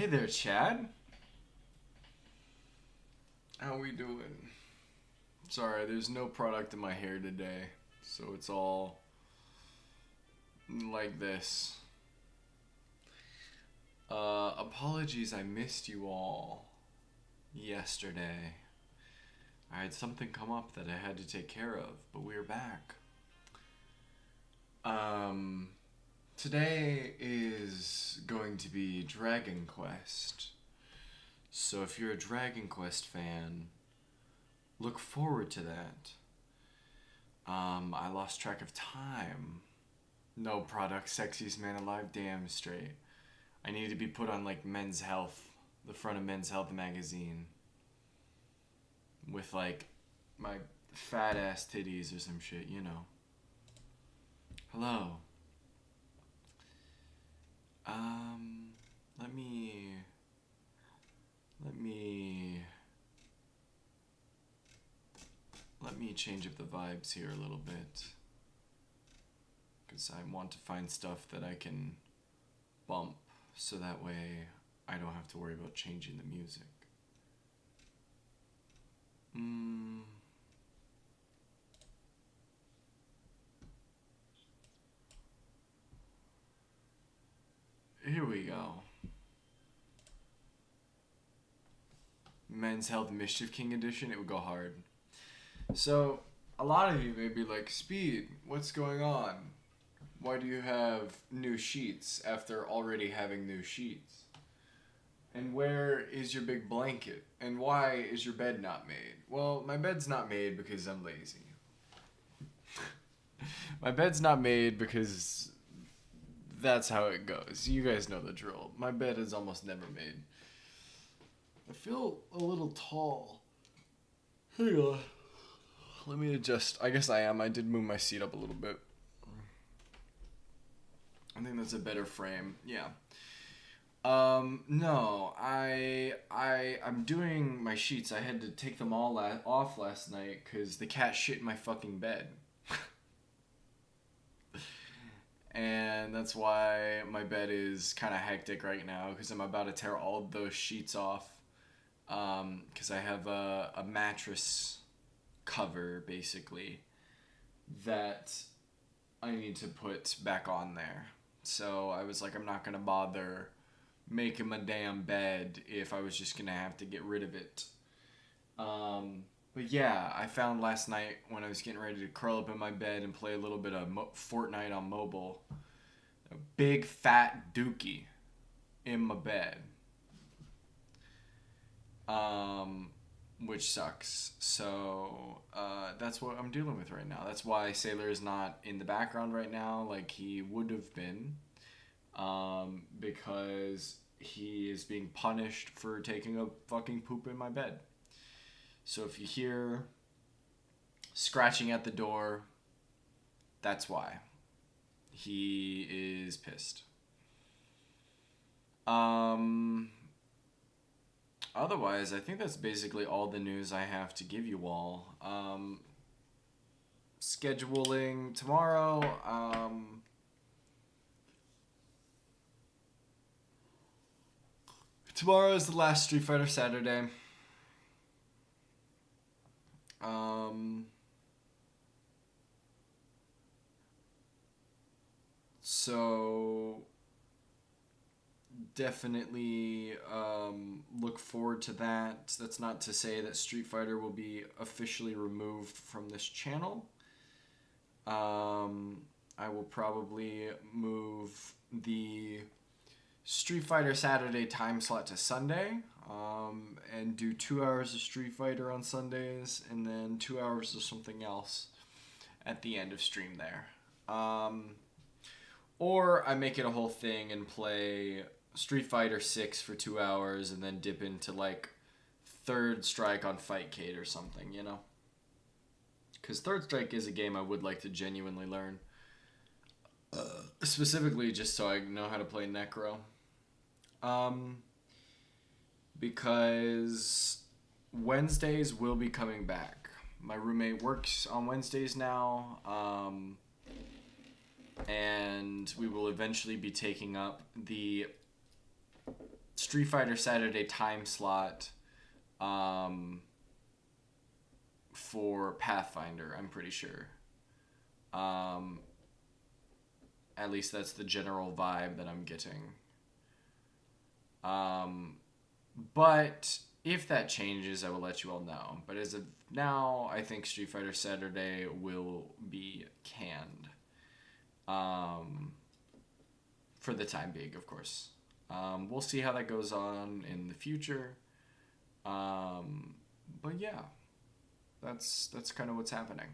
Hey there, Chad. How we doing? Sorry, there's no product in my hair today, so it's all like this. Apologies, I missed you all yesterday. I had something come up that I had to take care of, but we're back. Um, Today is going to be Dragon Quest. So if you're a Dragon Quest fan, look forward to that. I lost track of time. No product, sexiest man alive, damn straight. I need to be put on like Men's Health, the front of Men's Health magazine, with like my fat ass titties or some shit, you know. Hello. Um, let me, let me, let me change up the vibes here a little bit. Because I want to find stuff that I can bump so that way I don't have to worry about changing the music. Here we go. Men's Health Mischief King Edition, it would go hard. So, a lot of you may be like, Speed, what's going on? Why do you have new sheets after already having new sheets? And where is your big blanket? And why is your bed not made? Well, my bed's not made because I'm lazy. My bed's not made because that's how it goes. You guys know the drill. My bed is almost never made. I feel a little tall. Hang on. Let me adjust. I guess I am. I did move my seat up a little bit. I think that's a better frame. Yeah. No, I'm doing my sheets. I had to take them all off last night because the cat shit in my fucking bed. And that's why my bed is kind of hectic right now because I'm about to tear all of those sheets off. Because I have a mattress cover, basically, that I need to put back on there. So I was like, I'm not going to bother making my damn bed if I was just going to have to get rid of it. But yeah, I found last night when I was getting ready to curl up in my bed and play a little bit of Fortnite on mobile, a big fat dookie in my bed. Which sucks. So that's what I'm dealing with right now. That's why Sailor is not in the background right now like he would have been, because he is being punished for taking a fucking poop in my bed. So if you hear scratching at the door, that's why. He is pissed. Otherwise, I think that's basically all the news I have to give you all. Scheduling tomorrow. Tomorrow is the last Street Fighter Saturday. So definitely look forward to that. That's not to say that Street Fighter will be officially removed from this channel. I will probably move the Street Fighter Saturday time slot to Sunday, and do 2 hours of Street Fighter on Sundays, and then 2 hours of something else at the end of stream there. Or I make it a whole thing and play Street Fighter 6 for 2 hours and then dip into like Third Strike on Fightcade or something, you know? Because Third Strike is a game I would like to genuinely learn. Specifically just so I know how to play Necro. Because Wednesdays will be coming back. My roommate works on Wednesdays now. And we will eventually be taking up the Street Fighter Saturday time slot for Pathfinder, I'm pretty sure. Um, at least that's the general vibe that I'm getting. But if that changes, I will let you all know. But as of now, I think Street Fighter Saturday will be canned. For the time being, of course. We'll see how that goes on in the future. But yeah, that's kind of what's happening.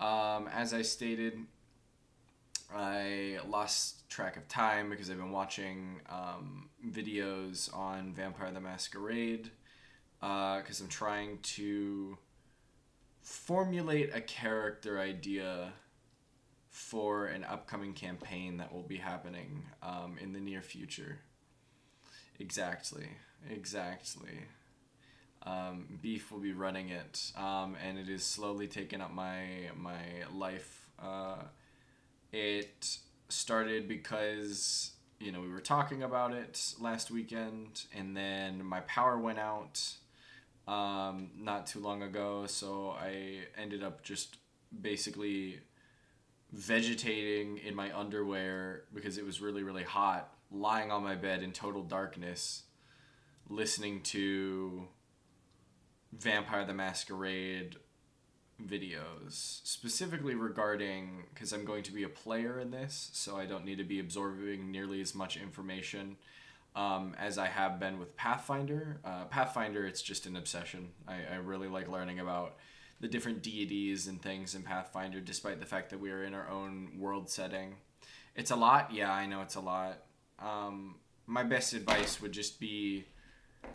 As I stated, I lost track of time because I've been watching videos on Vampire the Masquerade because I'm trying to formulate a character idea for an upcoming campaign that will be happening in the near future. Exactly. Beef will be running it, and it is slowly taking up my life. It started because we were talking about it last weekend, and then my power went out not too long ago, so I ended up just basically vegetating in my underwear because it was really, really hot, lying on my bed in total darkness, listening to Vampire the Masquerade videos, specifically regarding, because I'm going to be a player in this, so I don't need to be absorbing nearly as much information as I have been with Pathfinder. Pathfinder, it's just an obsession. I really like learning about the different deities and things in Pathfinder, despite the fact that we are in our own world setting. It's a lot. Yeah, I know it's a lot. My best advice would just be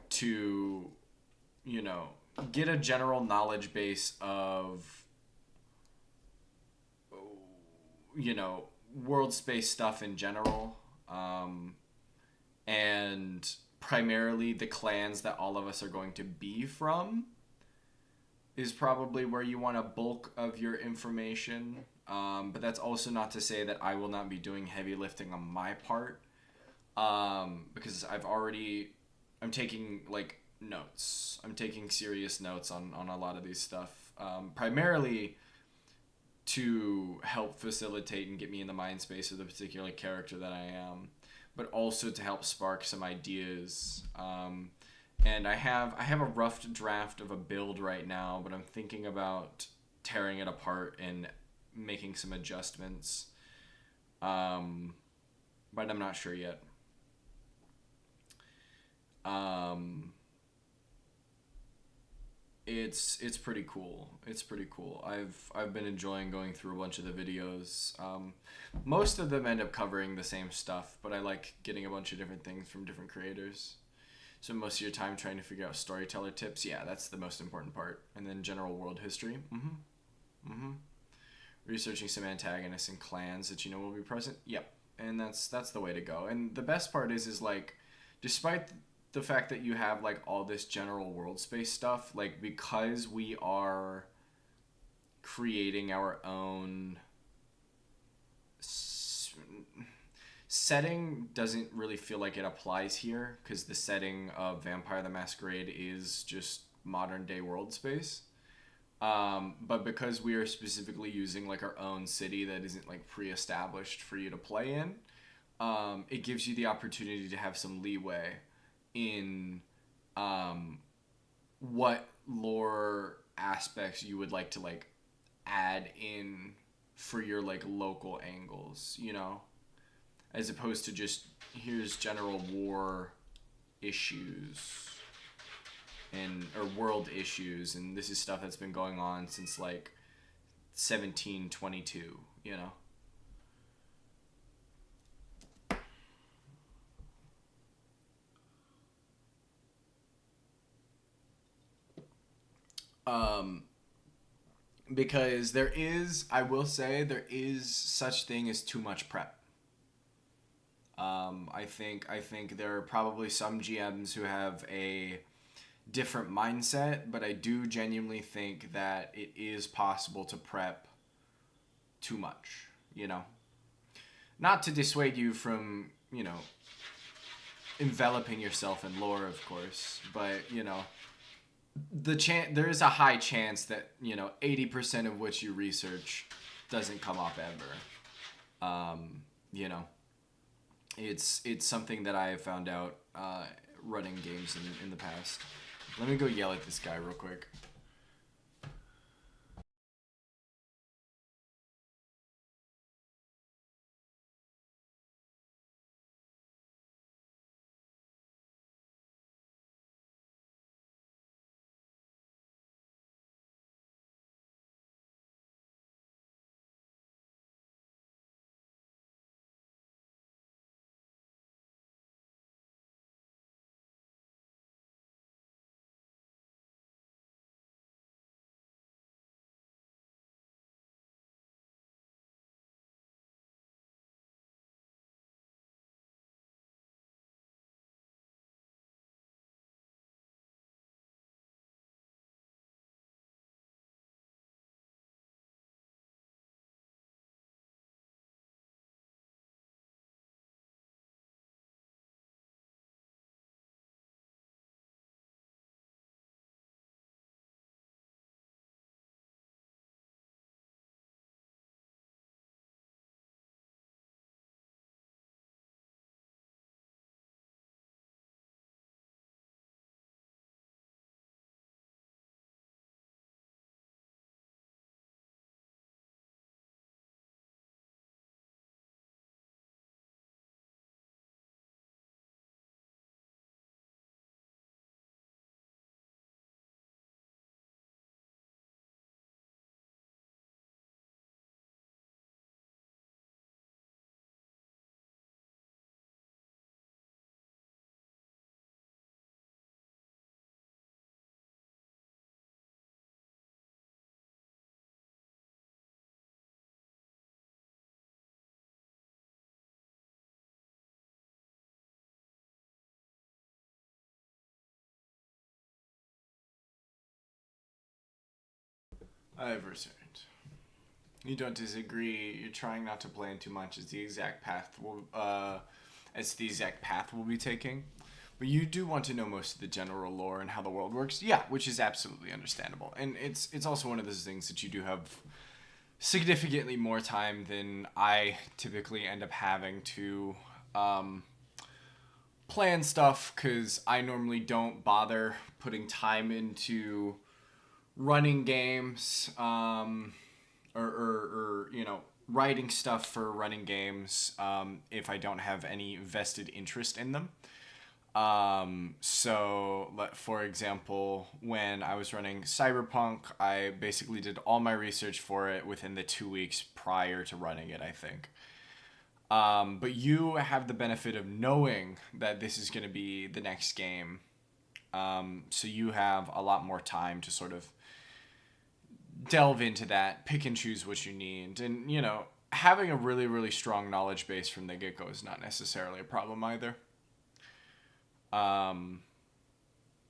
to, get a general knowledge base of, world space stuff in general. And primarily the clans that all of us are going to be from is probably where you want a bulk of your information. But that's also not to say that I will not be doing heavy lifting on my part. Because I'm taking notes. I'm taking serious notes on a lot of these stuff. Primarily to help facilitate and get me in the mind space of the particular character that I am, but also to help spark some ideas. And I have a rough draft of a build right now, but I'm thinking about tearing it apart and making some adjustments. But I'm not sure yet. It's pretty cool. I've been enjoying going through a bunch of the videos. Most of them end up covering the same stuff, but I like getting a bunch of different things from different creators. So most of your time trying to figure out storyteller tips, yeah, that's the most important part. And then general world history. Researching some antagonists and clans that will be present. Yep. And that's the way to go. And the best part is despite the fact that you have all this general world space stuff, because we are creating our own setting, doesn't really feel like it applies here, because the setting of Vampire the Masquerade is just modern day world space. But because we are specifically using our own city that isn't pre-established for you to play in, it gives you the opportunity to have some leeway in what lore aspects you would like to add in for your local angles, as opposed to just here's general war issues or world issues, and this is stuff that's been going on since 1722, because I will say there is such thing as too much prep. I think there are probably some GMs who have a different mindset, but I do genuinely think that it is possible to prep too much, Not to dissuade you from, enveloping yourself in lore, of course, but there is a high chance that 80% of what you research doesn't come up ever. You know, it's something that I have found out running games in the past. Let me go yell at this guy real quick. I've returned. You don't disagree. You're trying not to plan too much. As the exact path we'll be taking. But you do want to know most of the general lore and how the world works. Yeah, which is absolutely understandable. And it's also one of those things that you do have significantly more time than I typically end up having to plan stuff because I normally don't bother putting time into running games or writing stuff for running games if I don't have any vested interest in them. For example, when I was running Cyberpunk, I basically did all my research for it within the 2 weeks prior to running it, I think. But you have the benefit of knowing that this is going to be the next game. So you have a lot more time to sort of delve into that, pick and choose what you need. And, having a really, really strong knowledge base from the get go is not necessarily a problem either.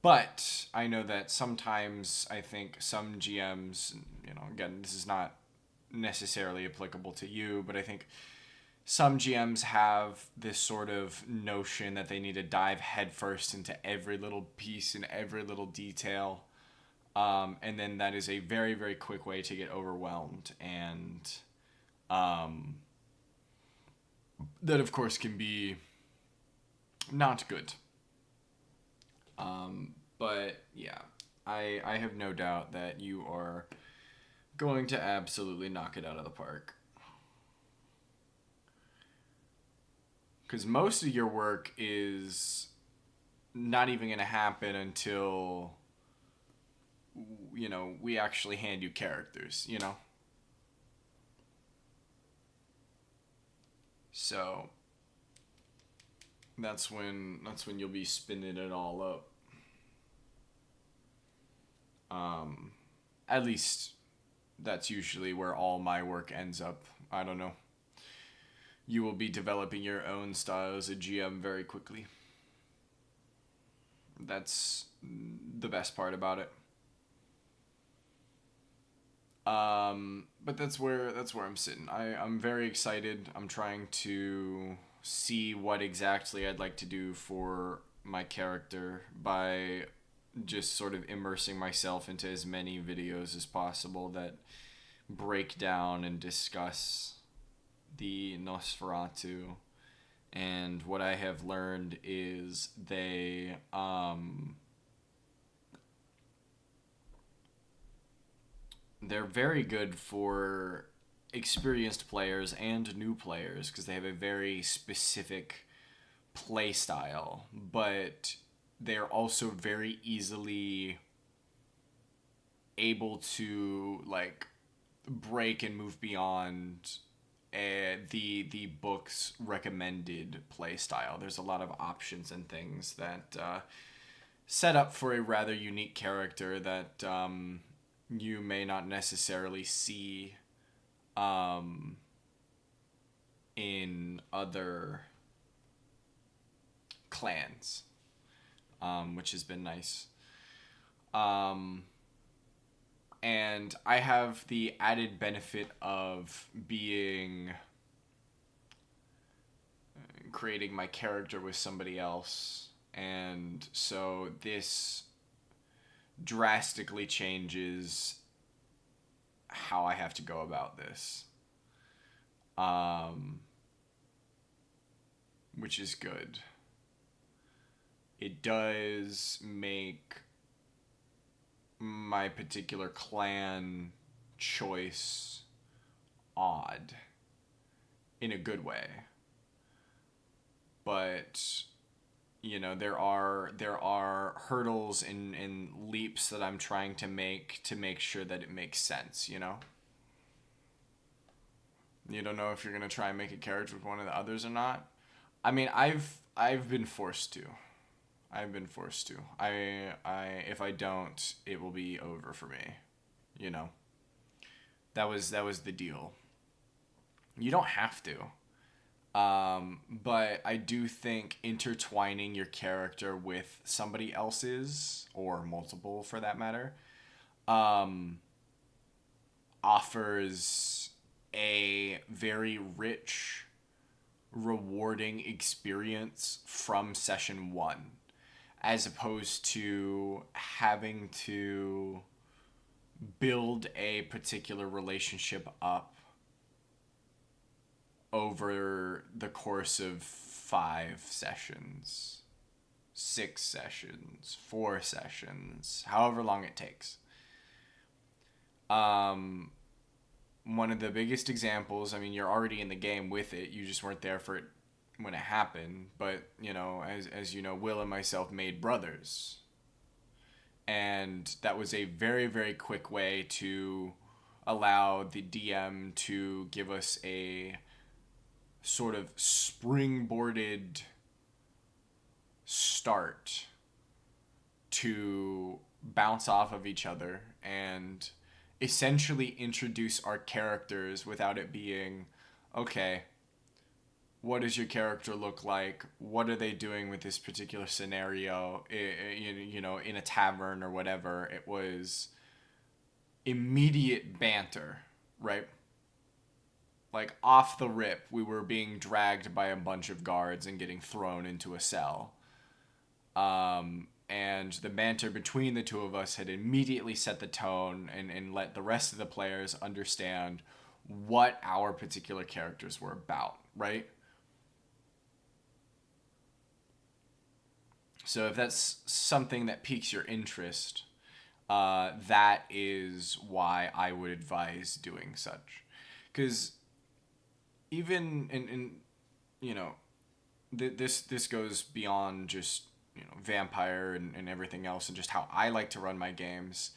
But I know that sometimes I think some GMs, again, this is not necessarily applicable to you, but I think some GMs have this sort of notion that they need to dive headfirst into every little piece and every little detail. And then that is a very, very quick way to get overwhelmed. And that, of course, can be not good. But yeah, I have no doubt that you are going to absolutely knock it out of the park. Because most of your work is not even going to happen until, we actually hand you characters. So that's when you'll be spinning it all up. At least that's usually where all my work ends up. I don't know. You will be developing your own style as a GM very quickly. That's the best part about it. But that's where I'm sitting. I'm very excited. I'm trying to see what exactly I'd like to do for my character by just sort of immersing myself into as many videos as possible that break down and discuss the Nosferatu. And what I have learned is they're very good for experienced players and new players because they have a very specific play style, but they're also very easily able to like break and move beyond the book's recommended play style. There's a lot of options and things that set up for a rather unique character that you may not necessarily see in other clans, which has been nice. And I have the added benefit of creating my character with somebody else. And so this drastically changes how I have to go about this. Which is good. It does make my particular clan choice odd in a good way. But you know, there are hurdles and leaps that I'm trying to make sure that it makes sense, you know? You don't know if you're going to try and make a character with one of the others or not. I mean, I've been forced to. I if I don't, it will be over for me. You know. That was the deal. You don't have to. But I do think intertwining your character with somebody else's, or multiple for that matter, offers a very rich, rewarding experience from session one, as opposed to having to build a particular relationship up over the course of 5 sessions, 6 sessions, 4 sessions, however long it takes. One of the biggest examples, I mean, you're already in the game with it, you just weren't there for it when it happened, but, you know, as you know, Will and myself made brothers. And that was a very, very quick way to allow the DM to give us a sort of springboarded start to bounce off of each other and essentially introduce our characters without it being, okay, what does your character look like? What are they doing with this particular scenario? You know, in a tavern or whatever. It was immediate banter, right? Like, off the rip, we were being dragged by a bunch of guards and getting thrown into a cell. And the banter between the two of us had immediately set the tone and let the rest of the players understand what our particular characters were about, right? So if that's something that piques your interest, that is why I would advise doing such. Because even in you know, this goes beyond just, you know, vampire and everything else and just how I like to run my games.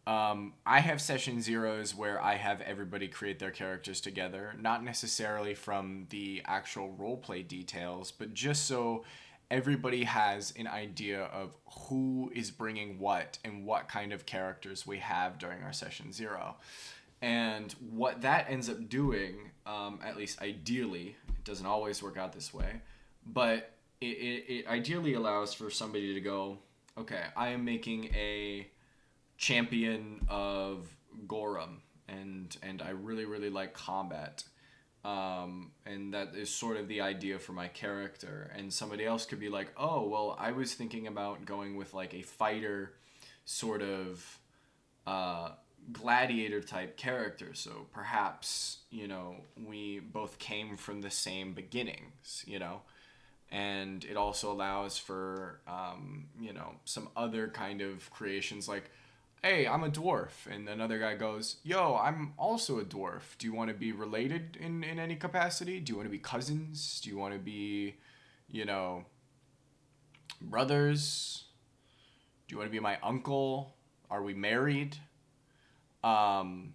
I have session zeros where I have everybody create their characters together, not necessarily from the actual roleplay details, but just so everybody has an idea of who is bringing what and what kind of characters we have during our session zero. And what that ends up doing, at least ideally, it doesn't always work out this way, but it ideally allows for somebody to go, okay, I am making a champion of Gorham, and I really, really like combat. And that is sort of the idea for my character. And somebody else could be like, oh, well, I was thinking about going with like a fighter sort of uh, gladiator type character. So perhaps, we both came from the same beginnings. And it also allows for, some other kind of creations like, hey, I'm a dwarf. And another guy goes, yo, I'm also a dwarf. Do you want to be related in any capacity? Do you want to be cousins? Do you want to be, you know, brothers? Do you want to be my uncle? Are we married? Um,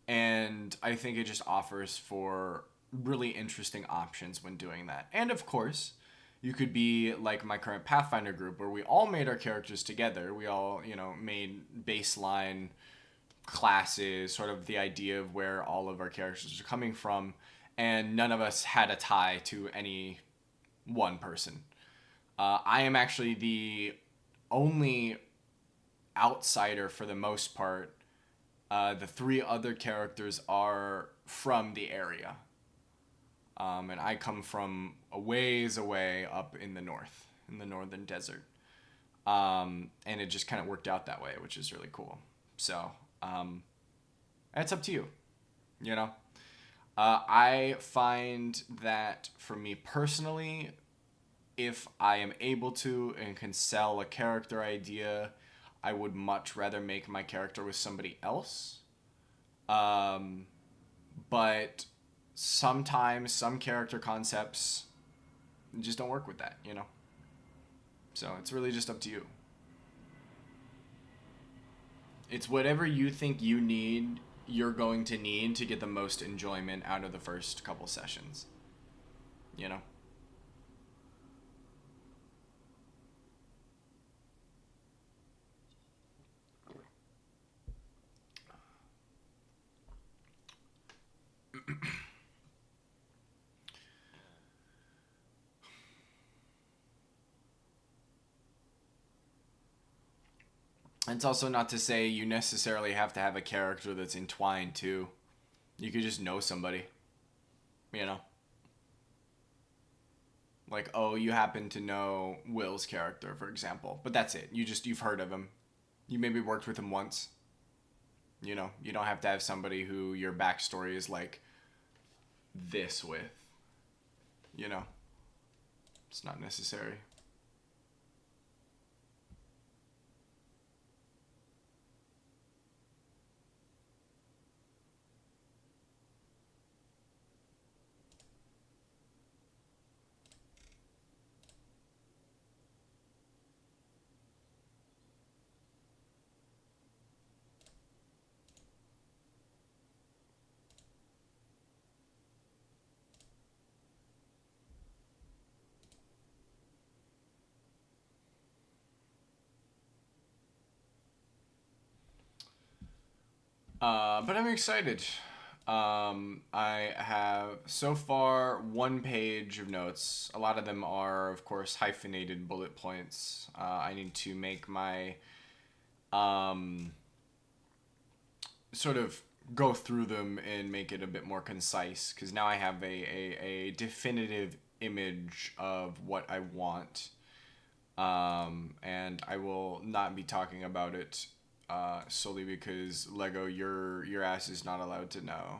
and I think it just offers for really interesting options when doing that. And of course, you could be like my current Pathfinder group where we all made our characters together. We all, made baseline classes, sort of the idea of where all of our characters are coming from, and none of us had a tie to any one person. I am actually the only outsider for the most part. The three other characters are from the area. And I come from a ways away up in the north, in the northern desert. And it just kind of worked out that way, which is really cool. So, it's up to you, you know? I find that for me personally, if I am able to and can sell a character idea, I would much rather make my character with somebody else. But sometimes some character concepts just don't work with that. So it's really just up to you. It's whatever you think you're going to need to get the most enjoyment out of the first couple sessions. You know? It's also not to say you necessarily have to have a character that's entwined too. You could just know somebody, you know? Like, oh, you happen to know Will's character, for example. But that's it. You've heard of him. You maybe worked with him once. You don't have to have somebody who your backstory is like this with. You know? It's not necessary. But I'm excited. I have so far one page of notes. A lot of them are, of course, hyphenated bullet points. I need to make my sort of go through them and make it a bit more concise because now I have a definitive image of what I want. And I will not be talking about it solely because Lego, your ass is not allowed to know.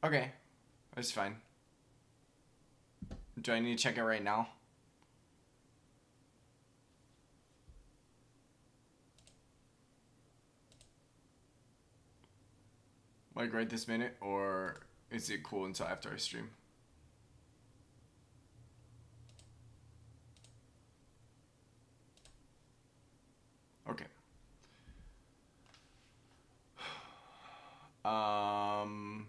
Okay, that's fine. Do I need to check it right now? Like right this minute, or is it cool until after I stream? Okay. Um.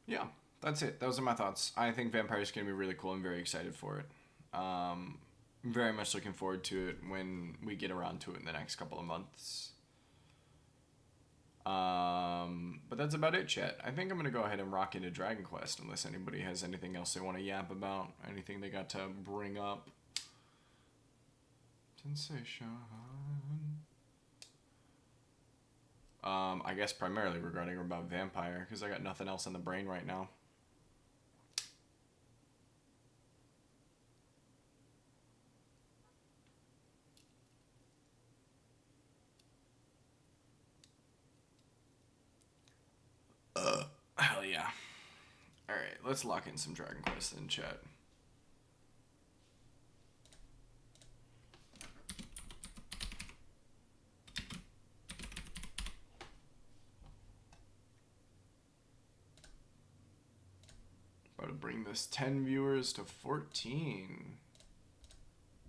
Yeah, that's it. Those are my thoughts. I think Vampire's gonna be really cool. I'm very excited for it. Very much looking forward to it when we get around to it in the next couple of months. But that's about it, chat. I think I'm gonna go ahead and rock into Dragon Quest unless anybody has anything else they want to yap about, anything they got to bring up. Sensation. I guess primarily regarding about Vampire, because I got nothing else in the brain right now. Hell yeah. Alright, let's lock in some Dragon Quest in chat. About to bring this 10 viewers to 14.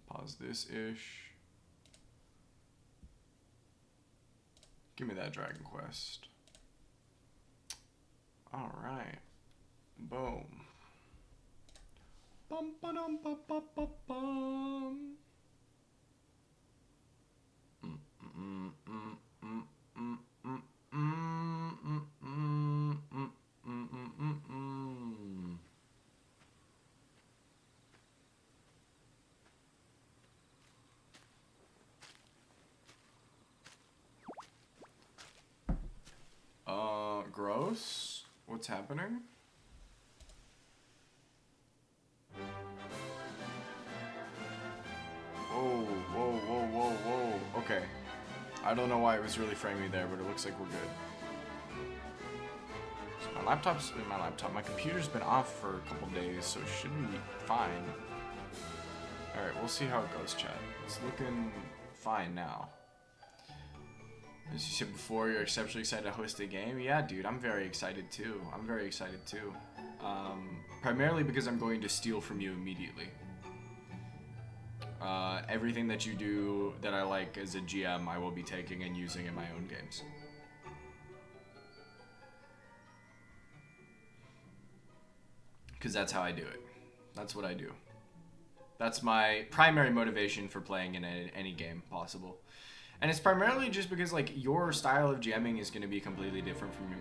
Pause this ish. Give me that Dragon Quest. Alright. Boom. Bum ba dum ba ba ba bum. Gross? What's happening? Whoa, whoa, whoa, whoa, whoa. Okay. I don't know why it was really framing me there, but it looks like we're good. So my computer's been off for a couple days, so it should be fine. Alright, we'll see how it goes, chat. It's looking fine now. As you said before, you're exceptionally excited to host a game. Yeah, dude, I'm very excited too. Primarily because I'm going to steal from you immediately. Everything that you do that I like as a GM, I will be taking and using in my own games. Because that's how I do it. That's what I do. That's my primary motivation for playing in any game possible. And it's primarily just because, like, your style of GMing is going to be completely different from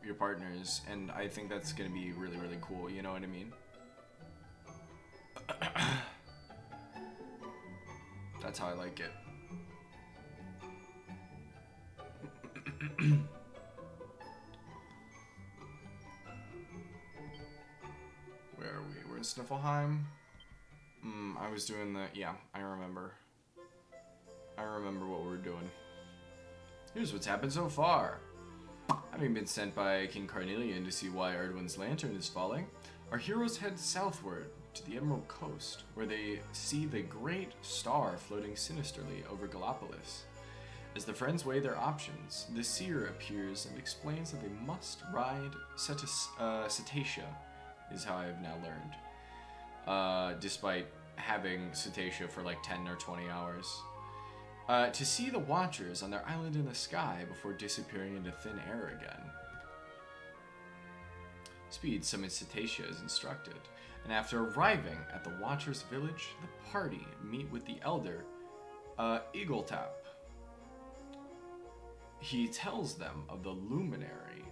your partner's, and I think that's going to be really, really cool, you know what I mean? That's how I like it. Where are we? We're in Sniffelheim? I was doing the... Yeah, I remember. I remember what we were doing. Here's what's happened so far. Having been sent by King Carnelian to see why Erdwin's lantern is falling, our heroes head southward to the Emerald Coast, where they see the great star floating sinisterly over Gallipolis. As the friends weigh their options, the seer appears and explains that they must ride Cetacea, is how I've now learned, despite having Cetacea for like 10 or 20 hours. To see the Watchers on their island in the sky before disappearing into thin air again. Speed summons Cetacea as instructed, and after arriving at the Watchers' village, the party meet with the elder, Eagletap. He tells them of the luminary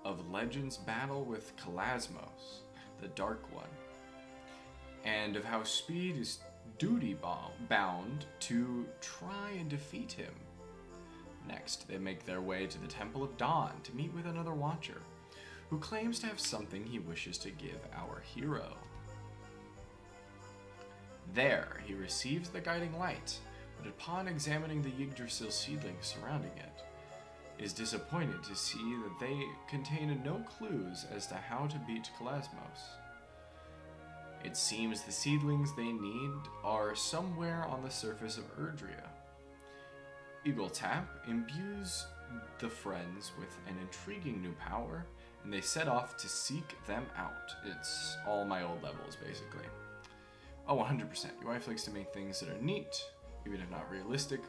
of Legend's battle with Kalasmos, the Dark One, and of how Speed is duty-bound to try and defeat him. Next, they make their way to the Temple of Dawn to meet with another Watcher, who claims to have something he wishes to give our hero. There, he receives the guiding light, but upon examining the Yggdrasil seedlings surrounding it, is disappointed to see that they contain no clues as to how to beat Kalasmos. It seems the seedlings they need are somewhere on the surface of Erdrea. Eagletap imbues the friends with an intriguing new power, and they set off to seek them out. It's all my old levels, basically. Oh, 100%. UI likes to make things that are neat, even if not realistic.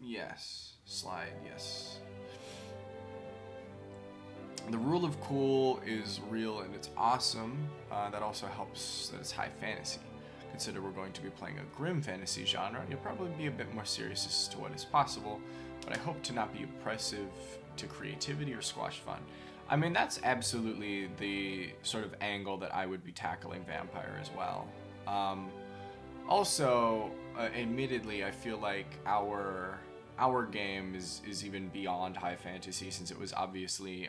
Yes. Slide, yes. The rule of cool is real and it's awesome. That also helps that it's high fantasy. Consider we're going to be playing a grim fantasy genre, and you'll probably be a bit more serious as to what is possible, but I hope to not be oppressive to creativity or squash fun. I mean, that's absolutely the sort of angle that I would be tackling vampire as well. Also, admittedly, I feel like our game is even beyond high fantasy, since it was obviously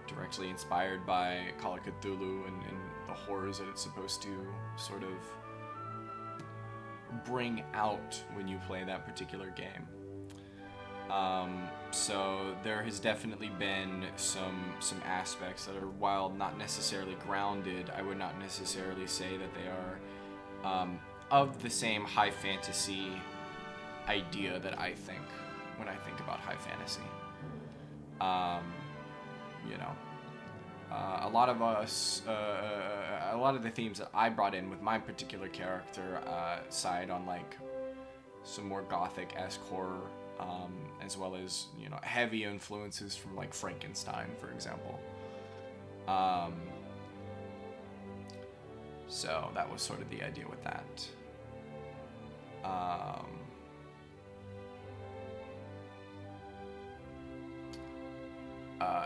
directly inspired by Call of Cthulhu and the horrors that it's supposed to sort of bring out when you play that particular game. So there has definitely been some aspects that are, while not necessarily grounded, I would not necessarily say that they are of the same high fantasy idea that I think when I think about high fantasy. You know, a lot of us, a lot of the themes that I brought in with my particular character side on like some more gothic-esque horror, as well as, you know, heavy influences from like Frankenstein, for example. So that was sort of the idea with that.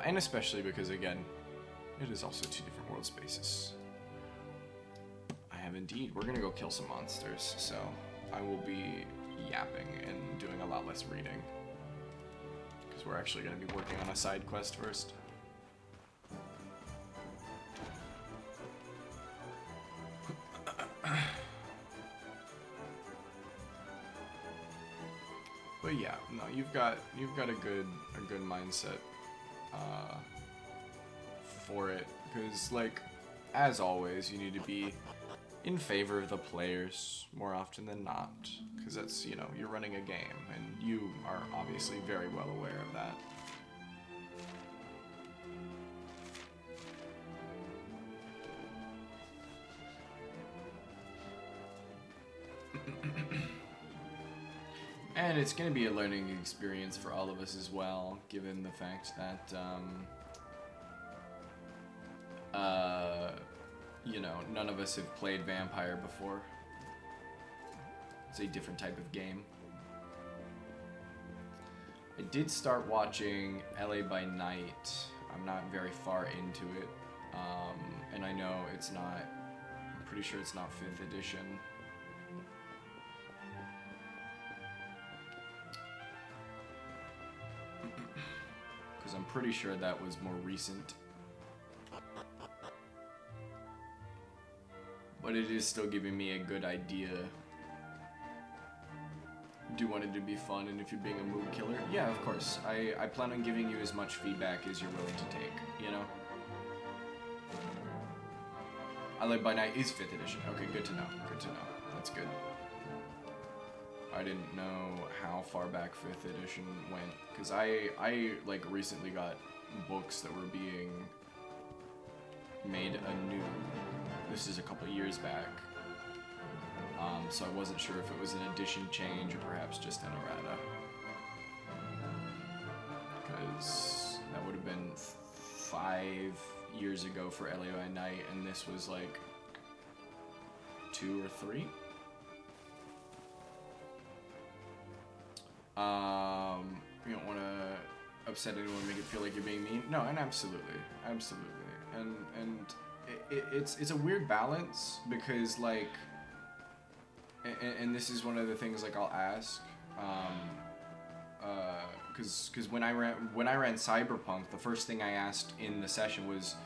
And especially because, again, it is also two different world spaces. I have indeed. We're gonna go kill some monsters, so I will be yapping and doing a lot less reading, because we're actually gonna be working on a side quest first. But yeah, no, you've got a good mindset for it, because, like, as always, you need to be in favor of the players more often than not, because that's, you know, you're running a game, and you are obviously very well aware of that. And it's going to be a learning experience for all of us as well, given the fact that, you know, none of us have played Vampire before. It's a different type of game. I did start watching LA by Night. I'm not very far into it, and I know it's not, I'm pretty sure it's not 5th edition. Because I'm pretty sure that was more recent. But it is still giving me a good idea. Do you want it to be fun, and if you're being a mood killer? Yeah, of course. I plan on giving you as much feedback as you're willing to take, you know? I Live by Night is 5th edition. Okay, good to know. Good to know. That's good. I didn't know how far back 5th edition went, because I like recently got books that were being made anew. This is a couple years back, so I wasn't sure if it was an edition change or perhaps just an errata, because that would have been 5 years ago for LA by Night, and this was like 2 or 3. You don't want to upset anyone, make it feel like you're being mean. No, and absolutely, and it's a weird balance, because like, and this is one of the things like I'll ask, because when I ran Cyberpunk, the first thing I asked in the session was,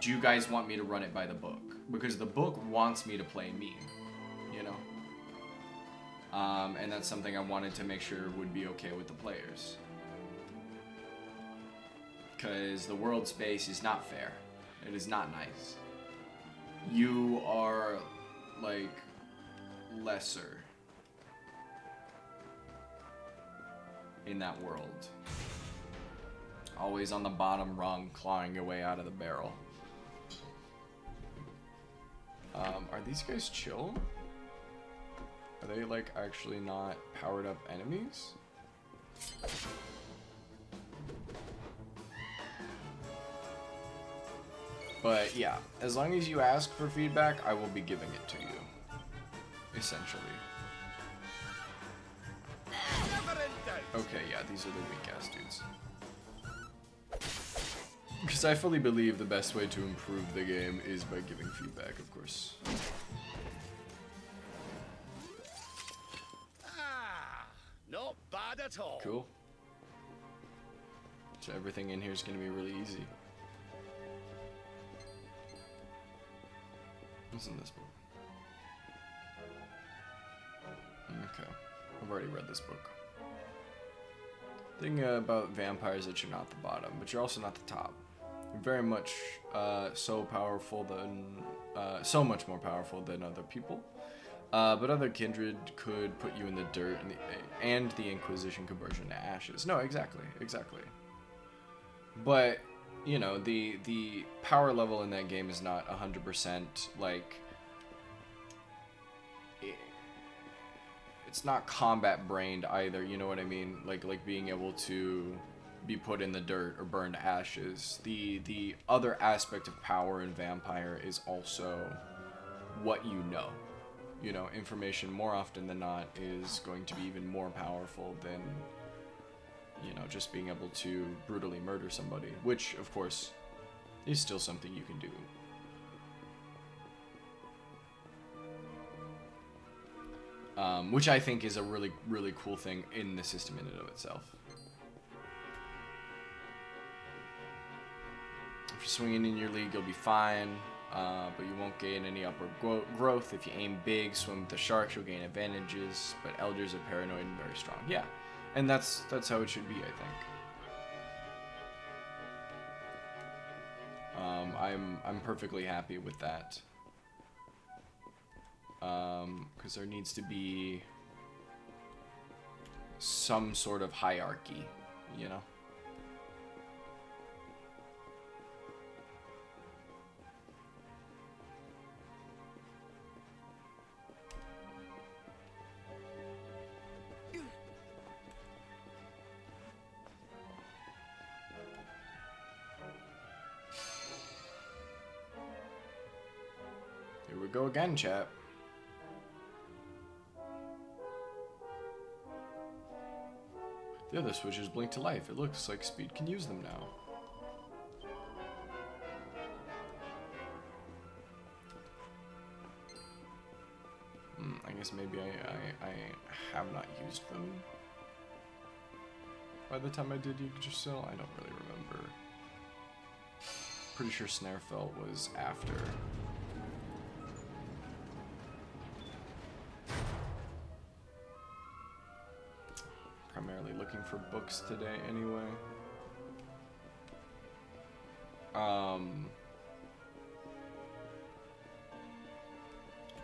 do you guys want me to run it by the book? Because the book wants me to play mean, you know. And that's something I wanted to make sure would be okay with the players. Because the world space is not fair. It is not nice. You are, like, lesser in that world. Always on the bottom rung, clawing your way out of the barrel. Are these guys chill? Are they, like, actually not powered up enemies? But yeah, as long as you ask for feedback, I will be giving it to you. Essentially. Never ending. Okay, yeah, these are the weak-ass dudes. Because I fully believe the best way to improve the game is by giving feedback, of course. Not bad at all. Cool. So everything in here is going to be really easy. What's in this book? Okay. I've already read this book. Thing about vampires that you're not the bottom, but you're also not the top. You're very much so much more powerful than other people. But other kindred could put you in the dirt, and the Inquisition could burn you to ashes. No, exactly. But, you know, the power level in that game is not 100% like... It's not combat brained either, you know what I mean? Like being able to be put in the dirt or burned to ashes. The other aspect of power in Vampire is also what you know. You know, information more often than not is going to be even more powerful than, you know, just being able to brutally murder somebody, which, of course, is still something you can do. Which I think is a really, really cool thing in the system in and of itself. If you're swinging in your league, you'll be fine. But you won't gain any upward growth. If you aim big, swim with the sharks, you'll gain advantages. But elders are paranoid and very strong. Yeah, and that's how it should be, I think. I'm perfectly happy with that. Because there needs to be some sort of hierarchy, you know. Here we go again, chat. The other switches blink to life. It looks like Speed can use them now. I guess maybe I have not used them. By the time I did Yggdrasil, I don't really remember. Pretty sure Snarefelt was after. Primarily looking for books today anyway.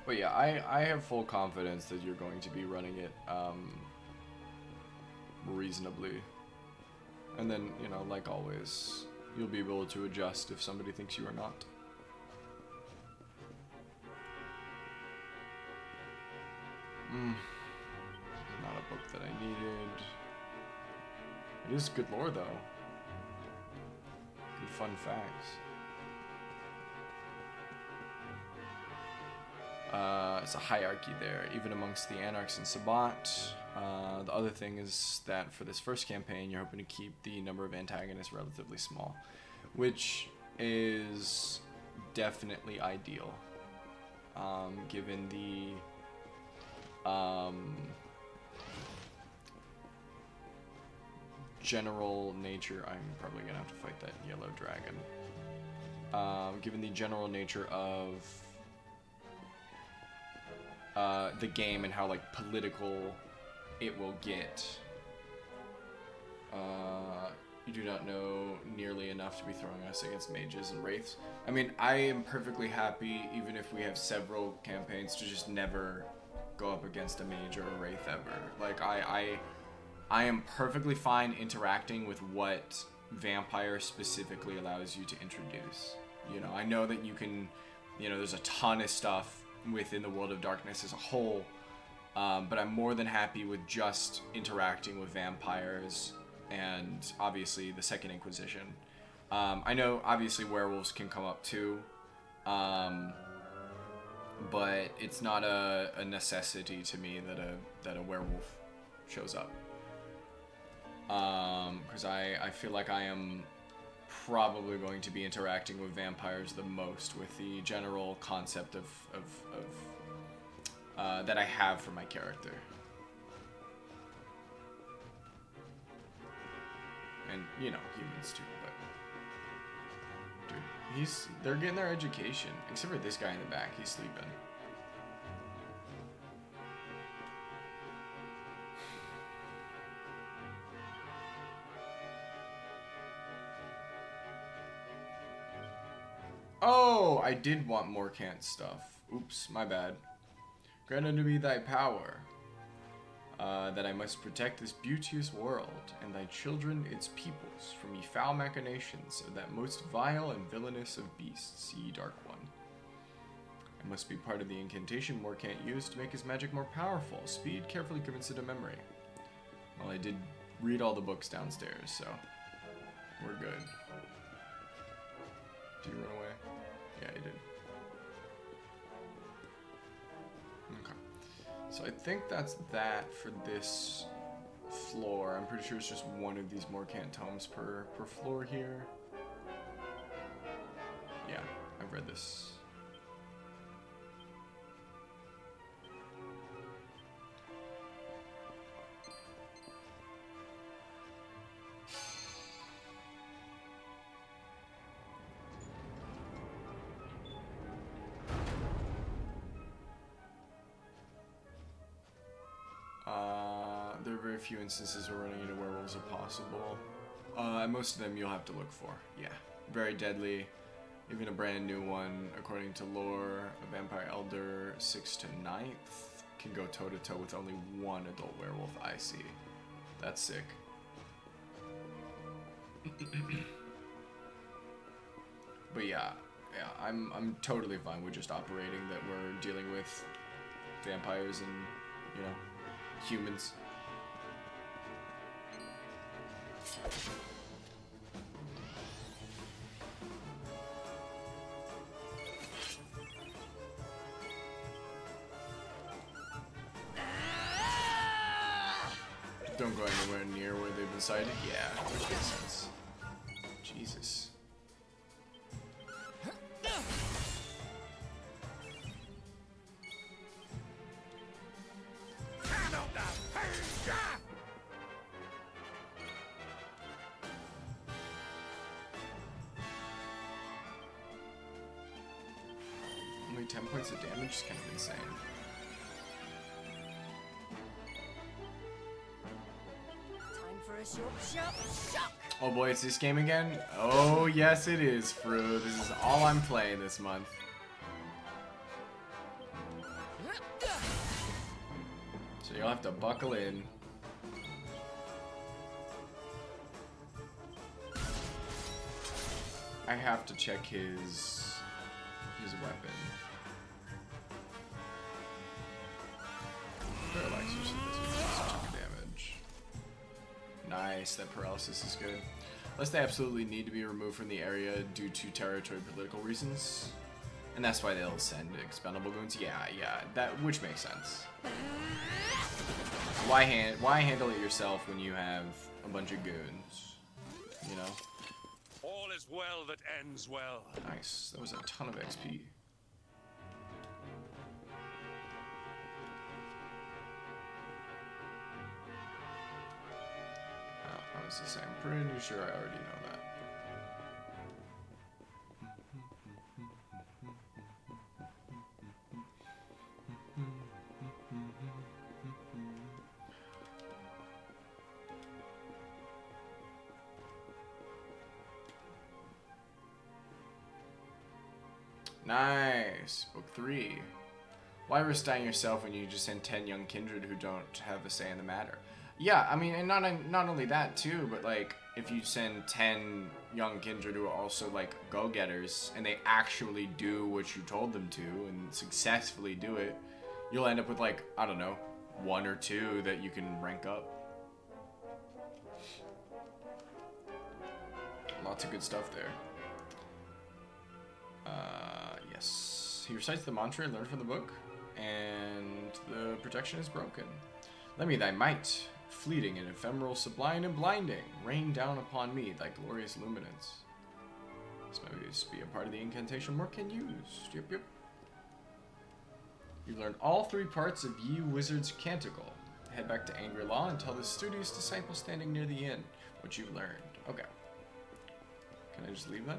But yeah, I have full confidence that you're going to be running it reasonably. And then, you know, like always, you'll be able to adjust if somebody thinks you are not. Not a book that I needed. It is good lore, though. Good fun facts. It's a hierarchy there, even amongst the Anarchs and Sabbat. The other thing is that for this first campaign, you're hoping to keep the number of antagonists relatively small, which is definitely ideal, given the general nature. I'm probably gonna have to fight that yellow dragon. Given the general nature of the game and how like political it will get, you do not know nearly enough to be throwing us against mages and wraiths. I mean, I am perfectly happy, even if we have several campaigns, to just never go up against a mage or a wraith ever. Like, I am perfectly fine interacting with what Vampire specifically allows you to introduce. You know, I know that you can, you know, there's a ton of stuff within the World of Darkness as a whole, but I'm more than happy with just interacting with vampires and obviously the Second Inquisition. I know obviously werewolves can come up too, but it's not a necessity to me that a werewolf shows up. Because I feel like I am probably going to be interacting with vampires the most with the general concept of that I have for my character. And, you know, humans too, but... Dude, they're getting their education. Except for this guy in the back, he's sleeping. Oh, I did want more cant stuff. Oops, my bad. Grant unto me thy power, that I must protect this beauteous world, and thy children its peoples, from ye foul machinations of that most vile and villainous of beasts, ye Dark One. I must be part of the incantation Morcant used to make his magic more powerful. Speed carefully commits it to memory. Well, I did read all the books downstairs, so we're good. Did you run away? Yeah, he did. Okay. So I think that's that for this floor. I'm pretty sure it's just one of these Morcant tomes per floor here. Yeah, I've read this. There are very few instances where running into werewolves are possible. Most of them you'll have to look for. Yeah, very deadly. Even a brand new one, according to lore, a vampire elder 6th to 9th can go toe to toe with only one adult werewolf I see. That's sick. But yeah, I'm totally fine with just operating that we're dealing with vampires and, you know, humans. Don't go anywhere near where they've been sighted. Yeah, which makes sense. Jesus. Only 10 points of damage is kind of insane. Oh boy, it's this game again? Oh yes it is, Fru. This is all I'm playing this month. So you'll have to buckle in. I have to check his weapon. Paralysis damage. Nice, that paralysis is good. Unless they absolutely need to be removed from the area due to territory political reasons. And that's why they'll send expendable goons. Yeah, that which makes sense. Why handle it yourself when you have a bunch of goons? You know? All is well that ends well. Nice. That was a ton of XP. I was the same. Pretty sure I already know that. Nice. Book 3. Why risk dying yourself when you just send 10 young kindred who don't have a say in the matter? Yeah, I mean, and not only that too, but like if you send 10 young kindred who are also like go-getters and they actually do what you told them to and successfully do it, you'll end up with like, I don't know, 1 or 2 that you can rank up. Lots of good stuff there. Yes. He recites the mantra learned from the book, and the protection is broken. Lend me thy might. Fleeting and ephemeral, sublime and blinding, rain down upon me thy glorious luminance. This might just be a part of the incantation more can use. Yep. You learned all 3 parts of Ye Wizard's Canticle. Head back to Angry Law and tell the studious disciple standing near the inn what you've learned. Okay. Can I just leave then?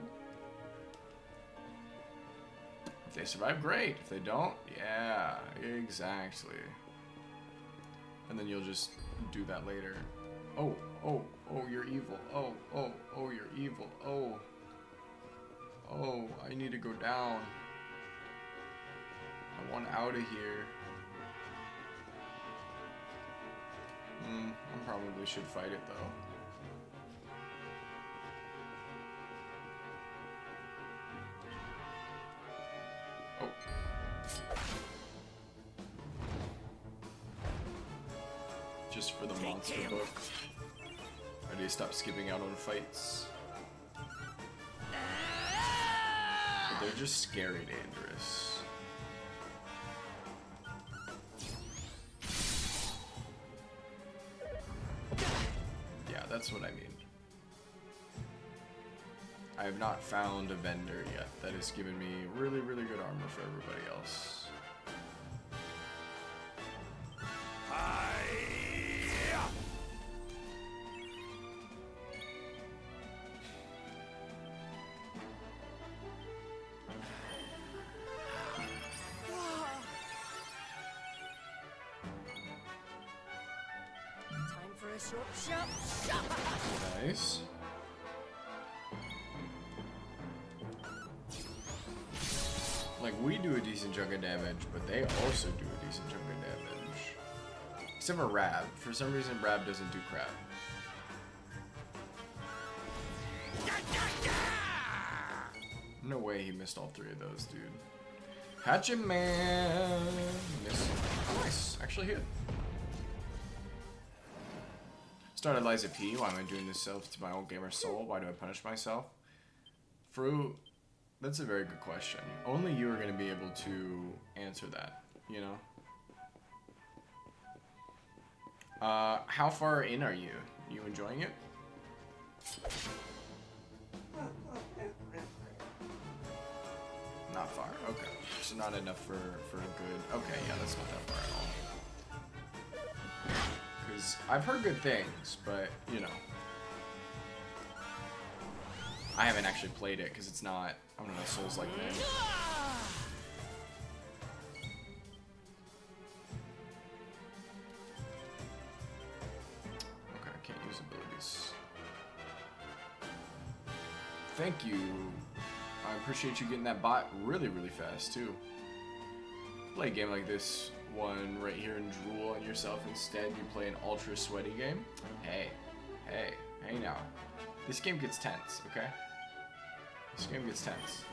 If they survive, great. If they don't, yeah, exactly. And then you'll just do that later. Oh, you're evil. Oh, you're evil. Oh, I need to go down. I want out of here. I probably should fight it though. Just for the monster book. Or do you stop skipping out on fights? But they're just scary dangerous. Yeah, that's what I mean. I have not found a vendor yet that has given me really, really good armor for everybody else. Nice. Like, we do a decent chunk of damage, but they also do a decent chunk of damage. Except for Rab. For some reason, Rab doesn't do crap. No way he missed all 3 of those, dude. Hatchet Man! Miss. Oh, nice. Actually hit. Started Liza P. Why am I doing this self to my old gamer soul? Why do I punish myself? Fruit, that's a very good question. Only you are going to be able to answer that, you know? How far in are you? You enjoying it? Not far. Okay. So not enough for a good... Okay, yeah, that's not that far at all. Because I've heard good things, but, you know. I haven't actually played it because it's not... I'm not a Souls-like thing. Okay, I can't use abilities. Thank you. I appreciate you getting that bot really, really fast, too. Play a game like this one right here and drool on yourself instead. You play an ultra sweaty game. Hey now. This game gets tense, okay? This game gets tense.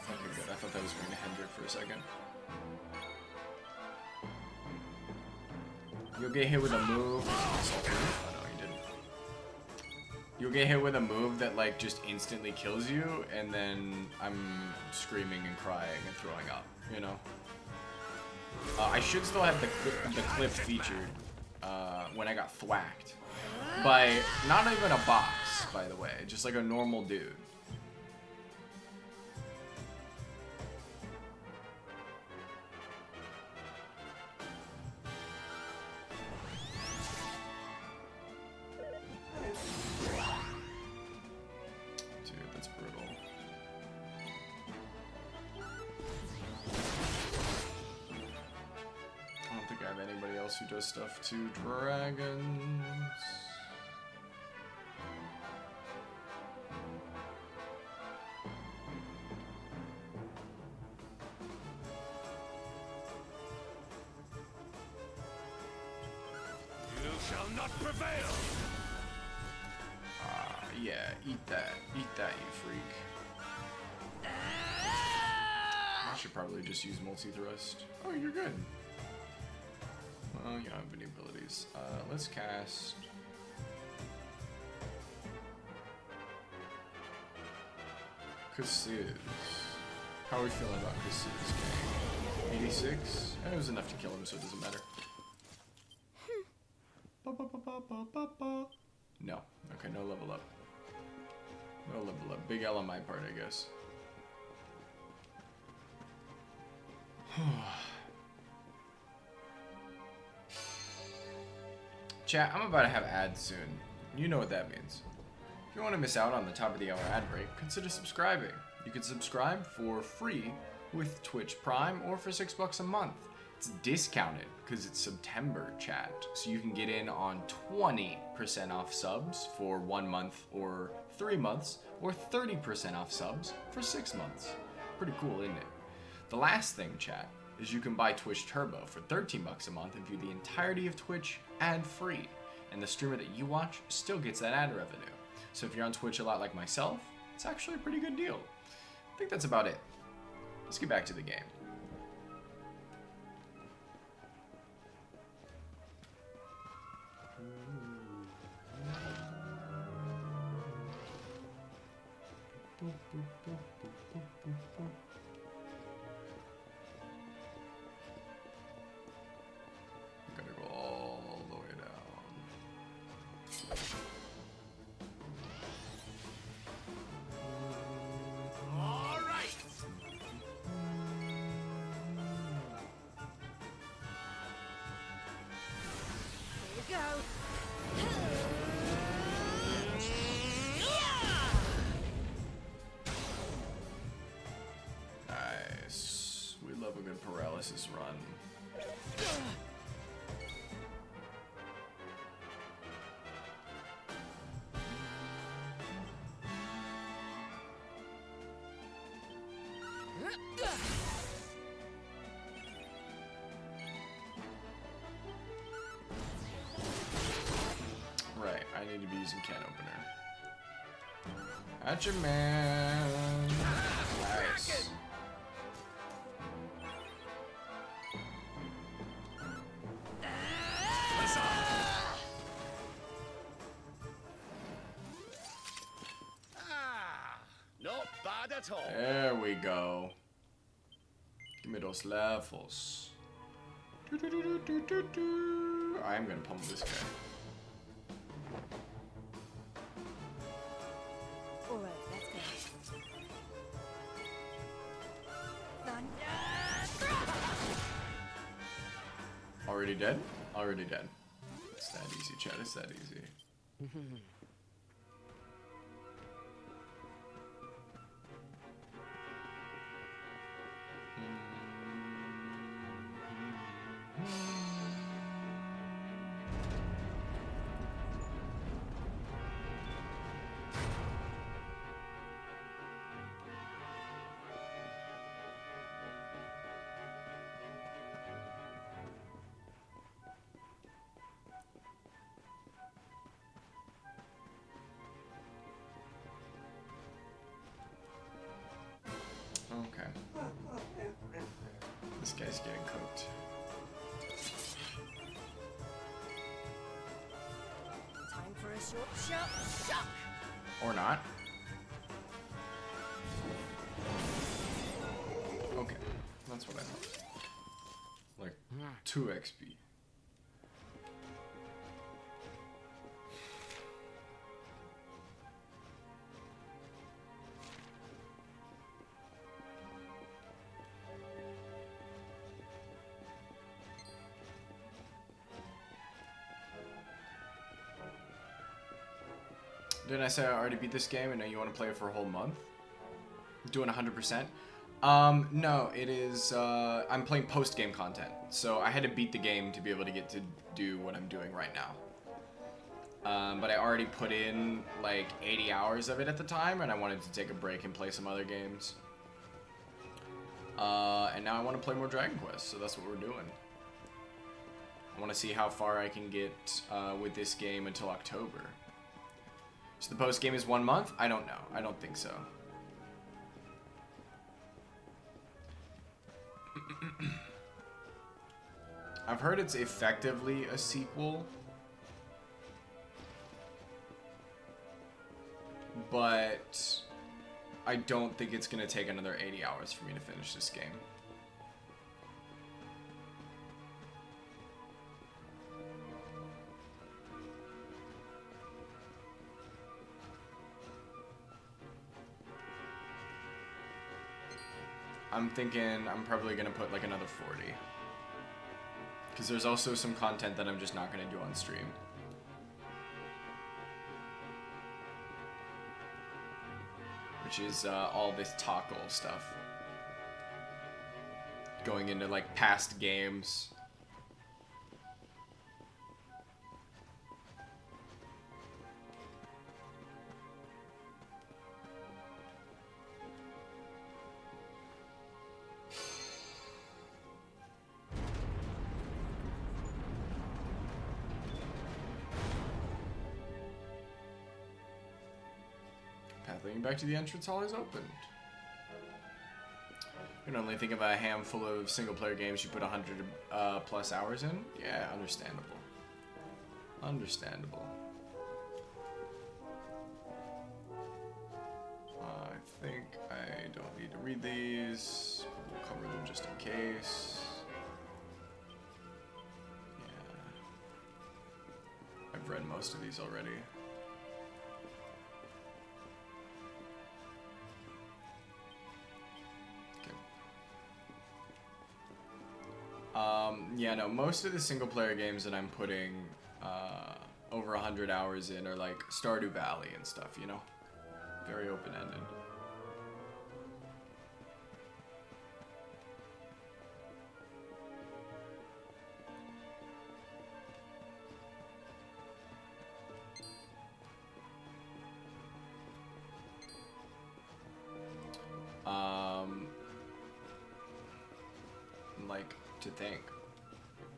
Okay, good. I thought that was going to Hendrick for a second. You'll get hit with a move. Oh no, you didn't. You'll get hit with a move that like just instantly kills you, and then I'm screaming and crying and throwing up, you know? I should still have the clip featured when I got thwacked. By not even a box, by the way, just like a normal dude. Dude, that's brutal. I don't think I have anybody else who does stuff to dragons. Prevail! Yeah, eat that, you freak. I should probably just use multi-thrust. Oh, you're good. Well, you don't have any abilities. Let's cast... Cassiz. How are we feeling about Cassiz? 86? It was enough to kill him, so it doesn't matter. No. Okay, no level up. No level up. Big L on my part, I guess. Chat, I'm about to have ads soon. You know what that means. If you want to miss out on the top of the hour ad break, consider subscribing. You can subscribe for free with Twitch Prime or for $6 a month. It's discounted because it's September, chat. So you can get in on 20% off subs for 1 month or 3 months, or 30% off subs for 6 months. Pretty cool, isn't it? The last thing, chat, is you can buy Twitch Turbo for $13 a month and view the entirety of Twitch ad-free. And the streamer that you watch still gets that ad revenue. So if you're on Twitch a lot like myself, it's actually a pretty good deal. I think that's about it. Let's get back to the game. Gotta go all the way down. All right. Here you go. Nice. We love a good paralysis run. Right, I need to be using can opener. Gotcha, man. Nice. Not bad at all. There we go. Give me those levels. I am gonna pummel this guy. All right, let's go. Thunder! Already dead? Already dead. It's that easy, chat. It's that easy. Okay. This guy's getting cooked. Time for a short shock. Or not. Okay. That's what I thought. Like, 2 XP. Didn't I say I already beat this game and now you want to play it for a whole month? Doing 100%? No, it is, I'm playing post-game content. So I had to beat the game to be able to get to do what I'm doing right now. But I already put in like 80 hours of it at the time and I wanted to take a break and play some other games. And now I want to play more Dragon Quest, so that's what we're doing. I want to see how far I can get with this game until October. So the post game is 1 month? I don't know. I don't think so. I've heard it's effectively a sequel. But I don't think it's going to take another 80 hours for me to finish this game. I'm thinking I'm probably gonna put like another 40. Because there's also some content that I'm just not gonna do on stream. Which is all this tackle stuff. Going into like past games. Pathing back to the entrance hall is opened. You can only think of a handful of single-player games you put 100 plus hours in. Yeah, understandable. Understandable. I think I don't need to read these. We'll cover them just in case. Yeah. I've read most of these already. Yeah, no, most of the single-player games that I'm putting over 100 hours in are like Stardew Valley and stuff, you know? Very open-ended. Like, to think.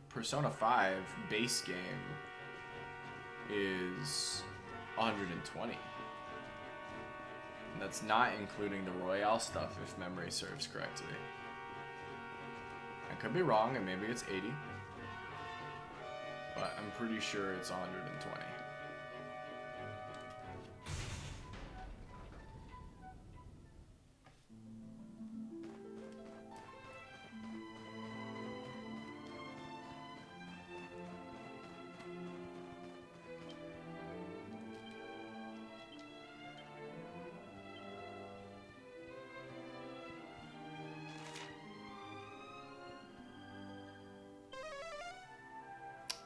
Persona 5 base game is 120. And that's not including the Royale stuff, if memory serves correctly. I could be wrong, and maybe it's 80. But I'm pretty sure it's 120.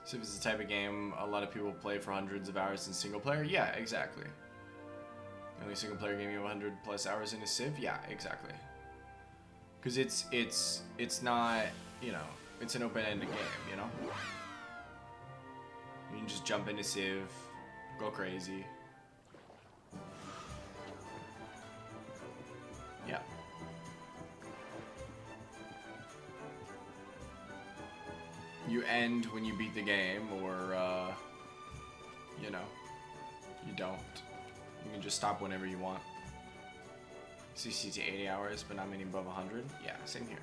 So if it's the type of game a lot of people play for hundreds of hours in single player, yeah, exactly. The only single player game you have 100 plus hours in is Civ, yeah, exactly. Because it's not, you know, it's an open-ended game, you know? You can just jump into Civ, go crazy. Yeah. You end when you beat the game, or, you know, you don't. You can just stop whenever you want. 60 to 80 hours, but not many above 100. Yeah, same here.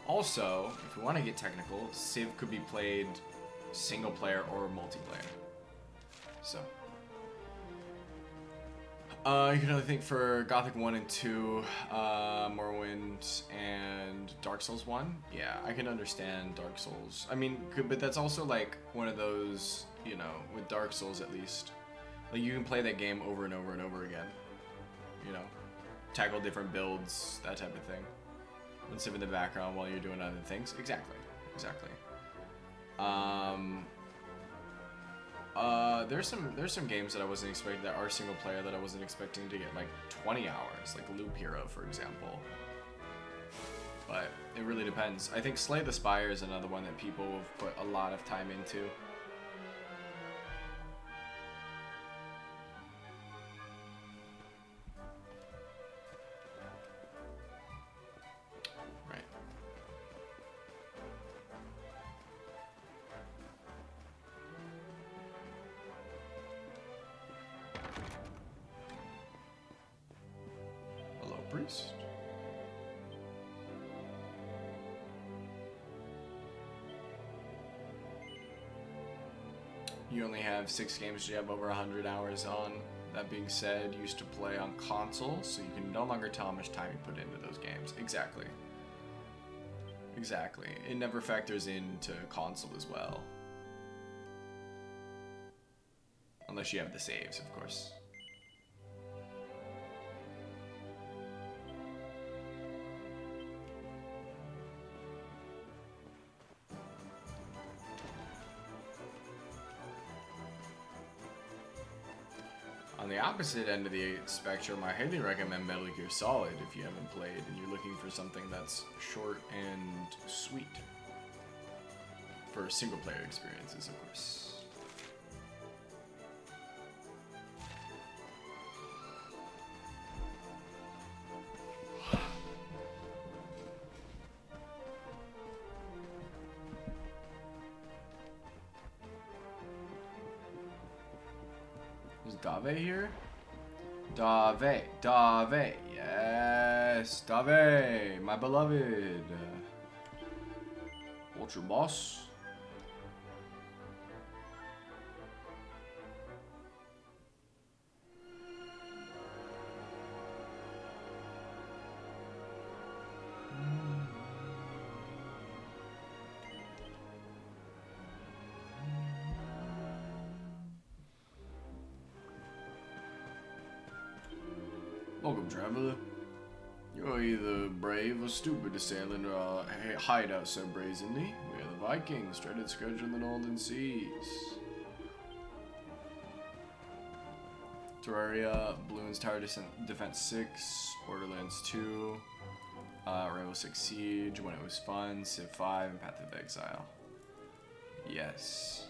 Also, if we want to get technical, Civ could be played single player or multiplayer. So. You can only think for Gothic 1 and 2, Morrowind, and Dark Souls 1. Yeah, I can understand Dark Souls. I mean, but that's also like one of those, you know, with Dark Souls at least. Like, you can play that game over and over and over again. You know, tackle different builds, that type of thing. And sit in the background while you're doing other things. Exactly. Exactly. There's some games that I wasn't expecting that are single player that I wasn't expecting to get like 20 hours, like Loop Hero, for example. But it really depends. I think Slay the Spire is another one that people have put a lot of time into. Right. Hello, priest. You only have 6 games you have over 100 hours on. That being said, you used to play on console, so you can no longer tell how much time you put into those games. Exactly. Exactly. It never factors into console as well. Unless you have the saves, of course. On the opposite end of the spectrum, I highly recommend Metal Gear Solid if you haven't played and you're looking for something that's short and sweet. For single player experiences, of course. Is Dave here? Dave, yes, Dave, my beloved. What's your boss? Welcome, traveler. You're either brave or stupid to sail into our hideout so brazenly. We are the Vikings, dreaded scourge of the northern seas. Terraria, Bloons Tower Defense 6, Borderlands 2, Rainbow Six Siege, When It Was Fun, Civ 5, and Path of Exile. Yes.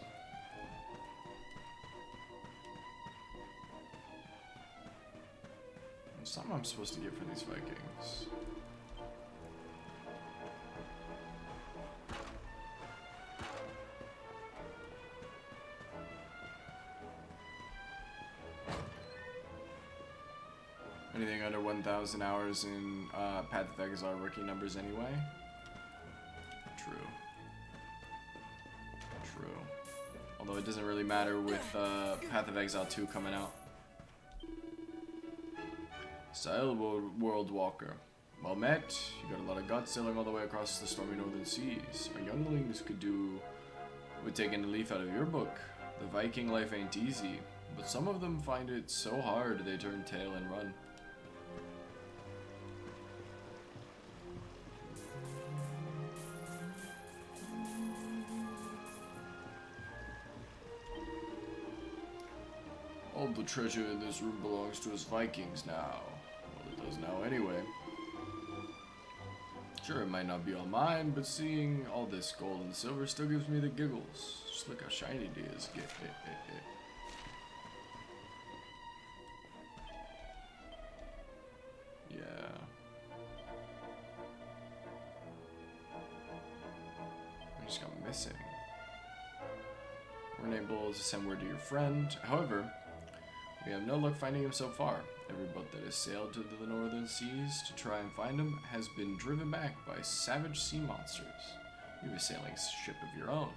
There's something I'm supposed to get for these Vikings. Anything under 1,000 hours in Path of Exile rookie numbers anyway? True. True. Although it doesn't really matter with Path of Exile 2 coming out. Sail World Walker. Well met. You got a lot of guts sailing all the way across the stormy northern seas. Our younglings could do with taking a leaf out of your book. The Viking life ain't easy, but some of them find it so hard they turn tail and run. All the treasure in this room belongs to us Vikings now. Well, it does now anyway. Sure, it might not be all mine, but seeing all this gold and silver still gives me the giggles. Just look how shiny it is. Yeah. I just got missing. We're unable to send word to your friend. However, we have no luck finding him so far. Every boat that has sailed to the northern seas to try and find him has been driven back by savage sea monsters. You have a sailing ship of your own.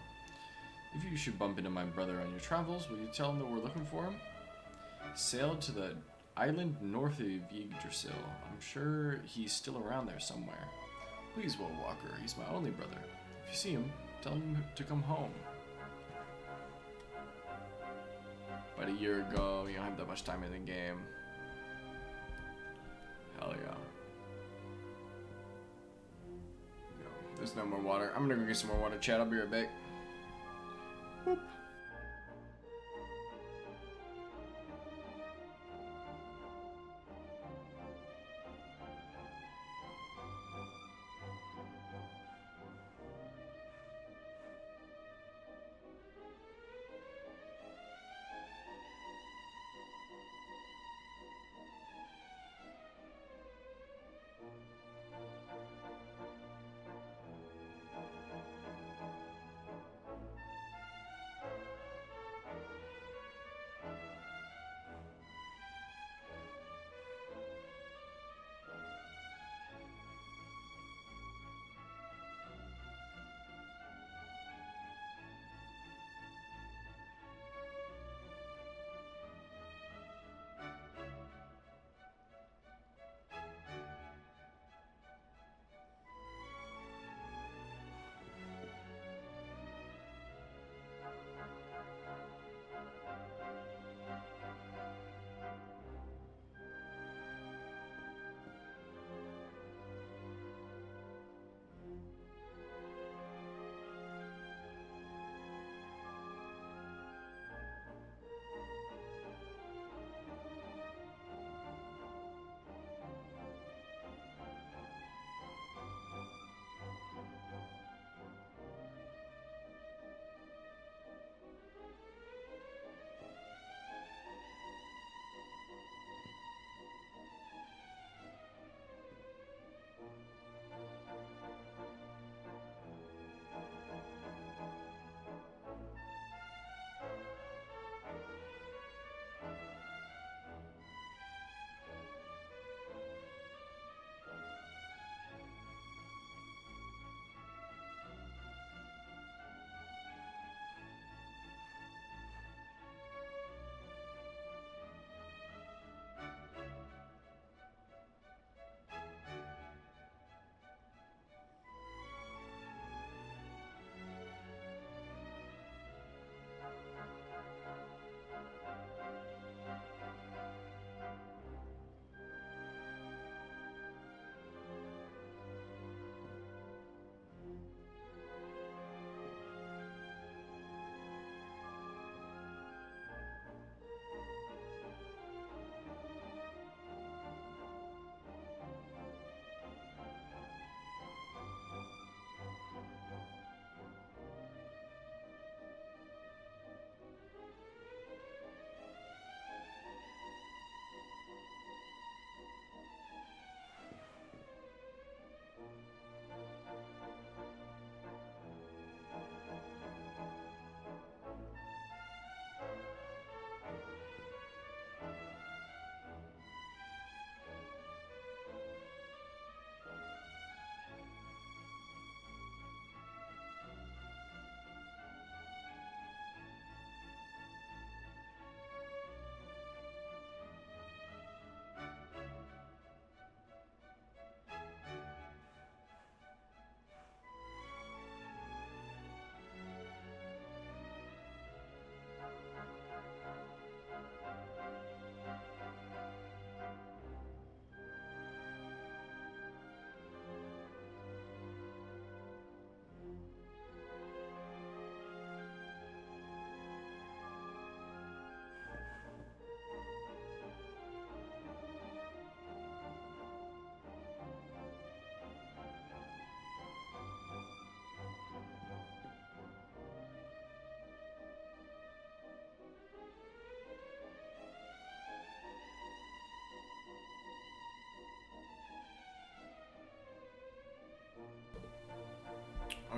If you should bump into my brother on your travels, will you tell him that we're looking for him? Sail to the island north of Yggdrasil. I'm sure he's still around there somewhere. Please, Will Walker, he's my only brother. If you see him, tell him to come home. About a year ago, you don't have that much time in the game. Hell yeah. No, there's no more water. I'm gonna go get some more water, chat. I'll be right back. Boop.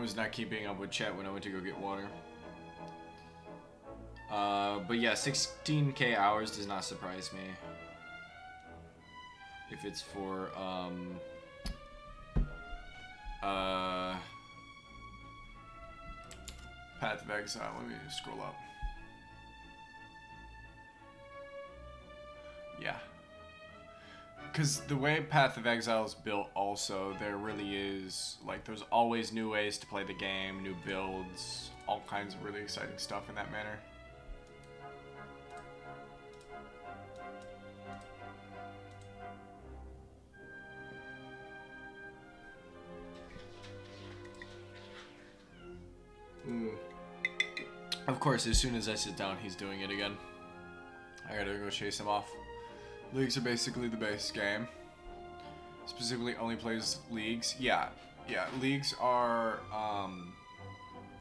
I was not keeping up with chat when I went to go get water. But yeah, 16k hours does not surprise me. If it's for, Path of Exile. Let me scroll up. Yeah. Because the way Path of Exile is built also, there really is, like, there's always new ways to play the game, new builds, all kinds of really exciting stuff in that manner. Of course, as soon as I sit down, he's doing it again. I gotta go chase him off. Leagues are basically the base game. Specifically, only plays leagues. Yeah. Leagues are,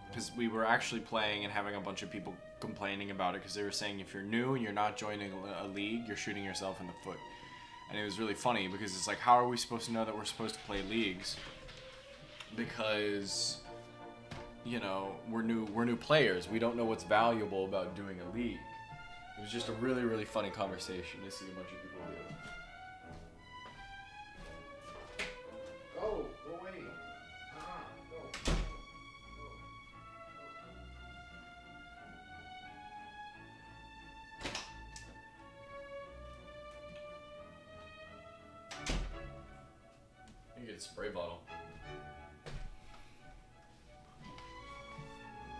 because we were actually playing and having a bunch of people complaining about it because they were saying if you're new and you're not joining a league, you're shooting yourself in the foot. And it was really funny because it's like, how are we supposed to know that we're supposed to play leagues? Because, you know, we're new players. We don't know what's valuable about doing a league. It was just a really, really funny conversation to see a bunch of people do. Go away. Go. You get a spray bottle.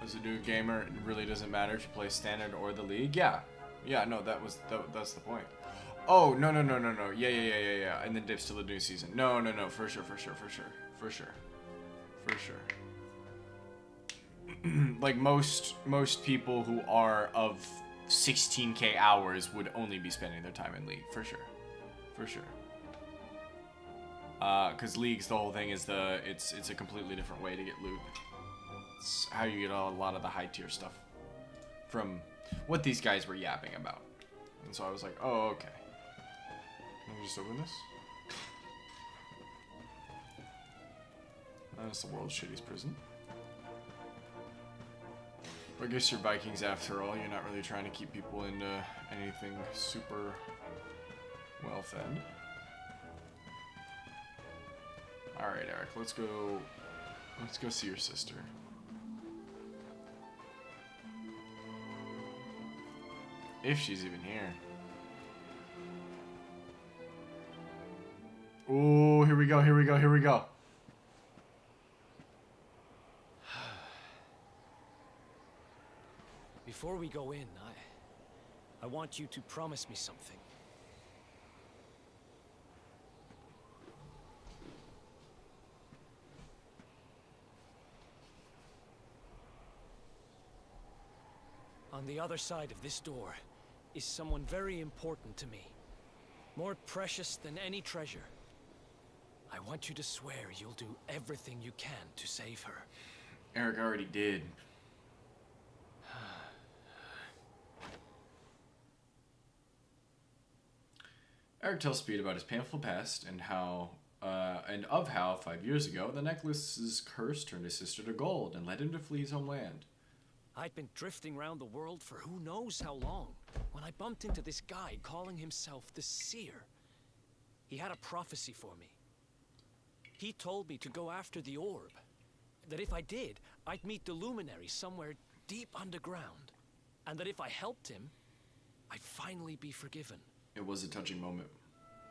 As a new gamer, it really doesn't matter if you play standard or the league. Yeah, no, that's the point. Oh, no. Yeah. And then dips to the new season. No, for sure. Like most people who are of 16k hours would only be spending their time in league, for sure. Because leagues, the whole thing is it's a completely different way to get loot. It's how you get a lot of the high tier stuff from what these guys were yapping about. And so I was like, oh, okay. Can we just open this? That's the world's shittiest prison. I guess you're Vikings after all. You're not really trying to keep people into anything super well fed. Alright, Eric, let's go see your sister. If she's even here. Oh, here we go. Before we go in, I want you to promise me something. On the other side of this door is someone very important to me. More precious than any treasure. I want you to swear you'll do everything you can to save her. Eric already did. Eric tells Speed about his painful past and how 5 years ago, the necklace's curse turned his sister to gold and led him to flee his homeland. I'd been drifting around the world for who knows how long when I bumped into this guy calling himself the Seer. He had a prophecy for me. He told me to go after the orb. That if I did, I'd meet the luminary somewhere deep underground. And that if I helped him, I'd finally be forgiven. It was a touching moment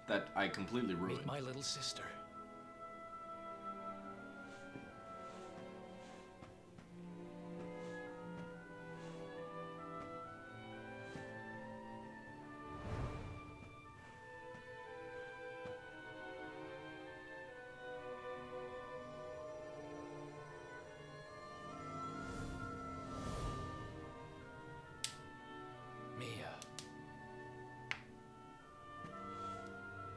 that I completely ruined. Meet my little sister.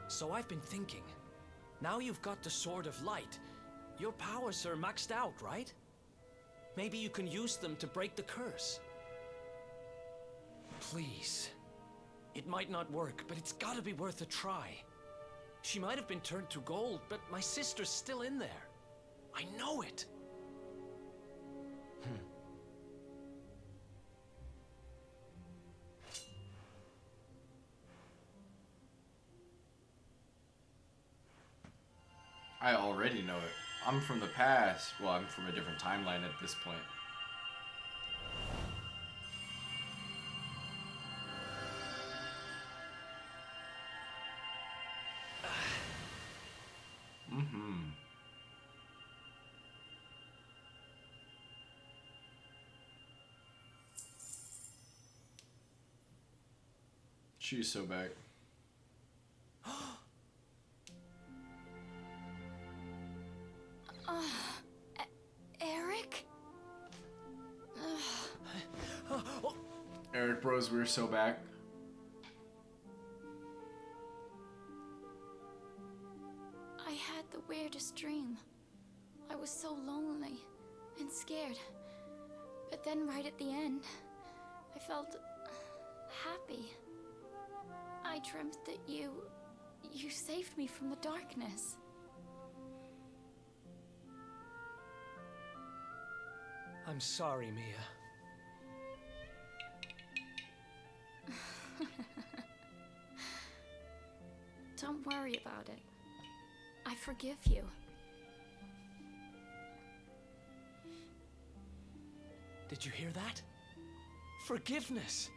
So I've been thinking, now you've got the Sword of Light, your powers are maxed out, right? Maybe you can use them to break the curse. Please. It might not work, but it's gotta be worth a try. She might have been turned to gold, but my sister's still in there. I know it. I already know it. I'm from the past. Well, I'm from a different timeline at this point. She's so back. Eric? Eric Bros, we're so back. I had the weirdest dream. I was so lonely and scared. But then right at the end, I felt happy. I dreamt that you saved me from the darkness. I'm sorry, Mia. Don't worry about it. I forgive you. Did you hear that? Forgiveness.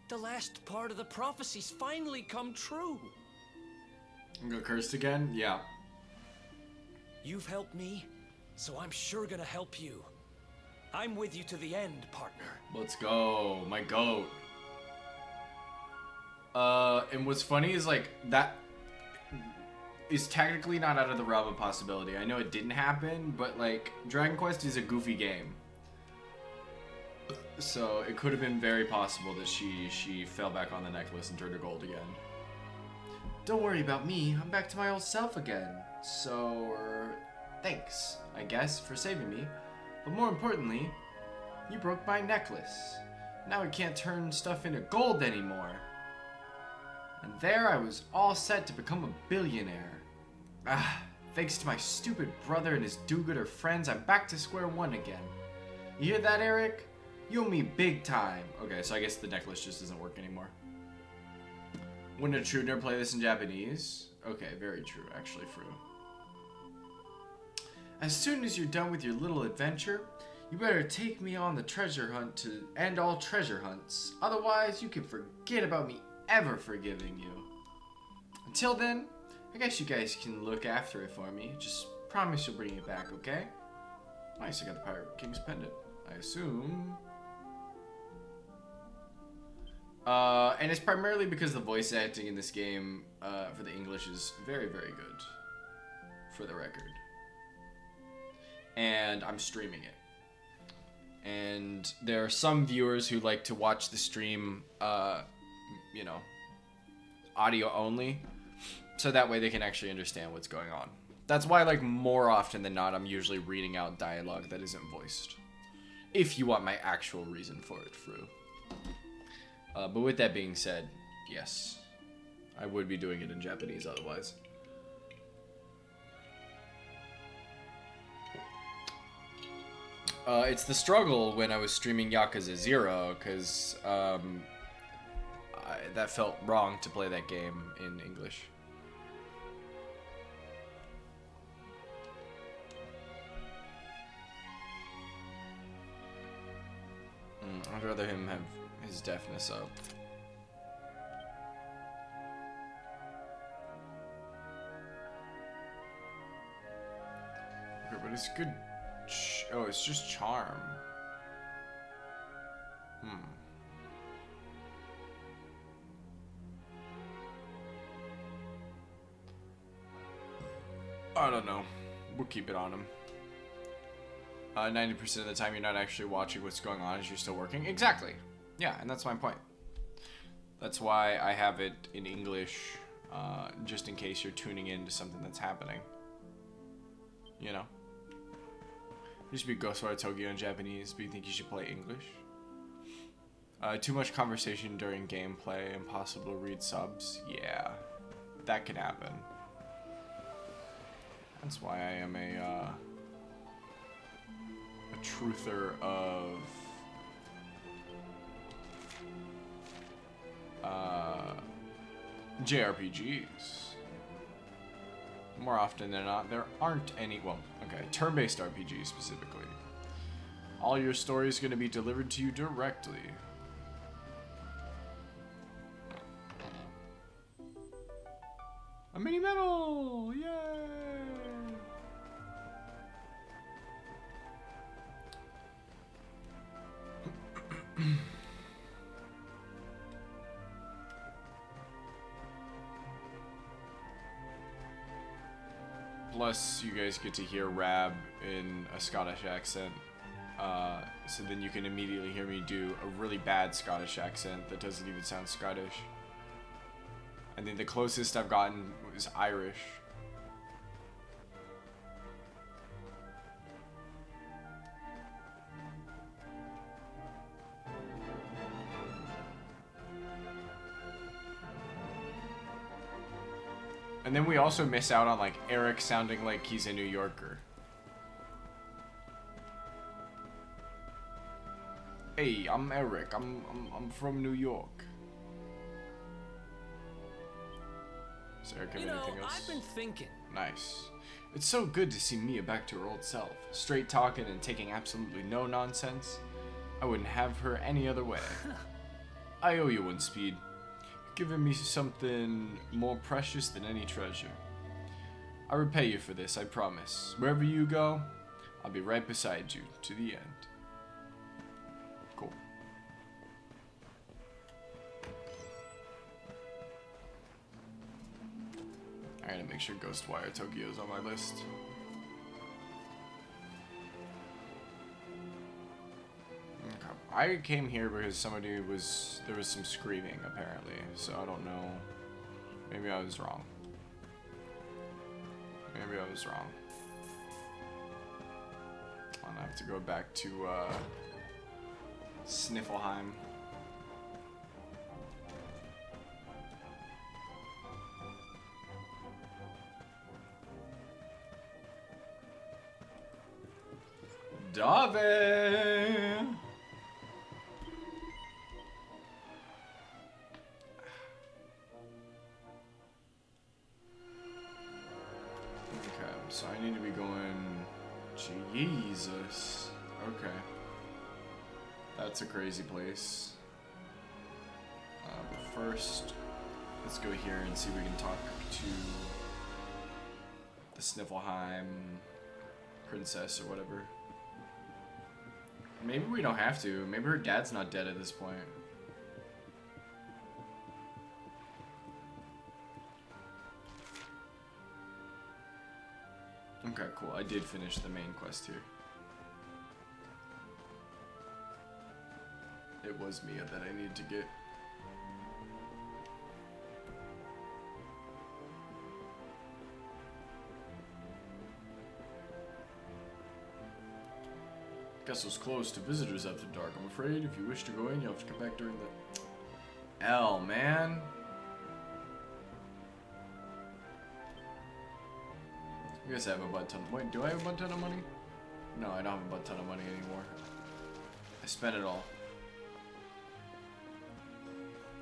The last part of the prophecy's finally come true. I'm gonna curse again? Yeah. You've helped me, so I'm sure gonna help you. I'm with you to the end, partner. Let's go. My goat. And what's funny is, like, that is technically not out of the realm of possibility. I know it didn't happen, but, like, Dragon Quest is a goofy game. So it could have been very possible that she fell back on the necklace and turned to gold again. Don't worry about me. I'm back to my old self again. So, thanks, I guess, for saving me. But more importantly, you broke my necklace. Now I can't turn stuff into gold anymore. And there I was all set to become a billionaire. Thanks to my stupid brother and his do-gooder friends, I'm back to square one again. You hear that, Eric? You owe me big time. Okay, so I guess the necklace just doesn't work anymore. Wouldn't a true nerd play this in Japanese? Okay, very true, actually true. As soon as you're done with your little adventure, you better take me on the treasure hunt to end all treasure hunts. Otherwise, you can forget about me ever forgiving you. Until then, I guess you guys can look after it for me. Just promise you'll bring it back, okay? Nice, I got the Pirate King's pendant, I assume. And it's primarily because the voice acting in this game for the English is very, very good, for the record. And I'm streaming it. And there are some viewers who like to watch the stream, you know, audio only, so that way they can actually understand what's going on. That's why, like, more often than not, I'm usually reading out dialogue that isn't voiced. If you want my actual reason for it, Fru. But with that being said, yes, I would be doing it in Japanese otherwise. It's the struggle when I was streaming Yakuza 0, because that felt wrong to play that game in English. I'd rather him have his deafness up. Okay, but it's good. Oh, it's just charm. I don't know. We'll keep it on him. 90% of the time you're not actually watching what's going on as you're still working. Exactly. Yeah, and that's my point. That's why I have it in English, just in case you're tuning in to something that's happening. You know? You should be Ghostwire Tokyo in Japanese, but you think you should play English? Too much conversation during gameplay, impossible to read subs. Yeah, that can happen. That's why I am a truther of JRPGs. more often than not, there aren't any, well, okay, turn-based RPGs specifically. All your story is going to be delivered to you directly. A mini medal! Yay! Plus, you guys get to hear Rab in a Scottish accent. So then you can immediately hear me do a really bad Scottish accent that doesn't even sound Scottish. I think the closest I've gotten was Irish. And then we also miss out on like Eric sounding like he's a New Yorker. Hey, I'm Eric. I'm from New York. Does Eric have anything else? I've been thinking. Nice. It's so good to see Mia back to her old self, straight talking and taking absolutely no nonsense. I wouldn't have her any other way. I owe you one, Speed. You've given me something more precious than any treasure. I repay you for this, I promise. Wherever you go, I'll be right beside you to the end. Cool. I gotta make sure Ghostwire Tokyo's on my list. Okay. I came here because there was some screaming apparently, so I don't know. Maybe I was wrong. Maybe I was wrong. I'm gonna have to go back to Sniffelheim. Dave! Okay, so I need to be going... Jesus. Okay. That's a crazy place. But first, let's go here and see if we can talk to the Sniffelheim princess or whatever. Maybe we don't have to. Maybe her dad's not dead at this point. Okay, cool. I did finish the main quest here. It was Mia that I needed to get. Castle's closed to visitors after dark. I'm afraid if you wish to go in, you'll have to come back during the... L, man. I guess I have a butt ton. Wait, do I have a butt ton of money? No, I don't have a butt ton of money anymore. I spent it all.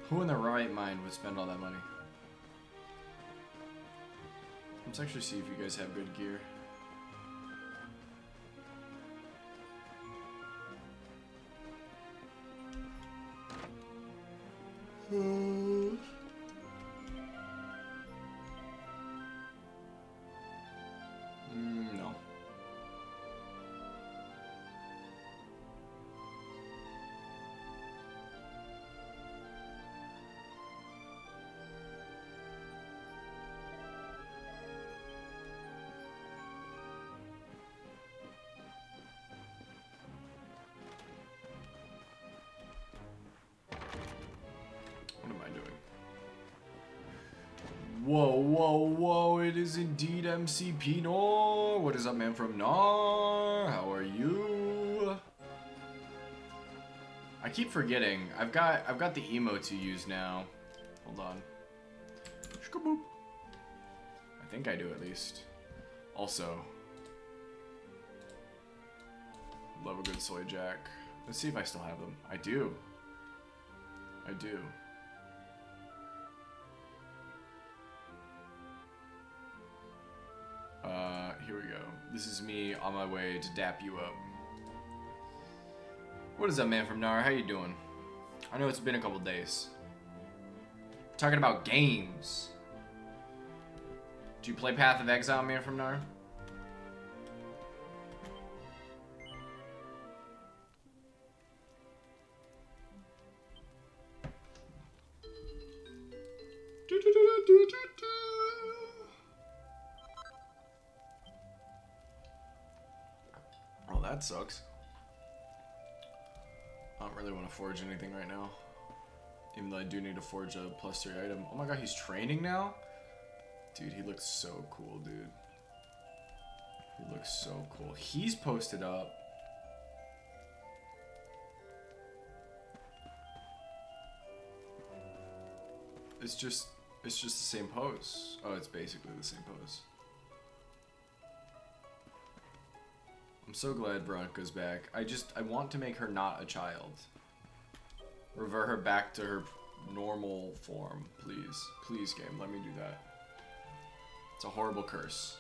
Who in their right mind would spend all that money? Let's actually see if you guys have good gear. No. What am I doing? Whoa, whoa, whoa, it is indeed MCP Nor. What is up, man from Nor? How are you? I keep forgetting. I've got the emote to use now. Hold on. Shkaboop. I think I do at least. Also, love a good soy jack. Let's see if I still have them. I do. I do. This is me on my way to dap you up. What is up, man from Nar? How you doing? I know it's been a couple days. Talking about games. Do you play Path of Exile, man from Nar? Oh, that sucks. I don't really want to forge anything right now. Even though I do need to forge a +3 item. Oh my god, he's training now? Dude, he looks so cool, dude. He looks so cool. He's posted up. It's just the same pose. Oh, it's basically the same pose. I'm so glad Veronica's back. I want to make her not a child. Revert her back to her normal form, please. Please, game, let me do that. It's a horrible curse.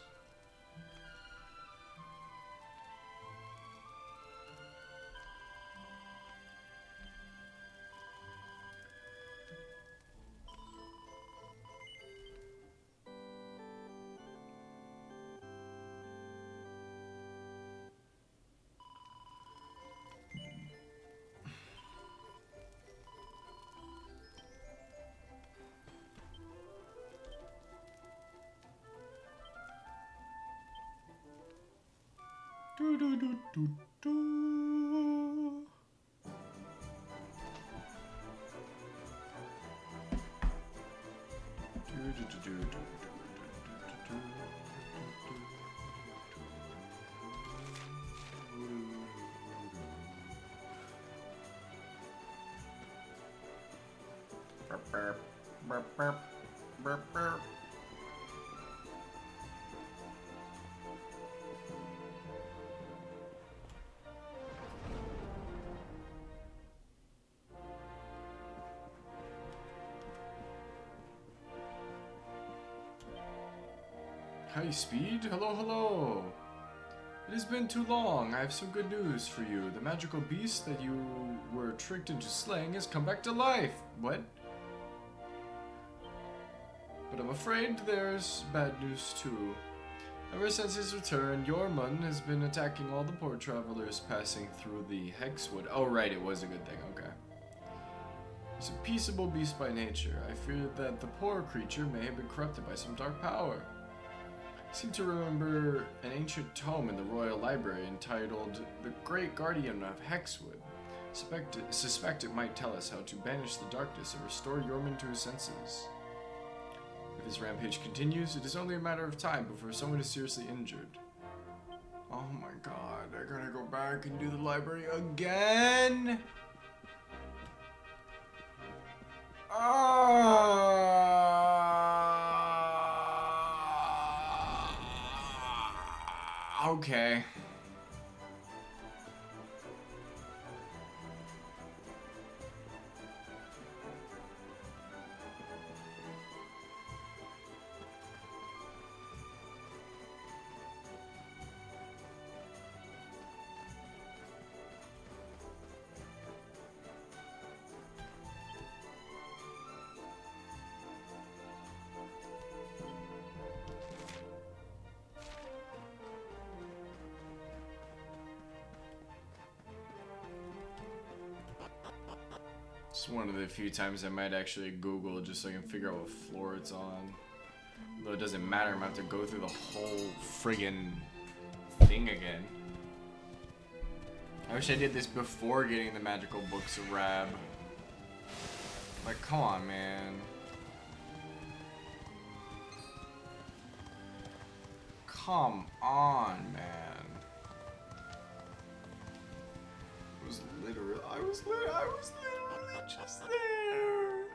Do do do do do. Burp, burp, burp, burp, burp, burp. Hi, Speed. Hello, hello. It has been too long. I have some good news for you. The magical beast that you were tricked into slaying has come back to life. What? But I'm afraid there's bad news too. Ever since his return, Yormun has been attacking all the poor travelers passing through the Hexwood. Oh, right, it was a good thing. Okay. He's a peaceable beast by nature. I fear that the poor creature may have been corrupted by some dark power. I seem to remember an ancient tome in the Royal Library entitled The Great Guardian of Hexwood. Suspect it might tell us how to banish the darkness and restore Yormun to his senses. If his rampage continues, it is only a matter of time before someone is seriously injured. Oh my god, I gotta go back and do the library again? Okay. It's one of the few times I might actually Google just so I can figure out what floor it's on. Though it doesn't matter, I'm gonna have to go through the whole friggin' thing again. I wish I did this before getting the magical books of Rab. Like, come on, man. Come on, man. I was literally just there.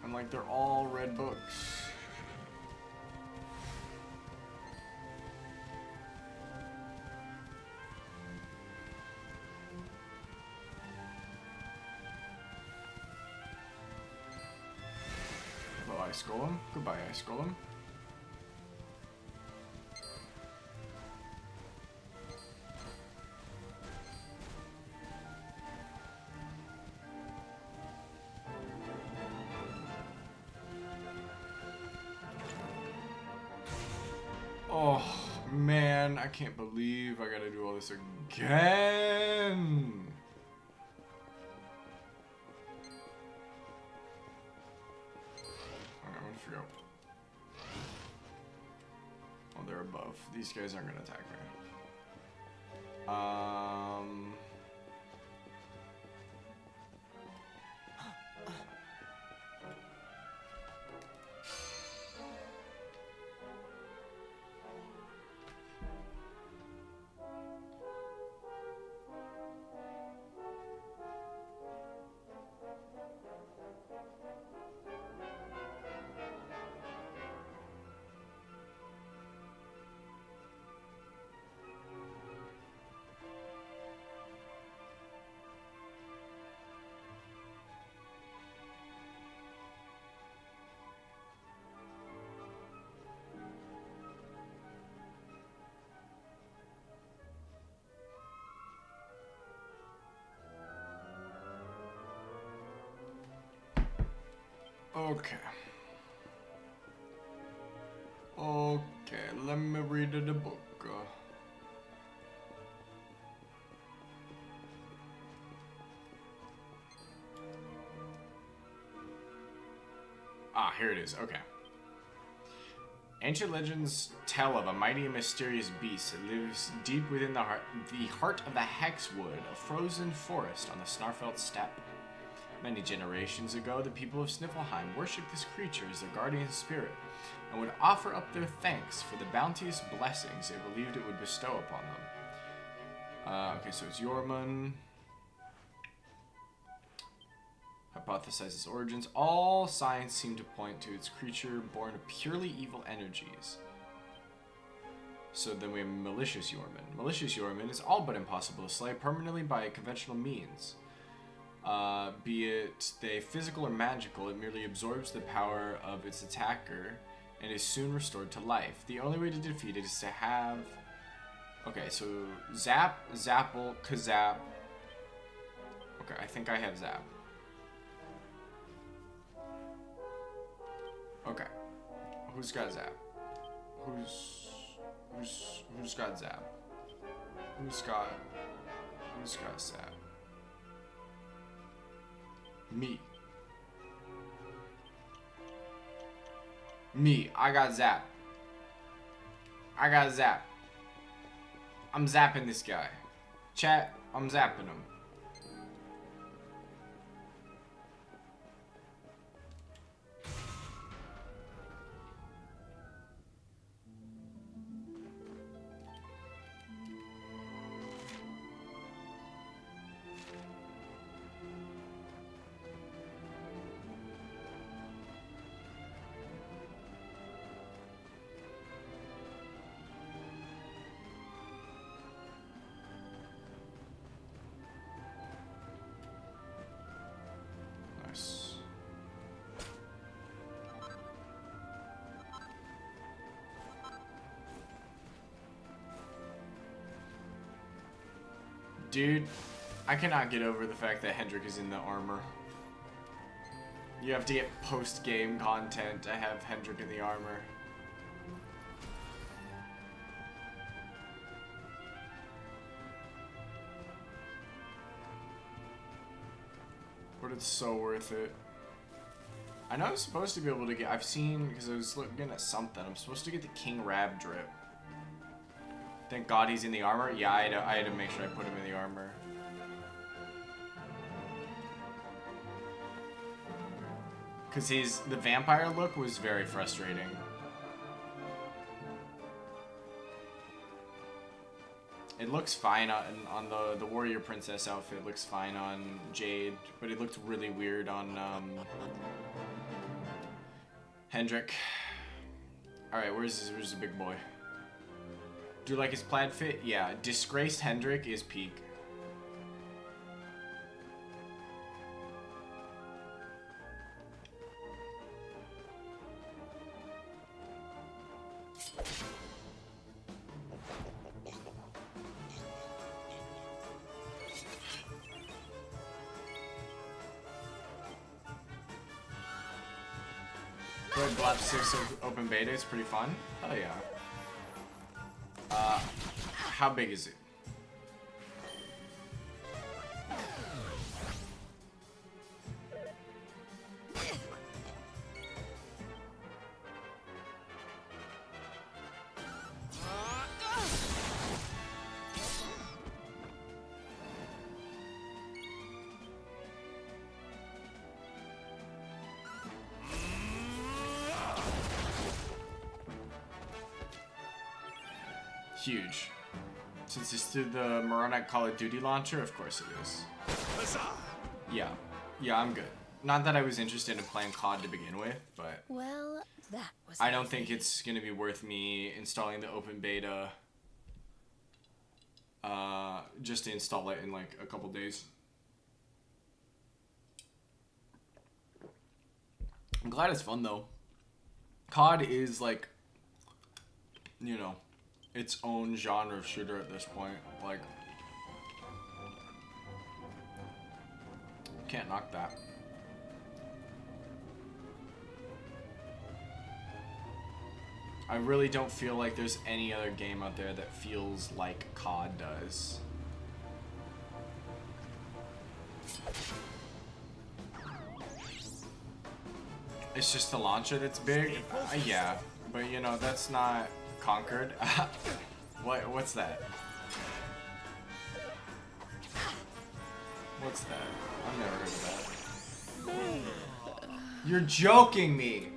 And like, they're all red books. Ice Golem. Goodbye, Ice Golem. Oh, man, I can't believe I gotta do all this again. I'm gonna figure out. Oh, they're above. These guys aren't gonna attack me. Okay. Okay, let me read the book. Ah, here it is. Okay. Ancient legends tell of a mighty and mysterious beast that lives deep within the heart of the Hexwood, a frozen forest on the Snarfelt steppe. Many generations ago, the people of Sniffelheim worshipped this creature as their guardian spirit and would offer up their thanks for the bounteous blessings they believed it would bestow upon them. Okay, so it's Yorman. Hypothesizes origins. All signs seem to point to its creature born of purely evil energies. So then we have Malicious Yorman. Malicious Yorman is all but impossible to slay permanently by conventional means. Be it they physical or magical, it merely absorbs the power of its attacker and is soon restored to life. The only way to defeat it is to have... Okay, so Zap, Zapple, Kazap. Okay, I think I have Zap. Okay. Who's got Zap? Who's got Zap? Who's got Zap? Me. I got Zap. I'm zapping this guy. Chat, I'm zapping him. Dude, I cannot get over the fact that Hendrik is in the armor. You have to get post-game content to have Hendrik in the armor. But it's so worth it. I know I'm supposed to be able to get... I've seen, because I was looking at something, I'm supposed to get the King Rab drip. Thank God he's in the armor. Yeah, I had to make sure I put him in the armor. Because the vampire look was very frustrating. It looks fine on the warrior princess outfit. It looks fine on Jade, but it looked really weird on Hendrik. All right, where's the big boy? Do you like his plaid fit? Yeah, disgraced Hendrik is peak. enjoyed Lap 6 of Open Beta. It's pretty fun. Oh yeah. How big is it? Huge. Since it's through the Moronic Call of Duty launcher, of course it is. Yeah. Yeah, I'm good. Not that I was interested in playing COD to begin with, but Well, that was. I don't think it's going to be worth me installing the open beta just to install it in like a couple days. I'm glad it's fun though. COD is like, you know, its own genre of shooter at this point. Like, can't knock that. I really don't feel like there's any other game out there that feels like COD does. It's just the launcher that's big? Yeah, but you know, that's not Conquered. What's that? What's that? I've never heard of that. You're joking me!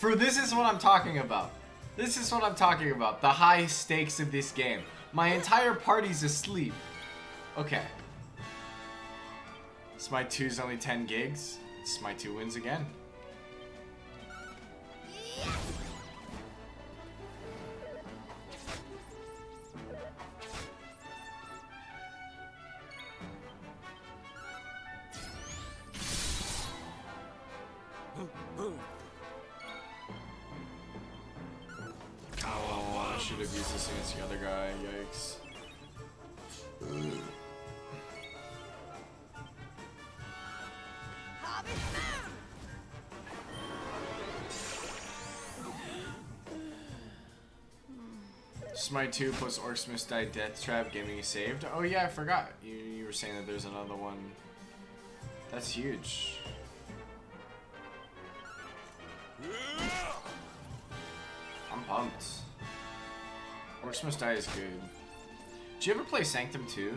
This is what I'm talking about. This is what I'm talking about. The high stakes of this game. My entire party's asleep. Okay. Smite 2's only 10 gigs. Smite 2 wins again. Oh, I should have used this against the other guy. Yikes. Smite 2 plus Orcsmith's Die Death Trap getting me saved. Oh yeah, I forgot. You were saying that there's another one. That's huge. I'm pumped. Orcsmith's Die is good. Did you ever play Sanctum 2?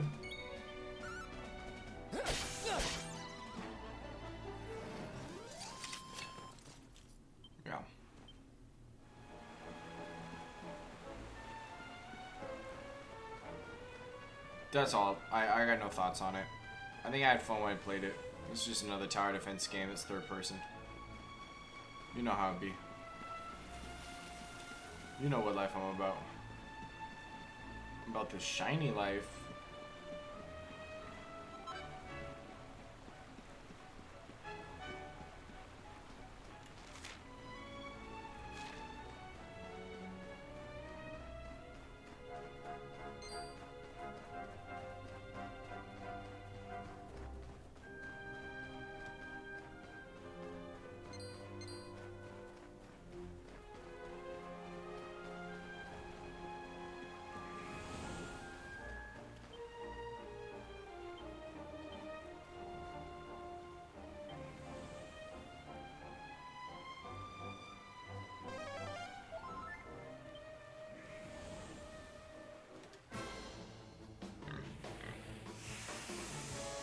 Yeah. That's all. I got no thoughts on it. I think I had fun when I played it. It's just another tower defense game that's third person. You know how it be. You know what life I'm about. I'm about the shiny life.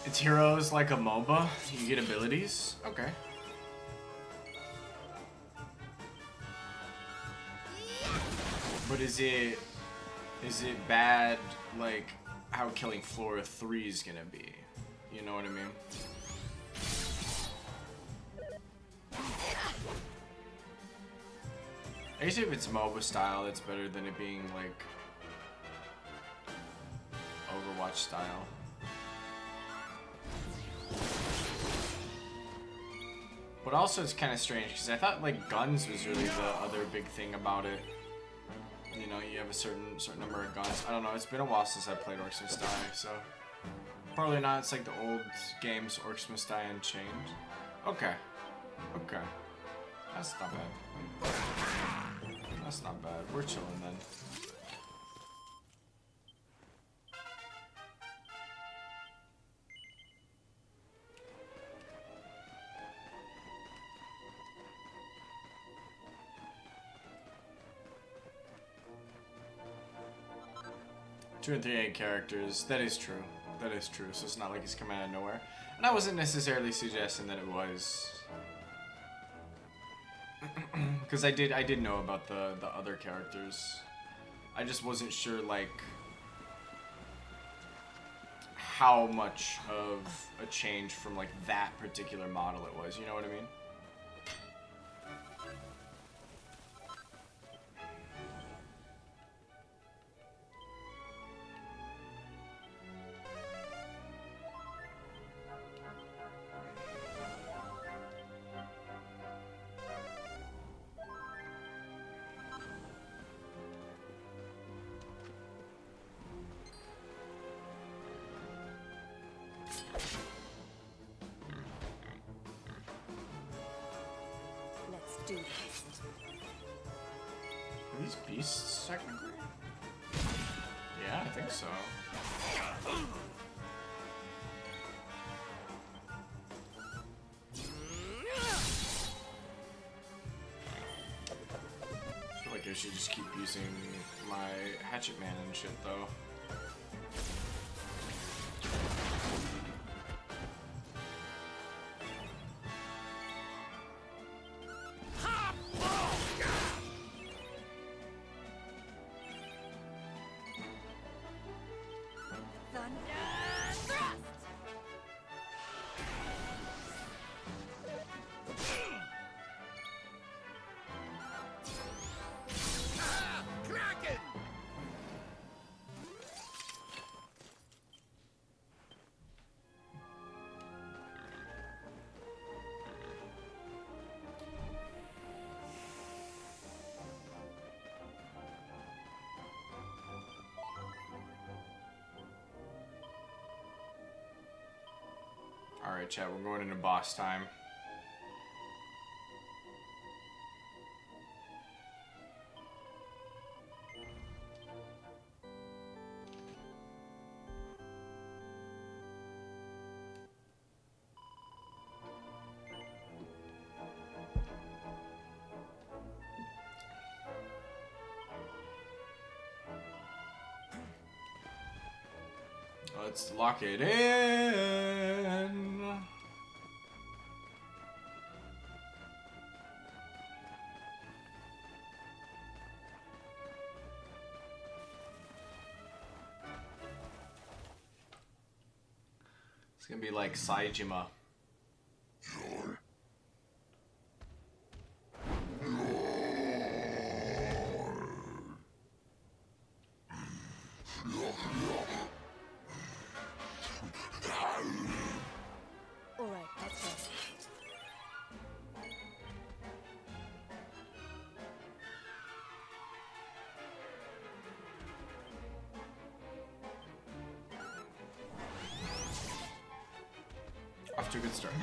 It's heroes like a MOBA. You get abilities. Okay. But is it bad like how killing Flora 3 is gonna be? You know what I mean? I guess if it's MOBA style, it's better than it being like Overwatch style. But also it's kind of strange because I thought like guns was really the other big thing about it. You know, you have a certain number of guns. I don't know. It's been a while since I played Orcsmith's Die, so Probably not. It's like the old games, Orcs Must Die Unchained. Okay. Okay. That's not bad. That's not bad. We're chilling then. Two and 3 characters. That is true. That is true. So it's not like he's coming out of nowhere. And I wasn't necessarily suggesting that it was. Because I did know about the other characters. I just wasn't sure like how much of a change from like that particular model it was. You know what I mean? Let's do this. Are these beasts technically? Yeah, I think so. I feel like I should just keep using my hatchet man and shit though. Kraken! Alright, chat, we're going into boss time. Let's lock it in. It's gonna be like Saijima. Alright, let's go. Off to a good start.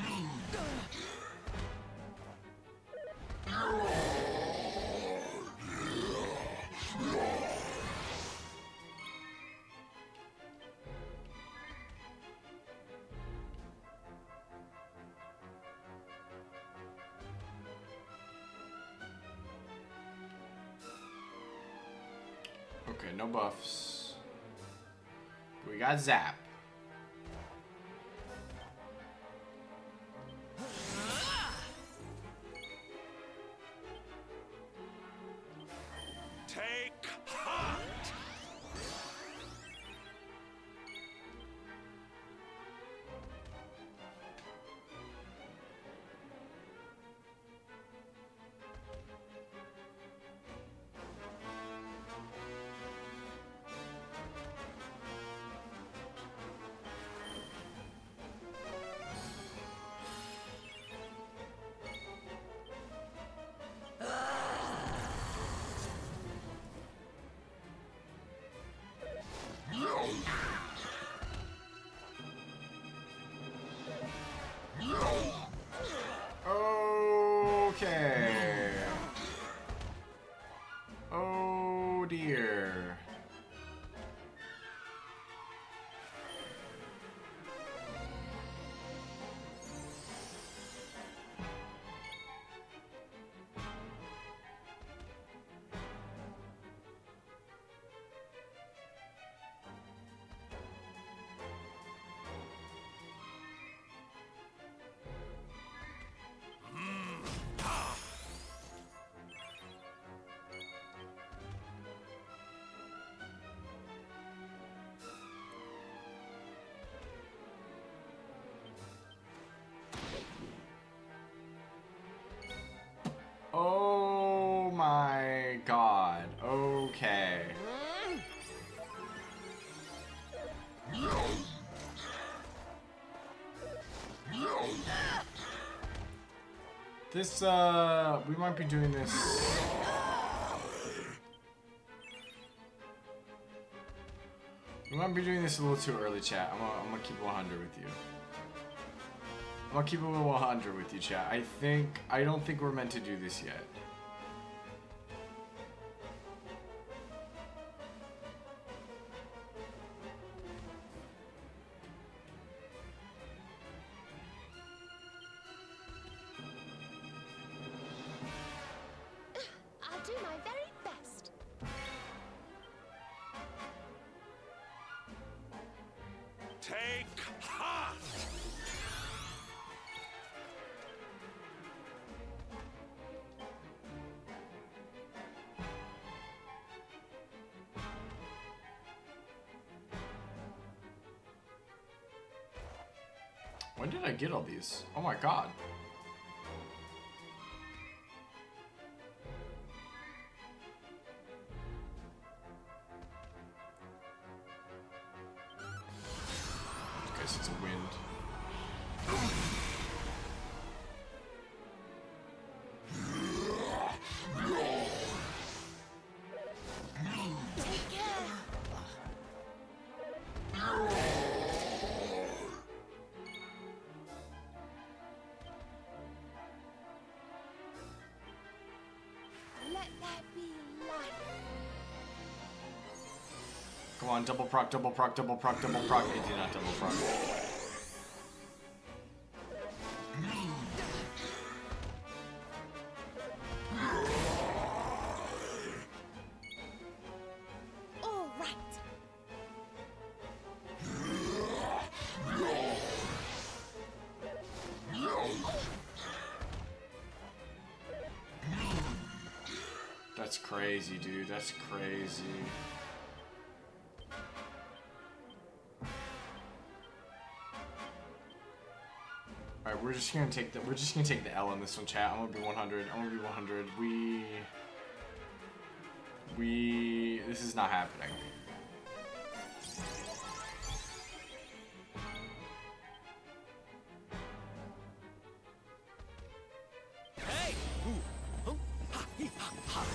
Okay, no buffs. We got Zap. Take heart! dear. Oh my god. Okay. This, we might be doing this. We might be doing this a little too early, chat. I'm gonna keep it 100 with you. I'm gonna keep it 100 with you, chat. I don't think we're meant to do this yet. I'll do my very best. Take heart! When did I get all these? Oh my god. Guess it's a wind. Take care. Let that be light. Come on, double proc, double proc, double proc, double proc. It did not double proc. All right. That's crazy, dude. That's crazy. Alright, we're just gonna take the L on this one, chat. I'm gonna be 100. I'm gonna be 100. This is not happening. Hey! Ooh. Oh. Ha, hee, ha, ha.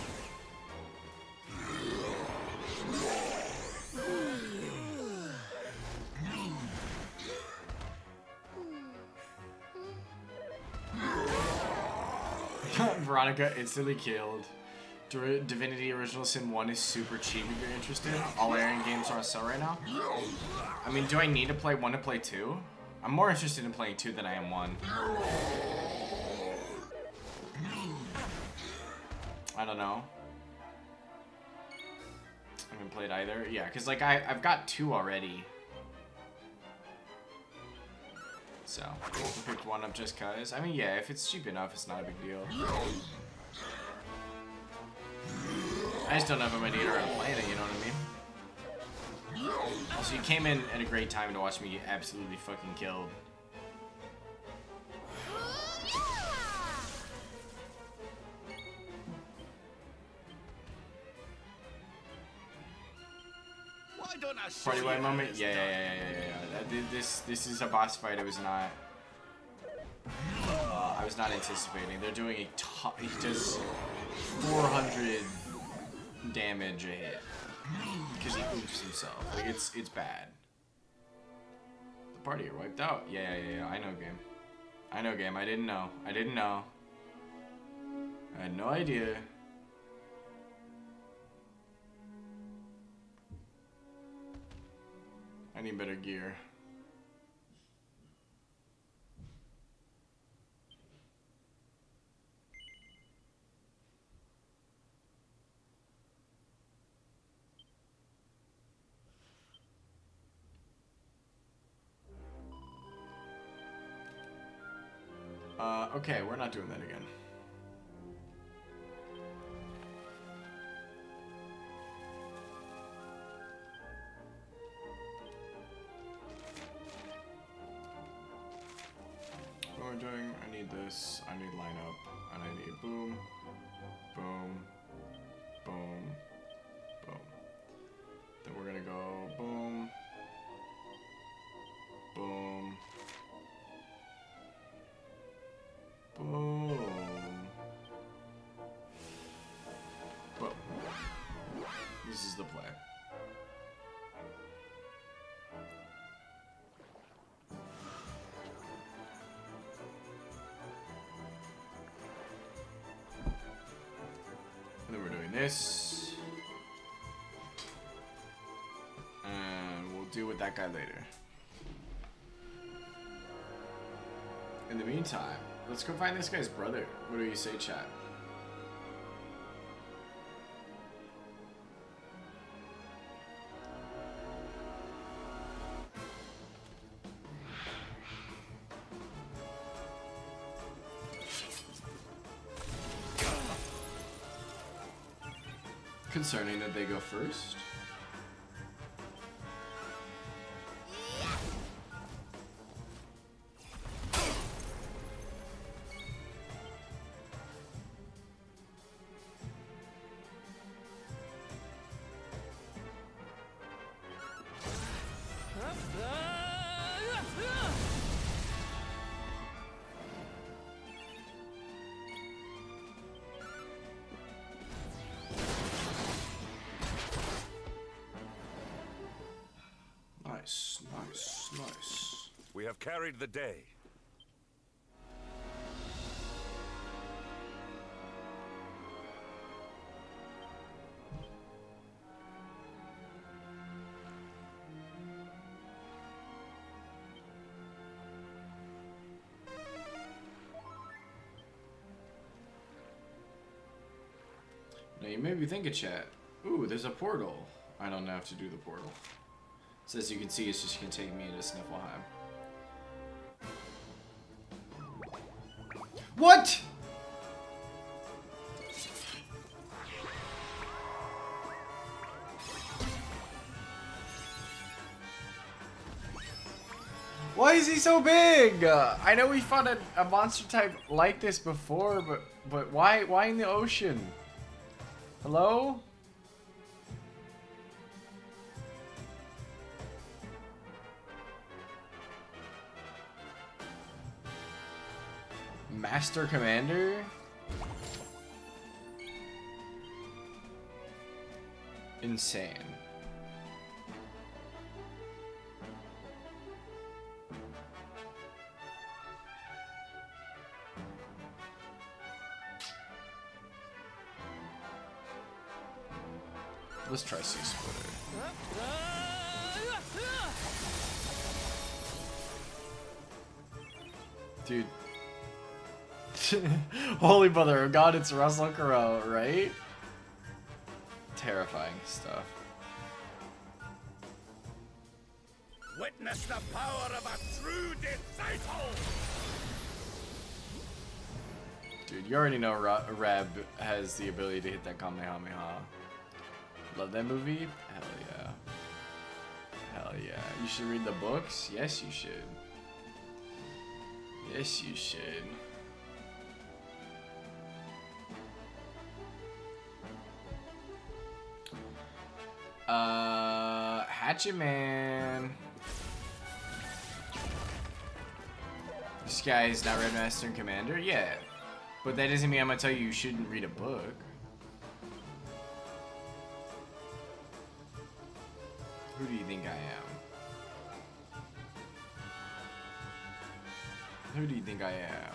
Veronica instantly killed. Divinity Original Sin 1 is super cheap if you're interested. All Arian games are on sale right now. I mean, do I need to play 1 to play 2? I'm more interested in playing 2 than I am 1. I don't know. I haven't played either. Yeah, because like I've got 2 already. So, I picked 1 up just cause. I mean, yeah, if it's cheap enough, it's not a big deal. I just don't know if I'm gonna need her to play it, you know what I mean? Also, you came in at a great time to watch me get absolutely fucking killed. Why don't I show Party you white how moment? it's Yeah. done? This is a boss fight I was not anticipating. They're doing he does 400 damage a hit because he oofs himself. Like it's bad. The party are wiped out. Yeah. I know game. I didn't know. I had no idea. need better gear. Okay, we're not doing that again. What we're doing, I need this, I need line up, and I need boom, boom, boom, boom. Then we're gonna go boom, boom, boom, boom. This is the play. And then we're doing this. And we'll deal with that guy later. In the meantime, let's go find this guy's brother. What do you say, chat? Concerning that they go first. Nice, nice, nice. We have carried the day. Now you may be thinking, chat, ooh, there's a portal. I don't have to do the portal. So as you can see, it's just gonna take me into Sniffleheim. What? Why is he so big? I know we fought a monster type like this before, but why in the ocean? Hello? Master Commander? Insane. Let's try Sea Splitter. Dude. Holy mother of God, it's Russell Crowe, right? Terrifying stuff. Witness the power of a true disciple! Dude, you already know Reb has the ability to hit that Kamehameha. Love that movie? Hell yeah. Hell yeah. You should read the books? Yes, you should. Yes, you should. Hatchet Man. This guy is not Red Master and Commander? Yeah. But that doesn't mean I'm gonna tell you shouldn't read a book. Who do you think I am? Who do you think I am?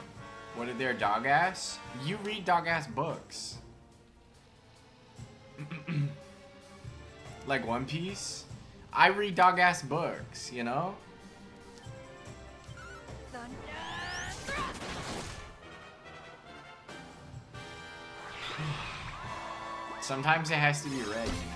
What are their dog ass? You read dog ass books. Like One Piece? I read dog ass books, you know? Sometimes it has to be read, you know?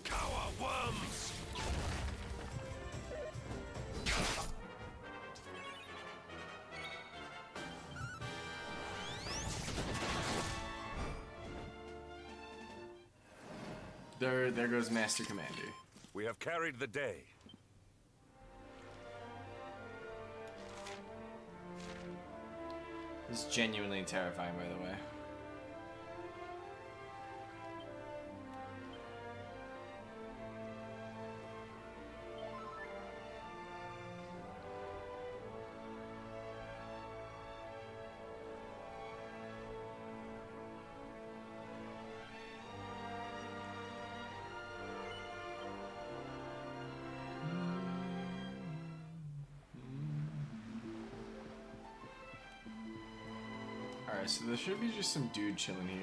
Cower worms! There goes Master Commander. We have carried the day. This is genuinely terrifying, by the way. Alright, so there should be just some dude chilling here.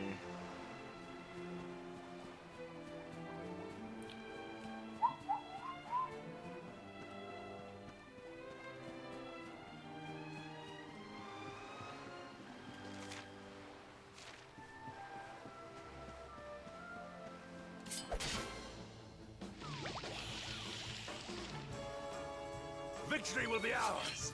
Victory will be ours!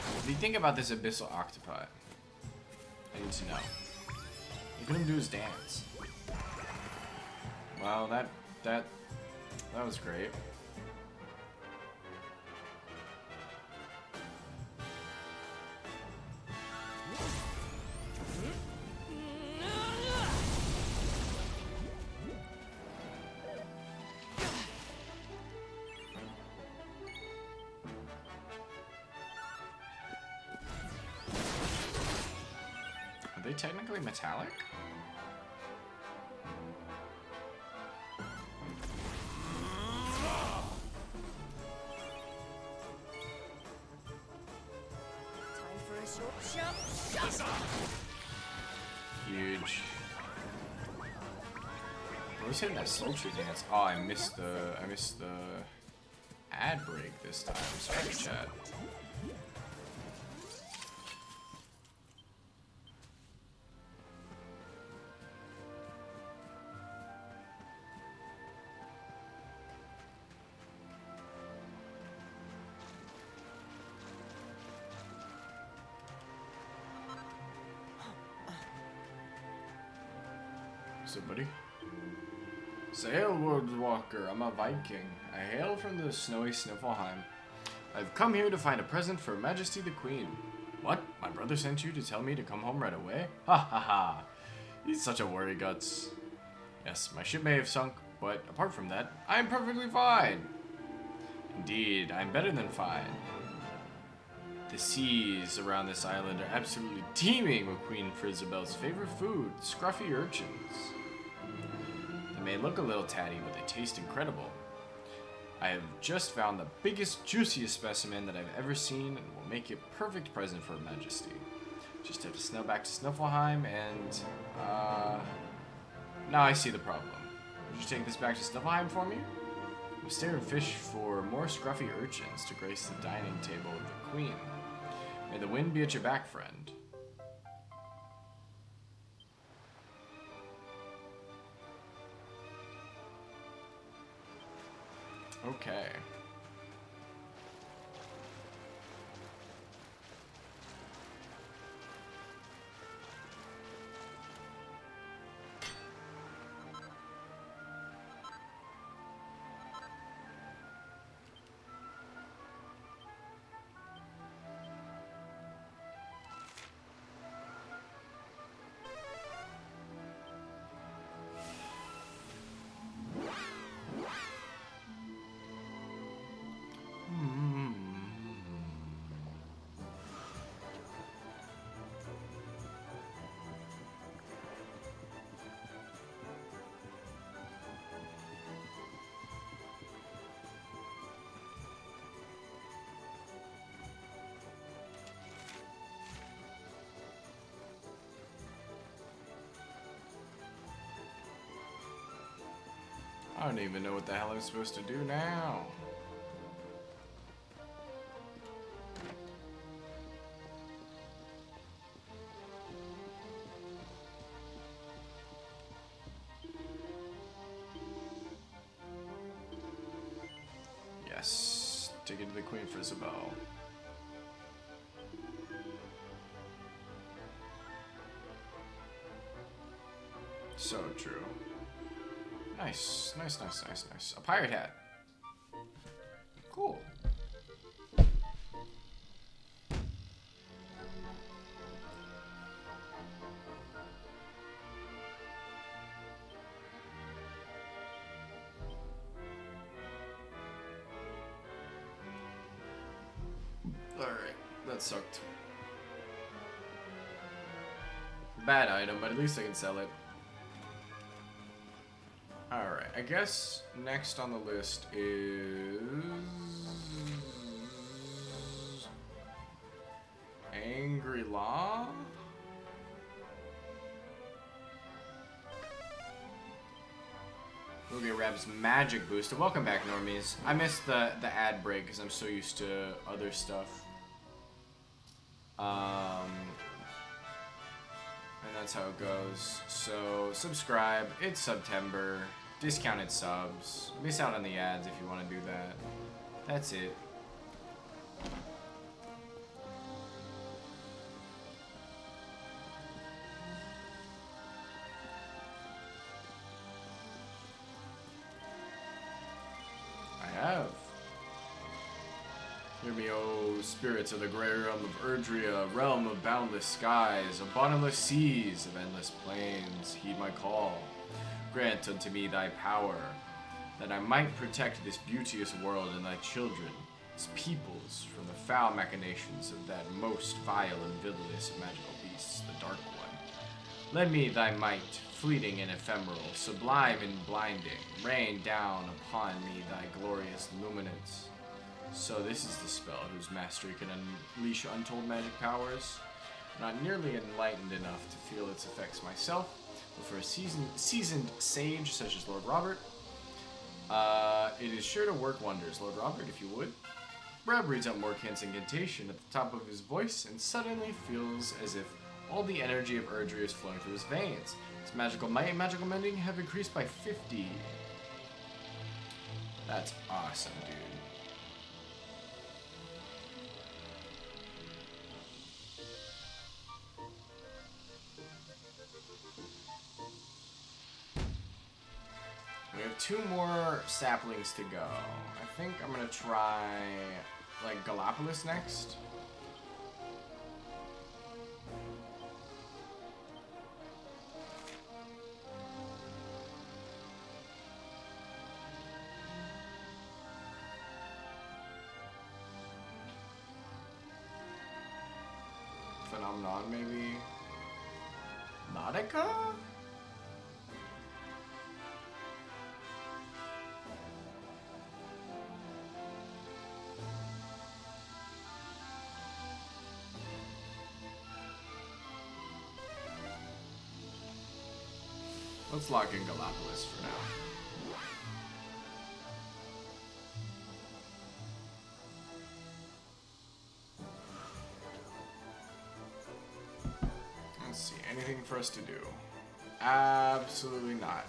What do you think about this abyssal octopi? I need to know. Look at him do his dance. Wow, that was great. Are they technically metallic? Time for a short jump. Huge. I was hitting that sultry dance. Oh, I missed the ad break this time. Sorry, chat. What's up, buddy? Sail, World Walker. I'm a Viking. I hail from the snowy Sniffelheim. I've come here to find a present for Her Majesty the Queen. What? My brother sent you to tell me to come home right away? Ha ha ha. He's such a worry guts. Yes, my ship may have sunk, but apart from that, I am perfectly fine. Indeed, I'm better than fine. The seas around this island are absolutely teeming with Queen Frizzabel's favorite food, scruffy urchins. They may look a little tatty, but they taste incredible. I have just found the biggest, juiciest specimen that I've ever seen and will make a perfect present for Her Majesty. Just have to snow back to Sniffelheim and, now I see the problem. Would you take this back to Sniffelheim for me? I'm staring fish for more scruffy urchins to grace the dining table of the Queen. May the wind be at your back, friend. Okay. I don't even know what the hell I'm supposed to do now. Yes, take it to the Queen for Isabel. So true. Nice, nice, nice, nice, nice. A pirate hat. Cool. Alright, that sucked. Bad item, but at least I can sell it. Alright, I guess next on the list is Angry Law? Ruby Rab's magic booster. Welcome back, normies. I missed the ad break because I'm so used to other stuff. And that's how it goes. So subscribe. It's September. Discounted subs. Miss out on the ads if you want to do that. That's it. I have. Hear me, O spirits of the grey realm of Erdrea, realm of boundless skies, of bottomless seas, of endless plains. Heed my call. Grant unto me thy power, that I might protect this beauteous world and thy children, its peoples, from the foul machinations of that most vile and villainous of magical beasts, the Dark One. Lend me thy might, fleeting and ephemeral, sublime and blinding. Rain down upon me thy glorious luminance. So this is the spell whose mastery can unleash untold magic powers. Not nearly enlightened enough to feel its effects myself, but for a seasoned sage such as Lord Robert, it is sure to work wonders. Lord Robert, if you would. Rab reads out Morkant's incantation at the top of his voice and suddenly feels as if all the energy of Erdrea is flowing through his veins. His magical might and magical mending have increased by 50. That's awesome, dude. We have 2 more saplings to go. I think I'm gonna try, like, Gallipolis next. Phenomenon, maybe? Nautica? Let's lock in Gallipolis for now. Let's see, anything for us to do? Absolutely not.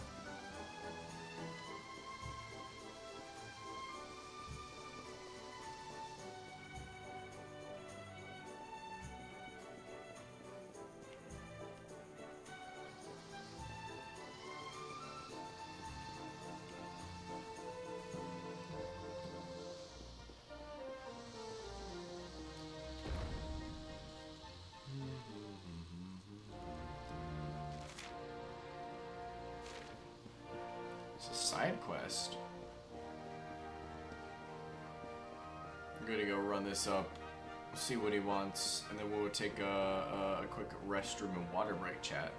Side quest. I'm gonna go run this up, see what he wants, and then we'll take a quick restroom and water break chat.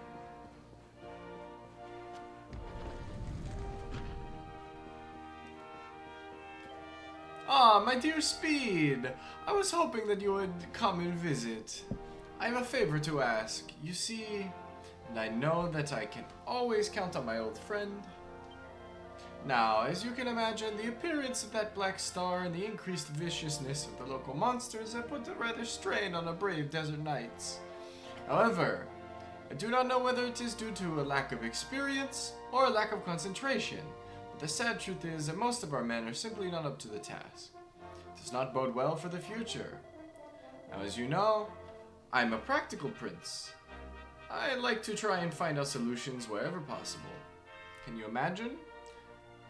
Ah, my dear Speed! I was hoping that you would come and visit. I have a favor to ask. You see, and I know that I can always count on my old friend. Now, as you can imagine, the appearance of that black star and the increased viciousness of the local monsters have put a rather strain on our brave desert knights. However, I do not know whether it is due to a lack of experience or a lack of concentration, but the sad truth is that most of our men are simply not up to the task. It does not bode well for the future. Now, as you know, I'm a practical prince. I like to try and find out solutions wherever possible. Can you imagine?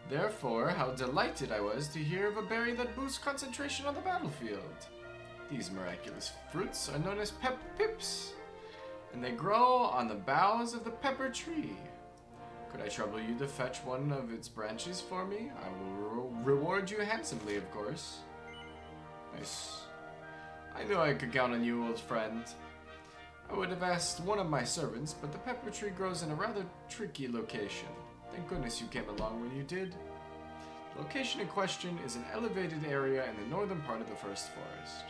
Therefore, how delighted I was to hear of a berry that boosts concentration on the battlefield. These miraculous fruits are known as pips, and they grow on the boughs of the pepper tree. Could I trouble you to fetch one of its branches for me? I will reward you handsomely, of course. Nice. I knew I could count on you, old friend. I would have asked one of my servants, but the pepper tree grows in a rather tricky location. Thank goodness you came along when you did. The location in question is an elevated area in the northern part of the First Forest.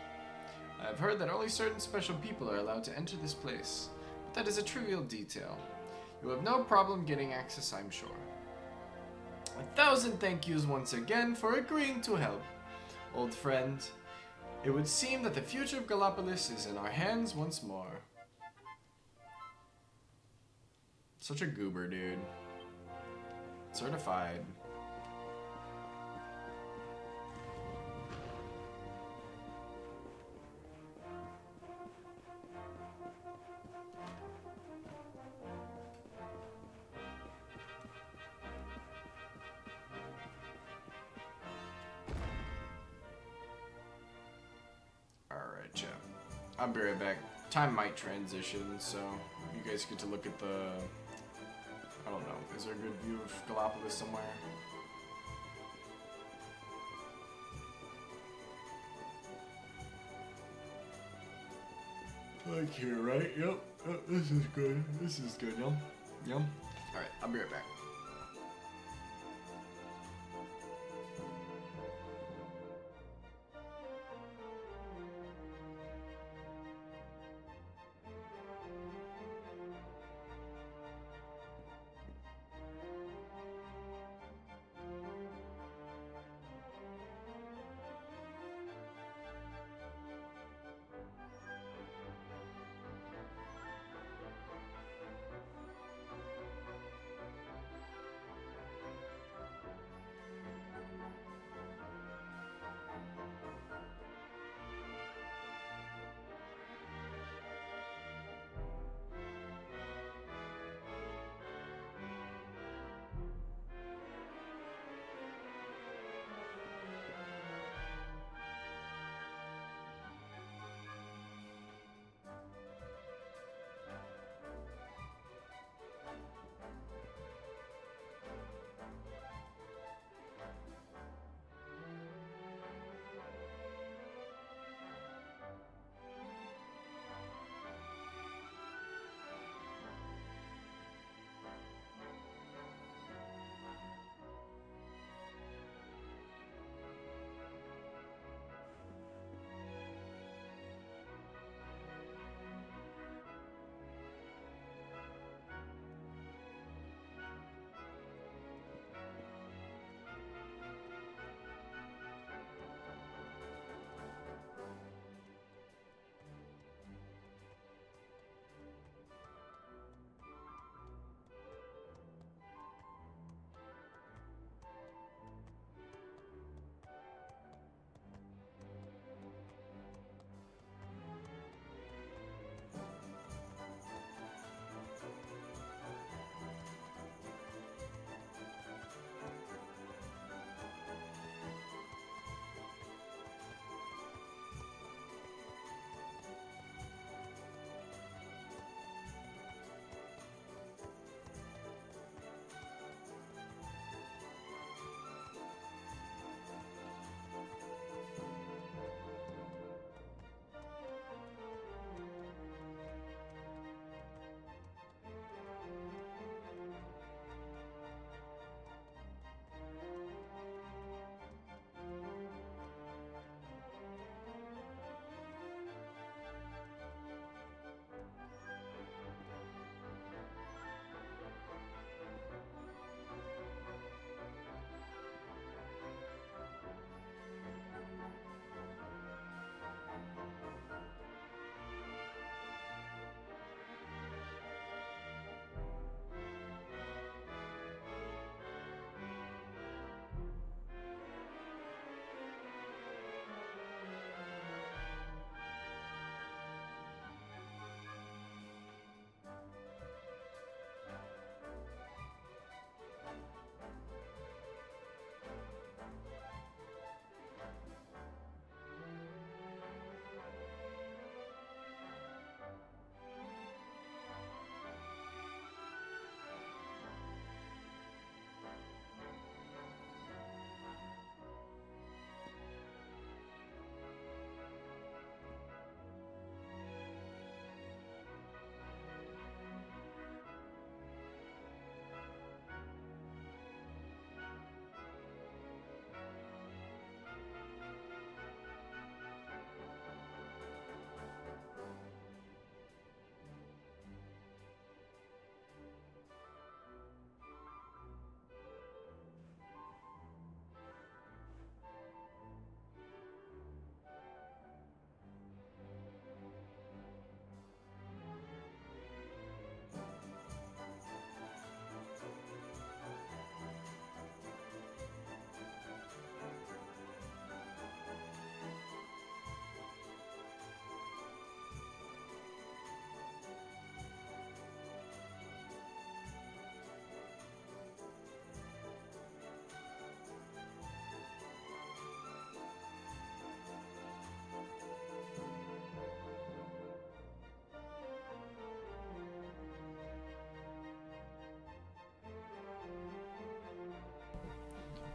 I have heard that only certain special people are allowed to enter this place, but that is a trivial detail. You will have no problem getting access, I'm sure. 1,000 thank yous once again for agreeing to help, old friend. It would seem that the future of Gallipolis is in our hands once more. Such a goober, dude. Certified. Alright, chat. I'll be right back. Time might transition, so you guys get to look at the... I don't know. Is there a good view of Gallipolis somewhere? Like here, right? Yep. This is good. This is good, yum. Yum. Alright, I'll be right back.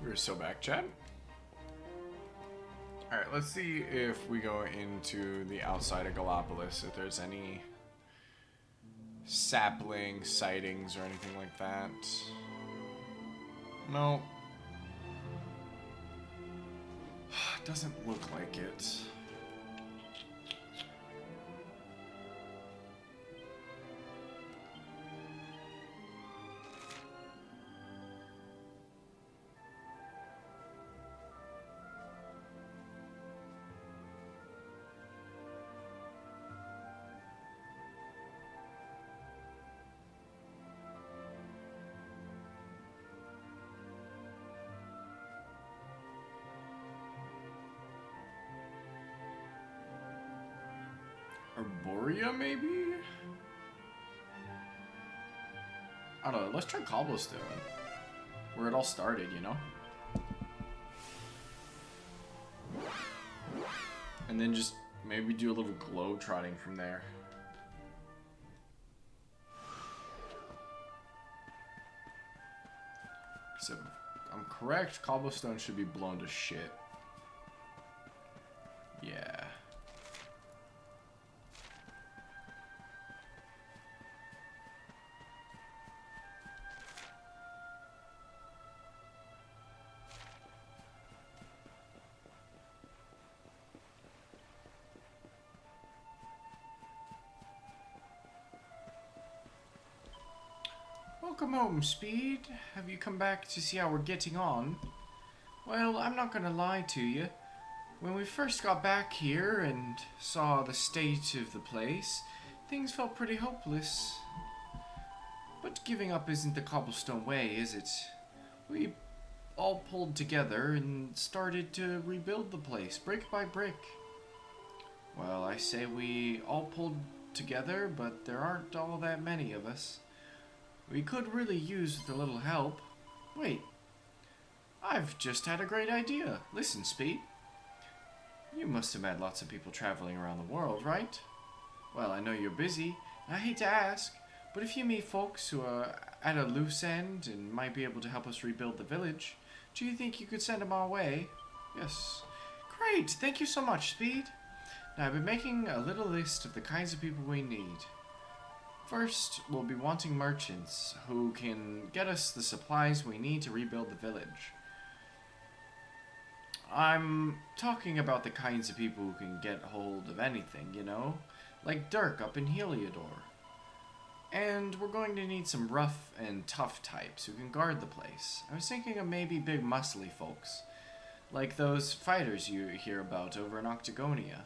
We're so back, chat. Alright, let's see if we go into the outside of Gallipolis, if there's any sapling sightings or anything like that. No. Doesn't look like it. Arborea, maybe? I don't know. Let's try Cobblestone. Where it all started, you know? And then just maybe do a little globe trotting from there. So, if I'm correct, Cobblestone should be blown to shit. Yeah. Welcome home, Speed. Have you come back to see how we're getting on? Well, I'm not gonna lie to you. When we first got back here and saw the state of the place, things felt pretty hopeless. But giving up isn't the Cobblestone way, is it? We all pulled together and started to rebuild the place, brick by brick. Well, I say we all pulled together, but there aren't all that many of us. We could really use a little help. Wait, I've just had a great idea. Listen, Speed. You must have met lots of people traveling around the world, right? Well, I know you're busy, and I hate to ask, but if you meet folks who are at a loose end and might be able to help us rebuild the village, do you think you could send them our way? Yes. Great, thank you so much, Speed. Now, I've been making a little list of the kinds of people we need. First, we'll be wanting merchants who can get us the supplies we need to rebuild the village. I'm talking about the kinds of people who can get hold of anything, you know? Like Dirk up in Heliodor. And we're going to need some rough and tough types who can guard the place. I was thinking of maybe big muscly folks. Like those fighters you hear about over in Octagonia.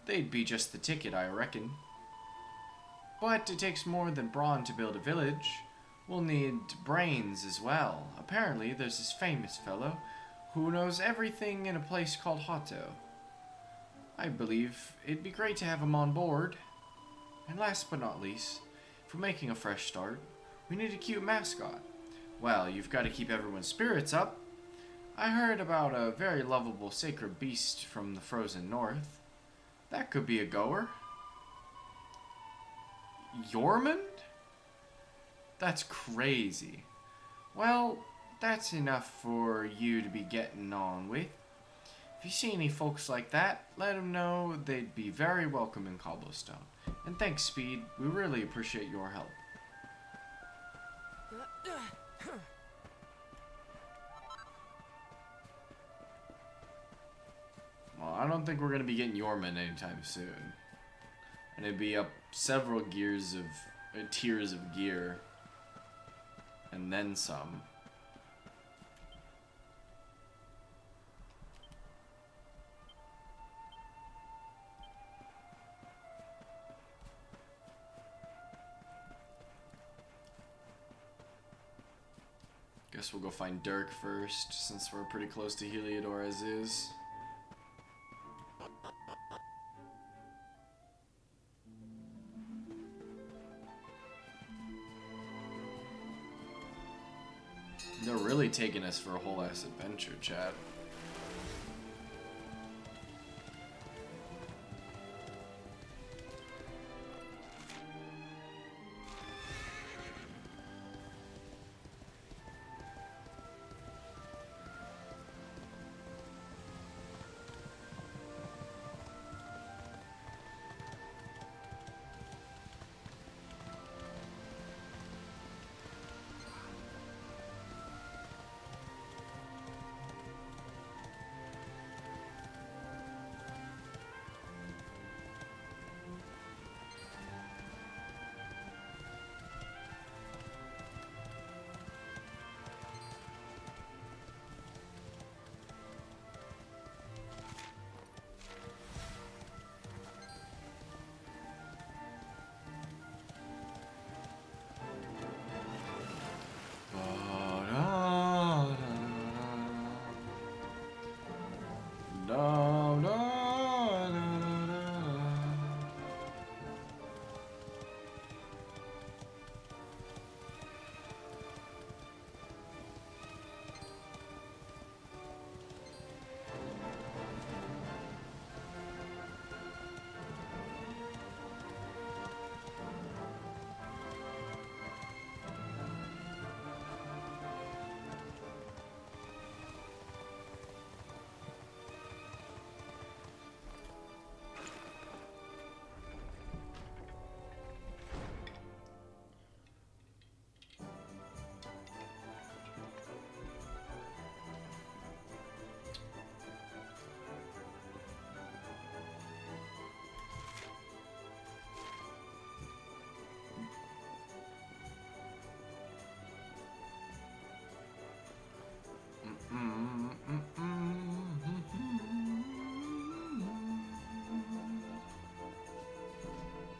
They'd be just the ticket, I reckon. But it takes more than brawn to build a village. We'll need brains as well. Apparently, there's this famous fellow who knows everything in a place called Hotto. I believe it'd be great to have him on board. And last but not least, if we're making a fresh start, we need a cute mascot. Well, you've got to keep everyone's spirits up. I heard about a very lovable sacred beast from the frozen north. That could be a goer. Yormund? That's crazy. Well, that's enough for you to be getting on with. If you see any folks like that, let them know they'd be very welcome in Cobblestone. And thanks, Speed. We really appreciate your help. Well, I don't think we're going to be getting Yormund anytime soon. And it'd be up several tiers of gear. And then some. Guess we'll go find Dirk first, since we're pretty close to Heliodor as is. They're really taking us for a whole ass adventure, chat.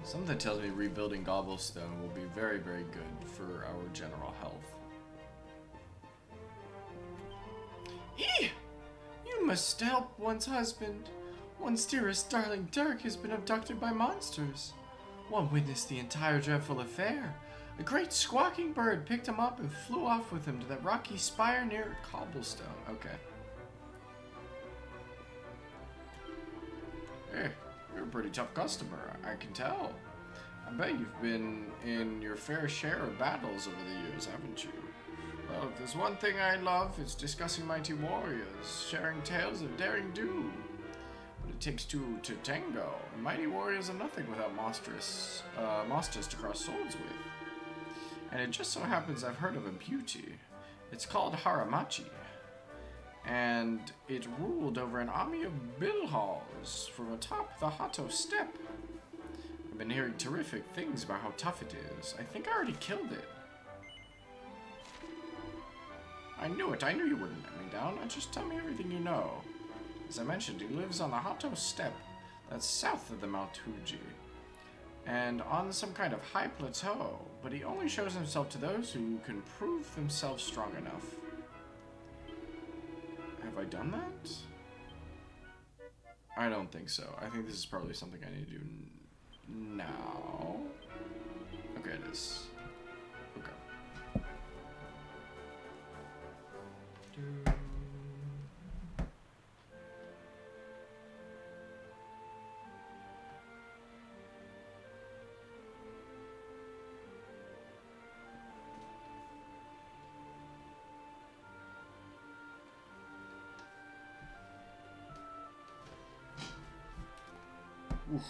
Something tells me rebuilding Gobblestone will be very, very good for our general health. You must help one's husband. One's dearest darling Dirk has been abducted by monsters. One witnessed the entire dreadful affair. A great squawking bird picked him up and flew off with him to that rocky spire near Cobblestone. Okay. Hey, you're a pretty tough customer, I can tell. I bet you've been in your fair share of battles over the years, haven't you? Well, if there's one thing I love, it's discussing mighty warriors, sharing tales of daring do. But it takes two to tango, and mighty warriors are nothing without monsters to cross swords with. And it just so happens I've heard of a beauty. It's called Haramachi, and it ruled over an army of Bilhals from atop the Hato steppe. I've been hearing terrific things about how tough it is. I think I already killed it. I knew it. I knew you wouldn't let me down. Now just tell me everything you know. As I mentioned, he lives on the Hato steppe. That's south of the Mount Fuji. And on some kind of high plateau. But he only shows himself to those who can prove themselves strong enough. Have I done that? I don't think so. I think this is probably something I need to do now. Okay, it is. Okay. Oof.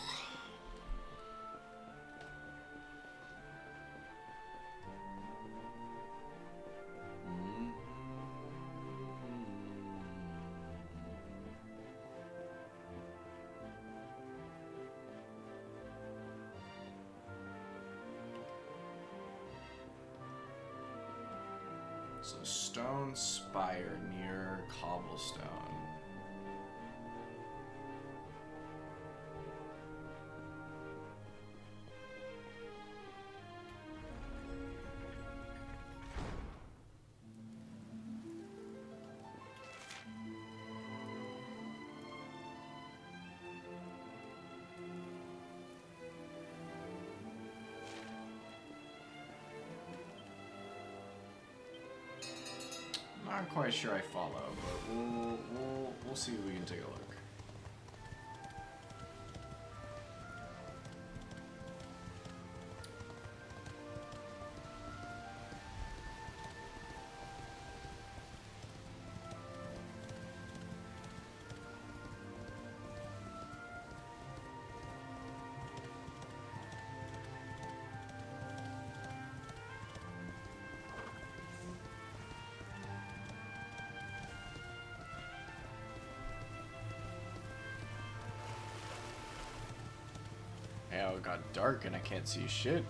So stone spire near Cobblestone. Not quite sure I follow, but we'll see if we can take a look. Yeah, it got dark and I can't see shit.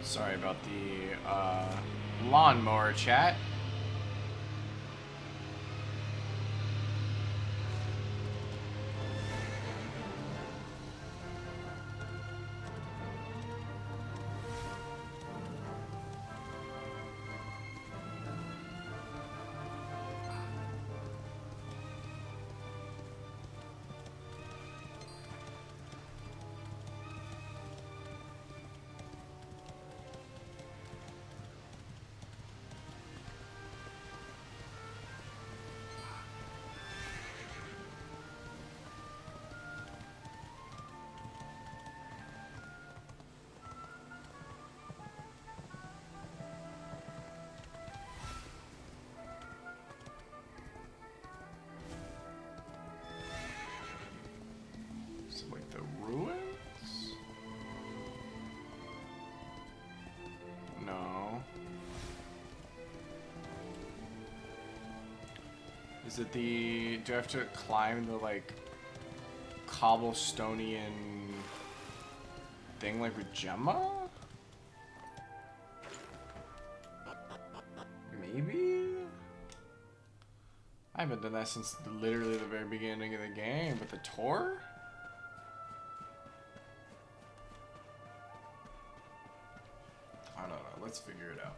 Sorry about the lawnmower chat. Is it the... Do I have to climb the, like, cobblestonian thing like with Gemma? Maybe? I haven't done that since literally the very beginning of the game, but the tour? I don't know, let's figure it out.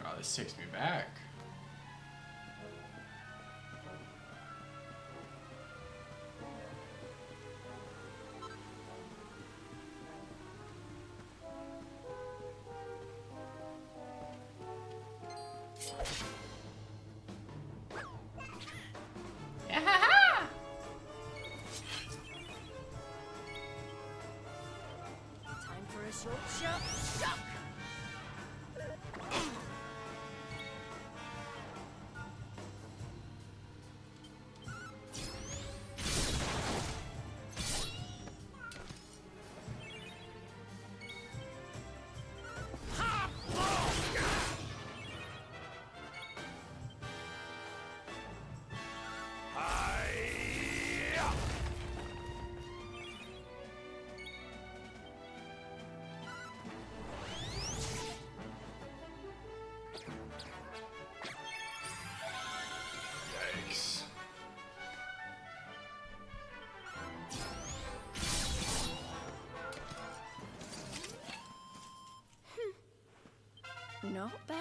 God, this takes me back. Time for a short shot. Shock! Yikes. Not bad.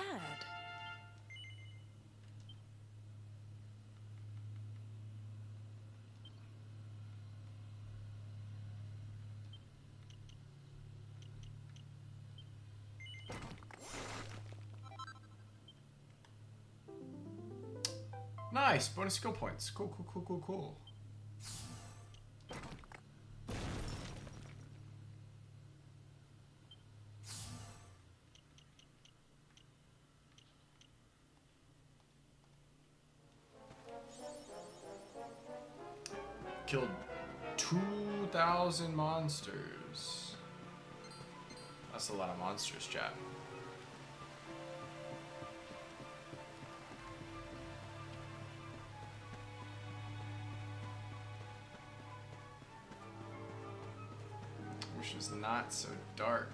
Nice, bonus skill points. Cool, cool, cool, cool, cool. Killed 2,000 monsters. That's a lot of monsters, chat. which is not so dark.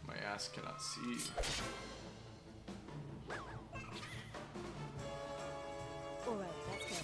My ass cannot see. Alright, let's go.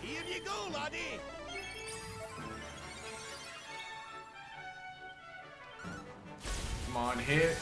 Here you go, laddie! Come on, hit.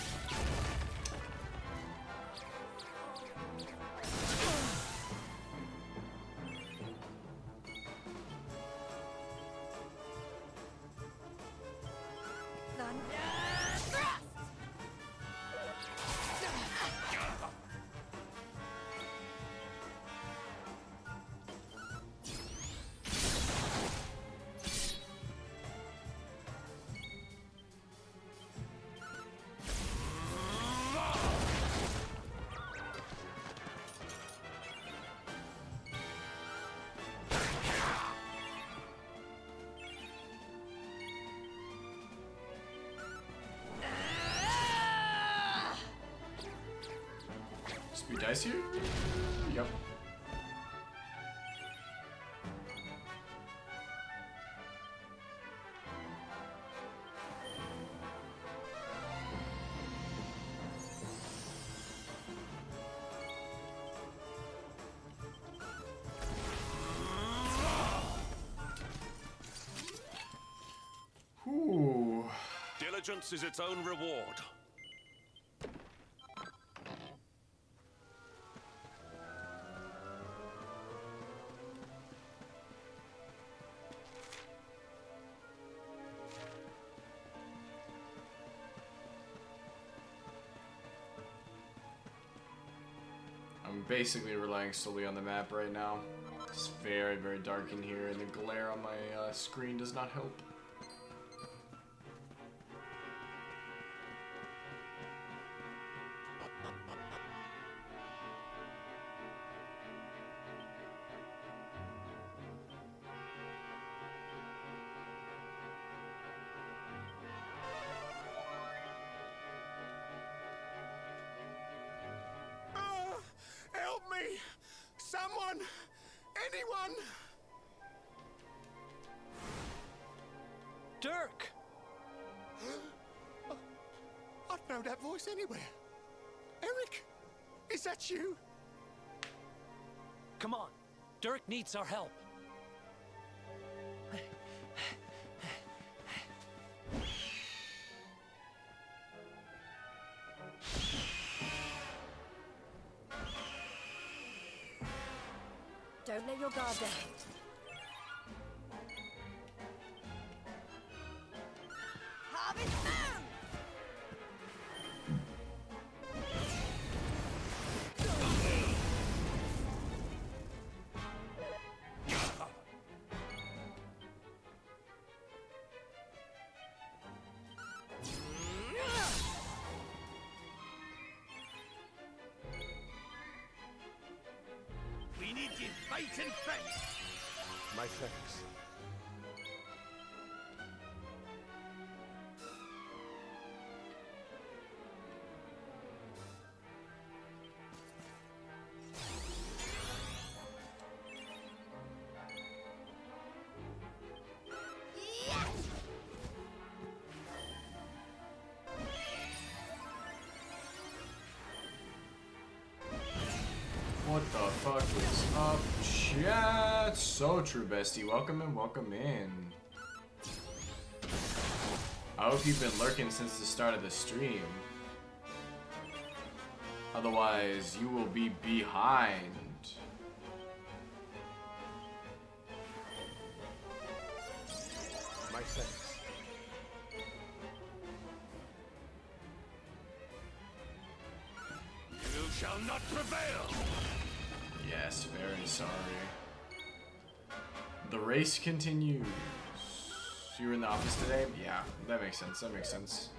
Speed dice here? Yep. Ooh. Diligence is its own reward. I'm basically relying solely on the map right now. It's very, very dark in here, and the glare on my screen does not help. Help me! Someone! Anyone! Dirk! I'd know that voice anywhere. Eric, is that you? Come on. Dirk needs our help. Don't let your guard down. Harvest Moon! We need to fight and fight. My thanks. What the fuck is up, chat? So true, bestie. Welcome in, welcome in. I hope you've been lurking since the start of the stream. Otherwise, you will be behind. My thanks. You shall not prevail. Yes, very sorry. The race continues. You were in the office today? Yeah, that makes sense. That makes sense.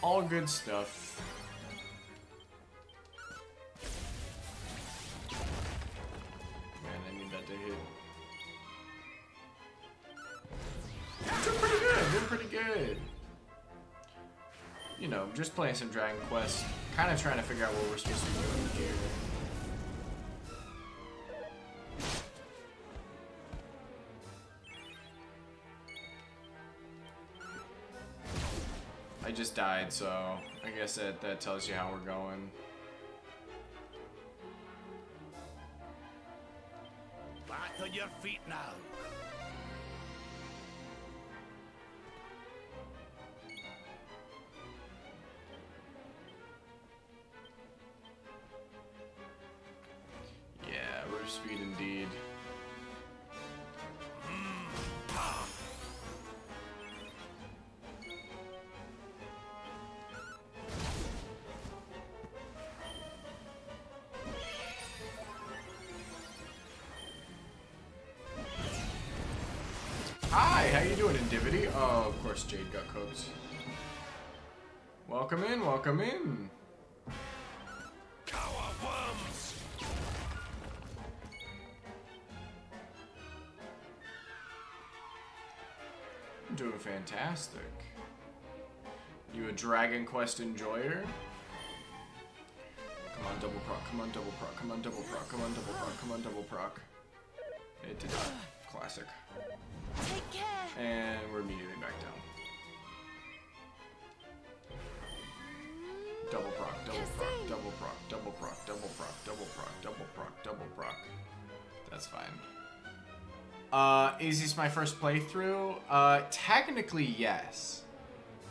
All good stuff. Man, I need that to hit. Doing pretty good, doing pretty good. You know, just playing some Dragon Quest, kind of trying to figure out what we're supposed to be doing here. I just died, so I guess that tells you how we're going. Back on your feet now. Yeah, roof speed indeed. Hi, how you doing, Indivity? Oh, of course Jade got cooked. Welcome in, welcome in. Worms. I'm doing fantastic. You a Dragon Quest enjoyer? Come on, double proc, come on, double proc, come on, double proc, come on, double proc, come on, double proc. It did not. Classic. Take care. And we're immediately back down. Double proc, double proc, double proc, double proc, double proc, double proc, double proc, double proc. That's fine. Is this my first playthrough? Technically yes.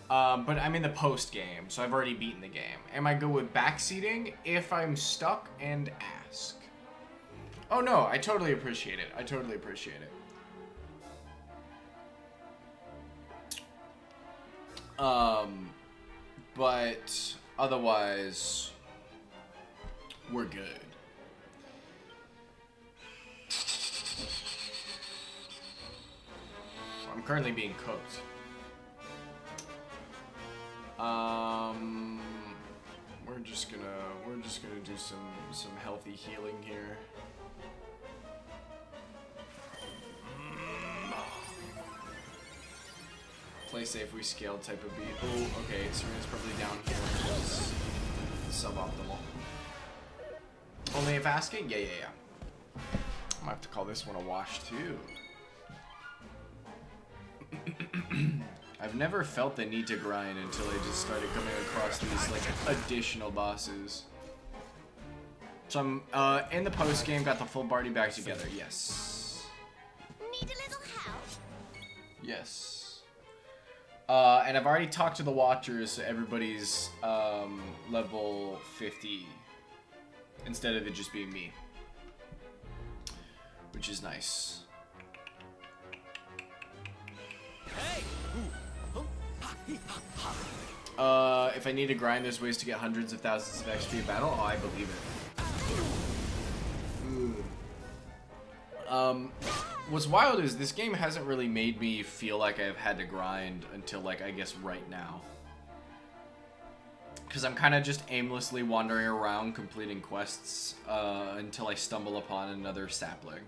But I'm in the post game, so I've already beaten the game. Am I good with backseating? If I'm stuck and ask. Oh no, I totally appreciate it. I totally appreciate it. But otherwise, we're good. I'm currently being cooked. We're just gonna do some healthy healing here. Play safe, we scaled type of beat. Oh, okay, Serena's probably down here, which is suboptimal. Only if asking? Yeah. I might have to call this one a wash too. I've never felt the need to grind until I just started coming across these like additional bosses. So I'm in the post game, got the full party back together. Yes. Need a little help? Yes. And I've already talked to the watchers, so everybody's level 50 instead of it just being me, which is nice. Hey! If I need to grind, there's ways to get hundreds of thousands of XP a battle. Oh, I believe it. What's wild is this game hasn't really made me feel like I've had to grind until, like, I guess right now. Because I'm kind of just aimlessly wandering around completing quests until I stumble upon another sapling.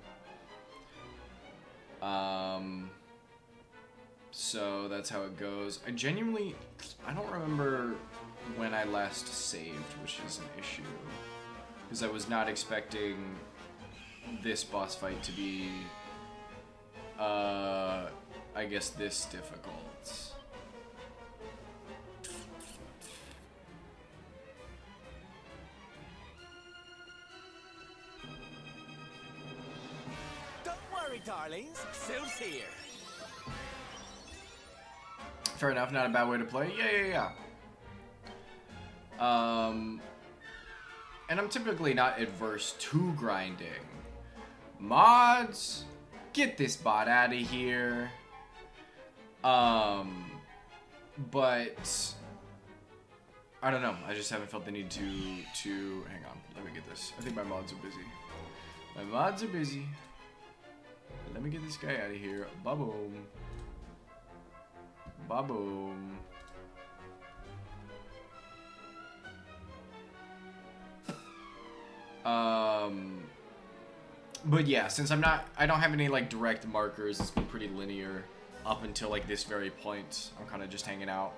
So that's how it goes. I don't remember when I last saved, which is an issue. Because I was not expecting this boss fight to be, I guess, this difficult. Don't worry, darlings. Syl's here. Fair enough, not a bad way to play. Yeah. And I'm typically not adverse to grinding. Mods get this bot out of here. But I don't know. I just haven't felt the need to hang on. Let me get this. I think my mods are busy. My mods are busy. Let me get this guy out of here. Ba-boom. Ba-boom. But yeah, since I don't have any like direct markers, it's been pretty linear up until like this very point. I'm kind of just hanging out.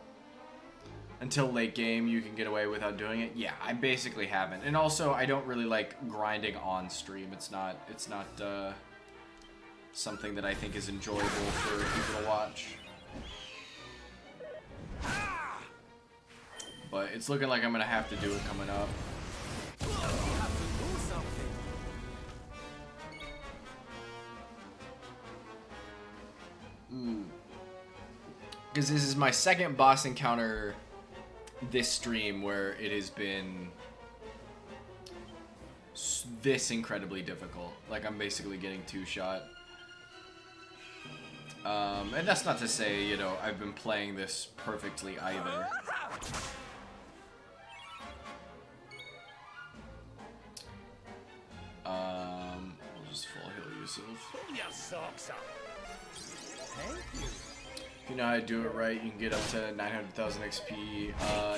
Until late game, you can get away without doing it. Yeah, I basically haven't. And also, I don't really like grinding on stream. It's not something that I think is enjoyable for people to watch. But it's looking like I'm gonna have to do it coming up. Because this is my second boss encounter this stream where it has been this incredibly difficult. Like, I'm basically getting two-shot. And that's not to say, you know, I've been playing this perfectly either. I'll just full heal yourself. Pull your socks up. Thank you. If you know how to do it right, you can get up to 900,000 XP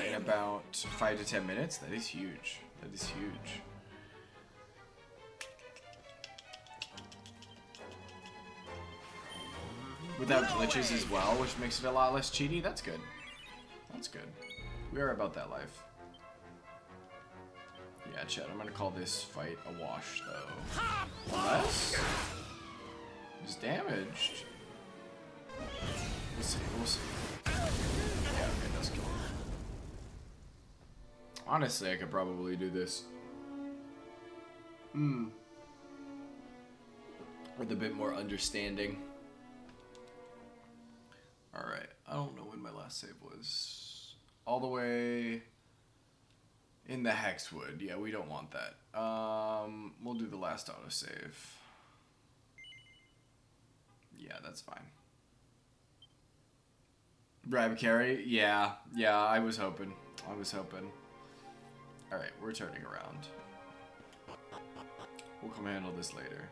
in about 5 to 10 minutes. That is huge. That is huge. Without glitches as well, which makes it a lot less cheaty. That's good. That's good. We are about that life. Yeah, chat, I'm gonna call this fight a wash, though. Unless he's damaged. We'll see, we'll see. Yeah, okay, that's cool. Honestly, I could probably do this. With a bit more understanding. Alright, I don't know when my last save was. All the way in the Hexwood. Yeah, we don't want that. We'll do the last autosave. Yeah, that's fine. Brab carry? Yeah, I was hoping. Alright, we're turning around. We'll come handle this later.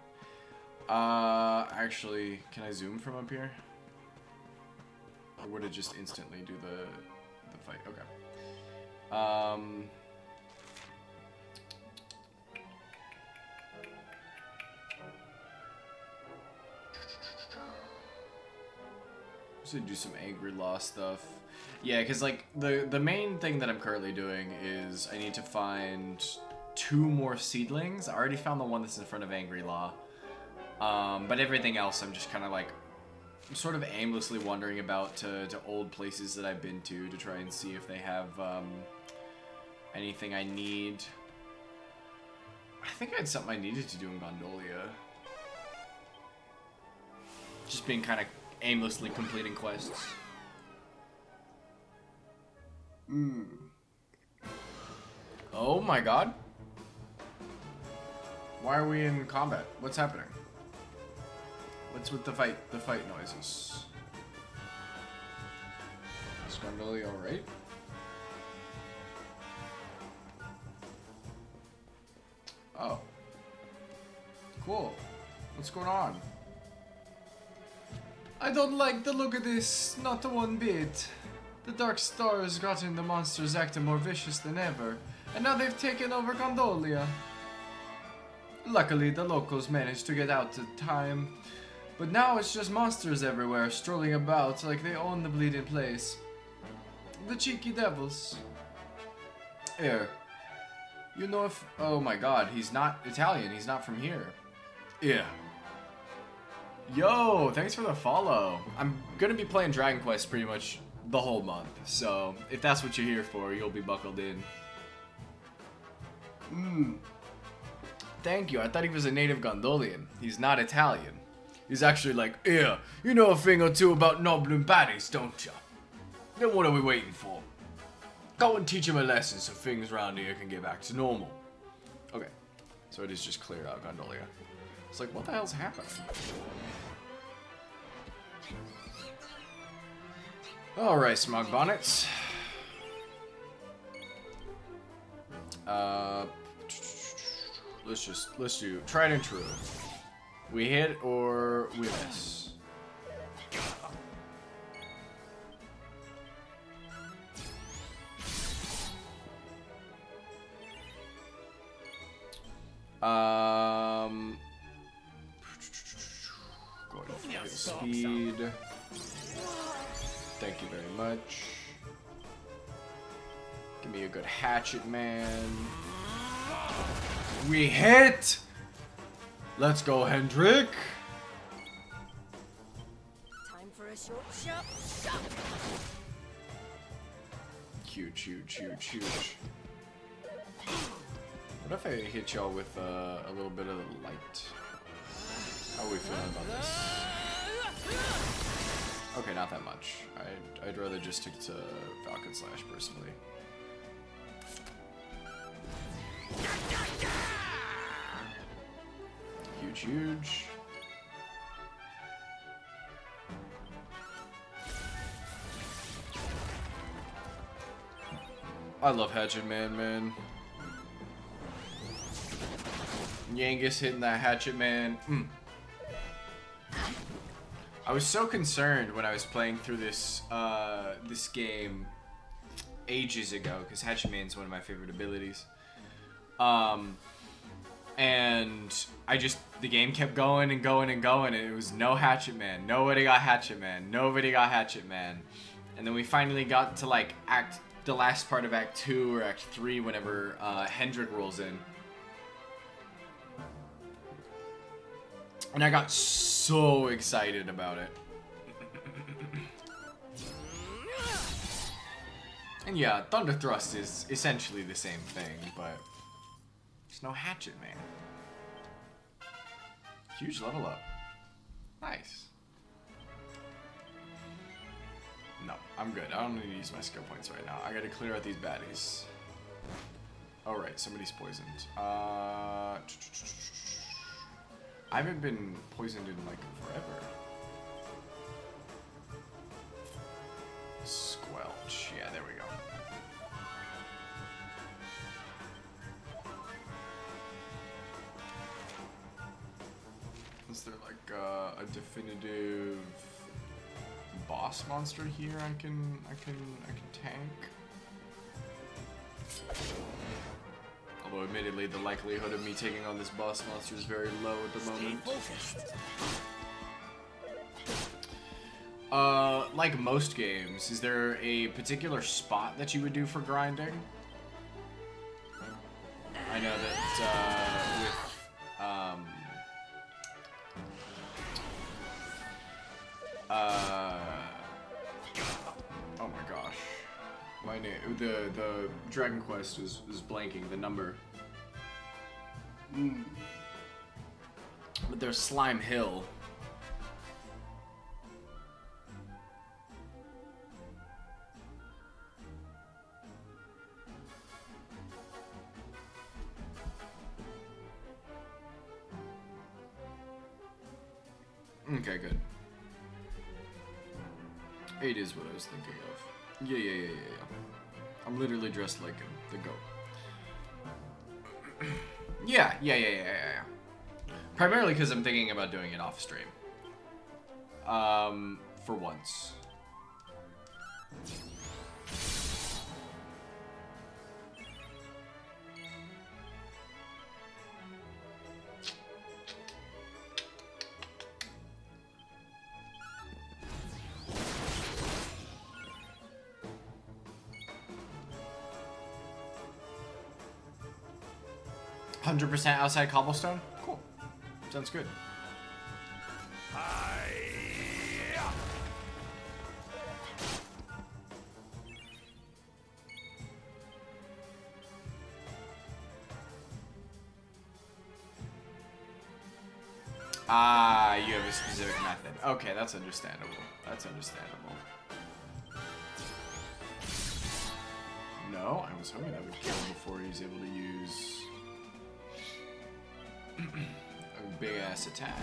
Actually, can I zoom from up here? Or would it just instantly do the fight? Okay. Just do some angry law stuff. Yeah, because like the main thing that I'm currently doing is I need to find 2 more seedlings. I already found the one that's in front of Angry Law. But everything else I'm just kind of like I'm sort of aimlessly wandering about to old places that I've been to try and see if they have anything I need. I think I had something I needed to do in Gondolia. Just being kind of aimlessly completing quests. Oh my god. Why are we in combat? What's happening? What's with the fight noises? Is Gondolia alright? Oh. Cool. What's going on? I don't like the look of this, not one bit. The Dark Star has gotten the monsters acting more vicious than ever, and now they've taken over Gondolia. Luckily, the locals managed to get out in time, but now it's just monsters everywhere, strolling about like they own the bleeding place. The cheeky devils. Here. You know if... Oh my god, he's not Italian, he's not from here. Yeah. Yo, thanks for the follow. I'm gonna be playing Dragon Quest pretty much the whole month, so if that's what you're here for, you'll be buckled in. Thank you, I thought he was a native Gondolian. He's not Italian. He's actually like, yeah, you know a thing or two about Noblin baddies, don't ya? Then what are we waiting for? Go and teach him a lesson so things around here can get back to normal. Okay, so it is just clear out Gondolia. It's like, what the hell's happening? Alright, Smog Bonnets. Let's do tried and true. We hit or we miss. Going full speed. Thank you very much. Give me a good hatchet, man. We hit! Let's go, Hendrik. Time for a short shup. Huge, huge, huge, huge. What if I hit y'all with a little bit of light? How are we feeling about this? Okay, not that much. I'd rather just stick to Falcon Slash personally. Huge, huge. I love Hatchet Man. Yangus hitting that Hatchet Man. I was so concerned when I was playing through this this game ages ago, because Hatchet Man's one of my favorite abilities. And the game kept going and going and going, and it was no Hatchet Man. Nobody got Hatchet Man. Nobody got Hatchet Man. And then we finally got to like the last part of Act 2 or Act 3 whenever Hendrik rolls in. And I got so excited about it. And yeah, Thunder Thrust is essentially the same thing, but there's no Hatchet Man. Huge level up. Nice. No, I'm good. I don't need to use my skill points right now. I gotta clear out these baddies. Alright, somebody's poisoned. I haven't been poisoned in like forever. Squelch. Yeah, there we go. Is there like a definitive boss monster here I can tank? Although admittedly the likelihood of me taking on this boss monster is very low at the moment. Like most games, is there a particular spot that you would do for grinding? I know that with oh my gosh. My name, the Dragon Quest is blanking the number. But there's Slime Hill. Okay, good. 8 is what I was thinking of. Yeah. I'm literally dressed like him, the goat. Yeah. Primarily because I'm thinking about doing it off stream. For once. %, outside cobblestone? Cool. Sounds good. Ah, you have a specific method. Okay, that's understandable. No, I was hoping that would kill before he's able to use a big ass attack.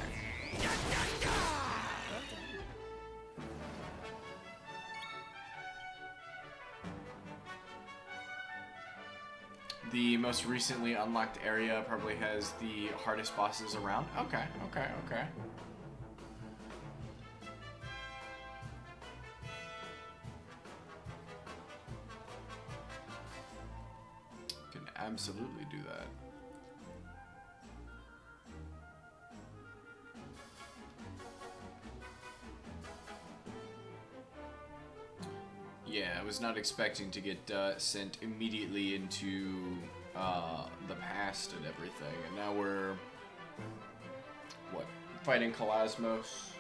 The most recently unlocked area probably has the hardest bosses around. Okay, okay, okay. Can absolutely do that. Yeah, I was not expecting to get sent immediately into the past and everything, and now we're what, fighting Kalasmos.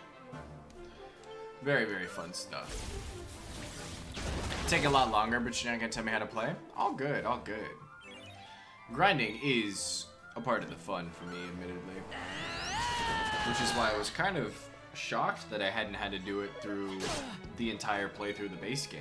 Very, very fun stuff. Take a lot longer, but you're not gonna tell me how to play? All good, all good. Grinding is a part of the fun for me, admittedly, which is why I was kind of shocked that I hadn't had to do it through the entire playthrough of the base game.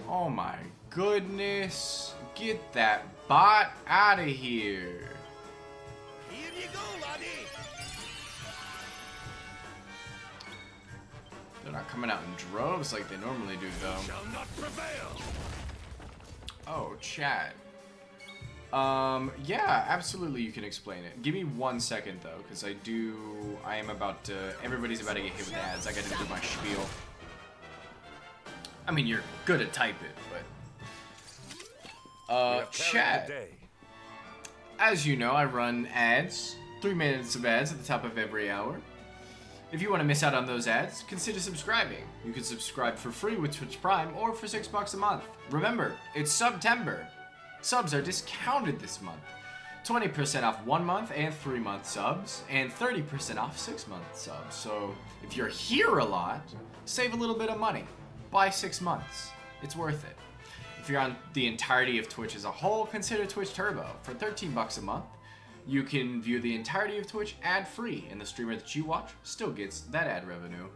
Oh my goodness. Get that bot out of here. Here you go, laddie. They're not coming out in droves like they normally do, though. Shall not prevail. Oh, chat. Yeah, absolutely you can explain it. Give me 1 second, though, because I am about to, everybody's about to get hit with ads. I gotta do my spiel. I mean, you're good to type it, but... chat. As you know, I run ads. 3 minutes of ads at the top of every hour. If you want to miss out on those ads, consider subscribing. You can subscribe for free with Twitch Prime or for $6 a month. Remember, it's September. Subs are discounted this month. 20% off 1 month and 3 month subs, and 30% off 6 month subs. So if you're here a lot, save a little bit of money. Buy 6 months. It's worth it. If you're on the entirety of Twitch as a whole, consider Twitch Turbo. For $13 a month, you can view the entirety of Twitch ad-free, and the streamer that you watch still gets that ad revenue.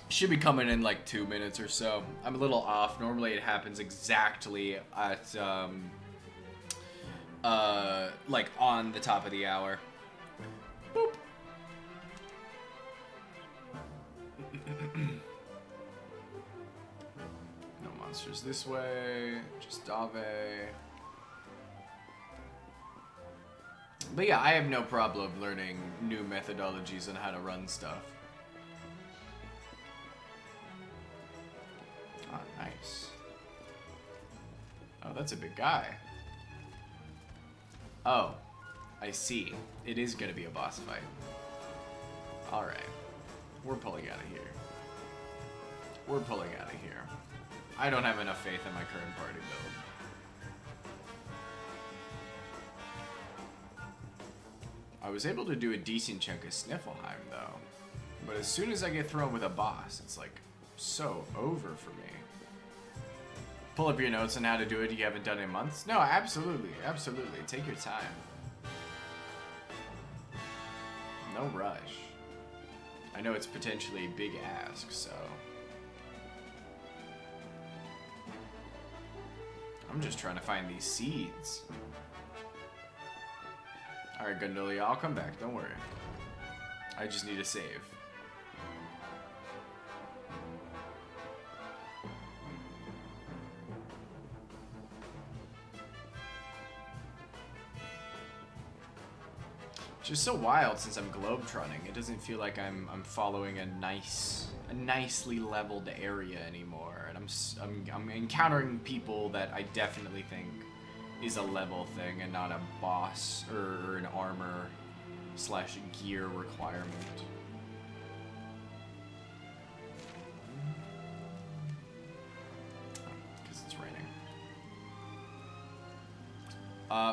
Should be coming in like 2 minutes or so. I'm a little off. Normally it happens exactly at like on the top of the hour. Boop. No monsters this way. Just Dave. But yeah, I have no problem learning new methodologies on how to run stuff. Oh, nice. Oh, that's a big guy. Oh, I see. It is gonna be a boss fight. Alright. We're pulling out of here. We're pulling out of here. I don't have enough faith in my current party build. I was able to do a decent chunk of Sniffelheim, though. But as soon as I get thrown with a boss, it's like so over for me. Pull up your notes on how to do it you haven't done in months? No, absolutely, absolutely. Take your time. No rush. I know it's potentially a big ask, so... I'm just trying to find these seeds. Alright, Gondolia, I'll come back, don't worry. I just need a save. Just so wild since I'm globetrotting. It doesn't feel like I'm following a nicely leveled area anymore, and I'm encountering people that I definitely think is a level thing and not a boss or an armor / gear requirement. Because it's raining.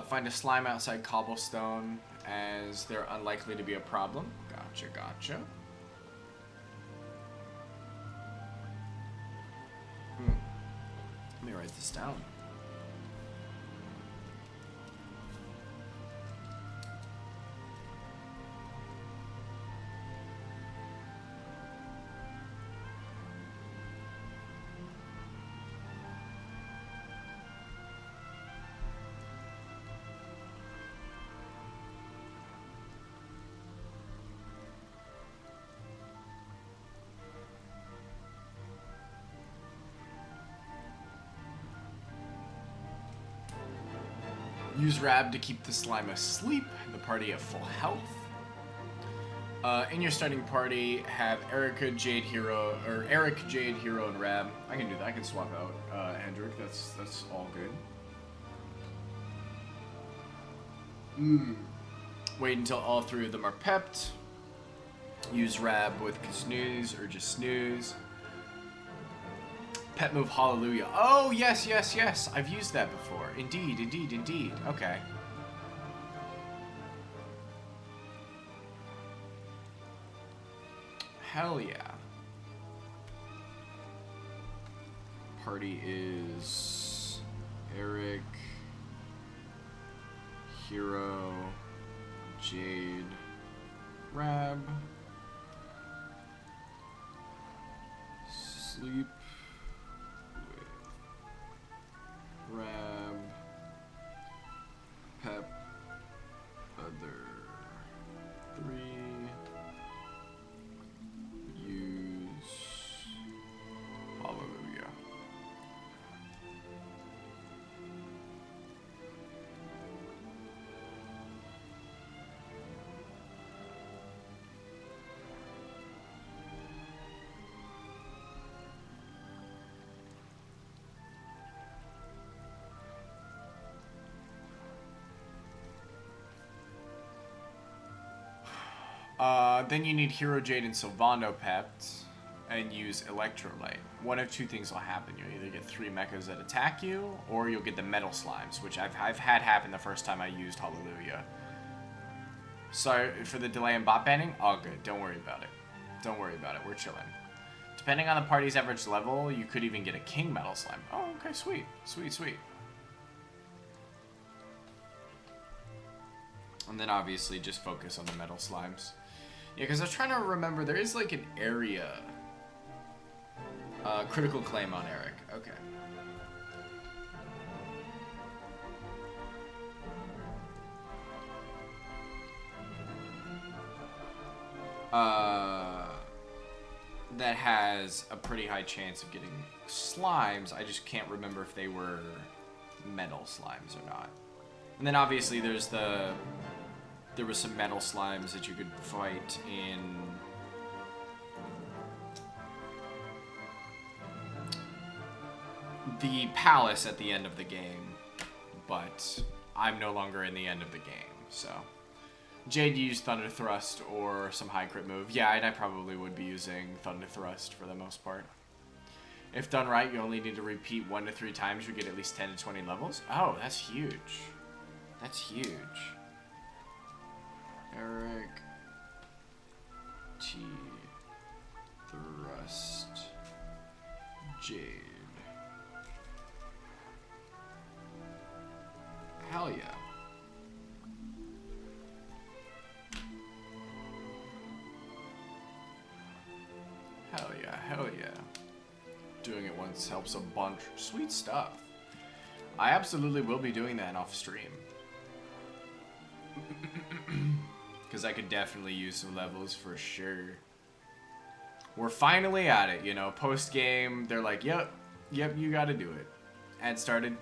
Find a slime outside cobblestone, as they're unlikely to be a problem. Gotcha, gotcha. Let me write this down. Use Rab to keep the slime asleep. The party at full health. In your starting party, have Erica, Jade, Hero, or Eric, Jade, Hero, and Rab. I can do that. I can swap out Hendrik. That's all good. Wait until all three of them are pepped. Use Rab with snooze or just snooze. Pet move Hallelujah. Oh, yes, yes, yes. I've used that before. Indeed, indeed, indeed. Okay. Hell yeah. Party is Eric, Hero, Jade, Rab, Sleep with Rab, Pep, other 3, use Hallelujah. Then you need Hero Jade and Sylvando pepped, and use Electrolyte. One of two things will happen. You'll either get 3 mechas that attack you, or you'll get the metal slimes, which I've had happen the first time I used Hallelujah. Sorry for the delay in bot banning. All good. Don't worry about it. Don't worry about it. We're chilling. Depending on the party's average level, you could even get a King Metal Slime. Oh, okay, sweet. Sweet, sweet. And then obviously just focus on the metal slimes. Yeah, because I was trying to remember, there is like an area. Critical claim on Eric. Okay. That has a pretty high chance of getting slimes. I just can't remember if they were metal slimes or not. And then obviously there was some metal slimes that you could fight in the palace at the end of the game, but I'm no longer in the end of the game, so. Jade used Thunder Thrust or some high crit move. Yeah, and I probably would be using Thunder Thrust for the most part. If done right, you only need to repeat 1 to 3 times. You get at least 10 to 20 levels. Oh, that's huge. That's huge. Eric T. Thrust Jade. Hell yeah. Hell yeah, hell yeah. Doing it once helps a bunch. Sweet stuff. I absolutely will be doing that off stream. Because I could definitely use some levels for sure. We're finally at it, you know. Post game, they're like, yep, you gotta do it. Ad started.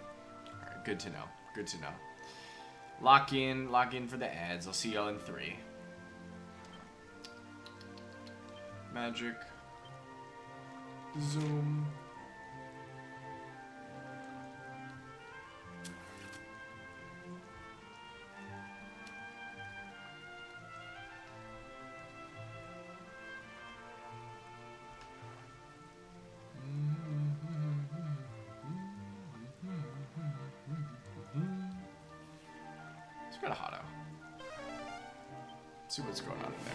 Alright, good to know. Good to know. Lock in for the ads. I'll see y'all in 3. Magic. Zoom. Let's go to Hotto. See what's going on in there.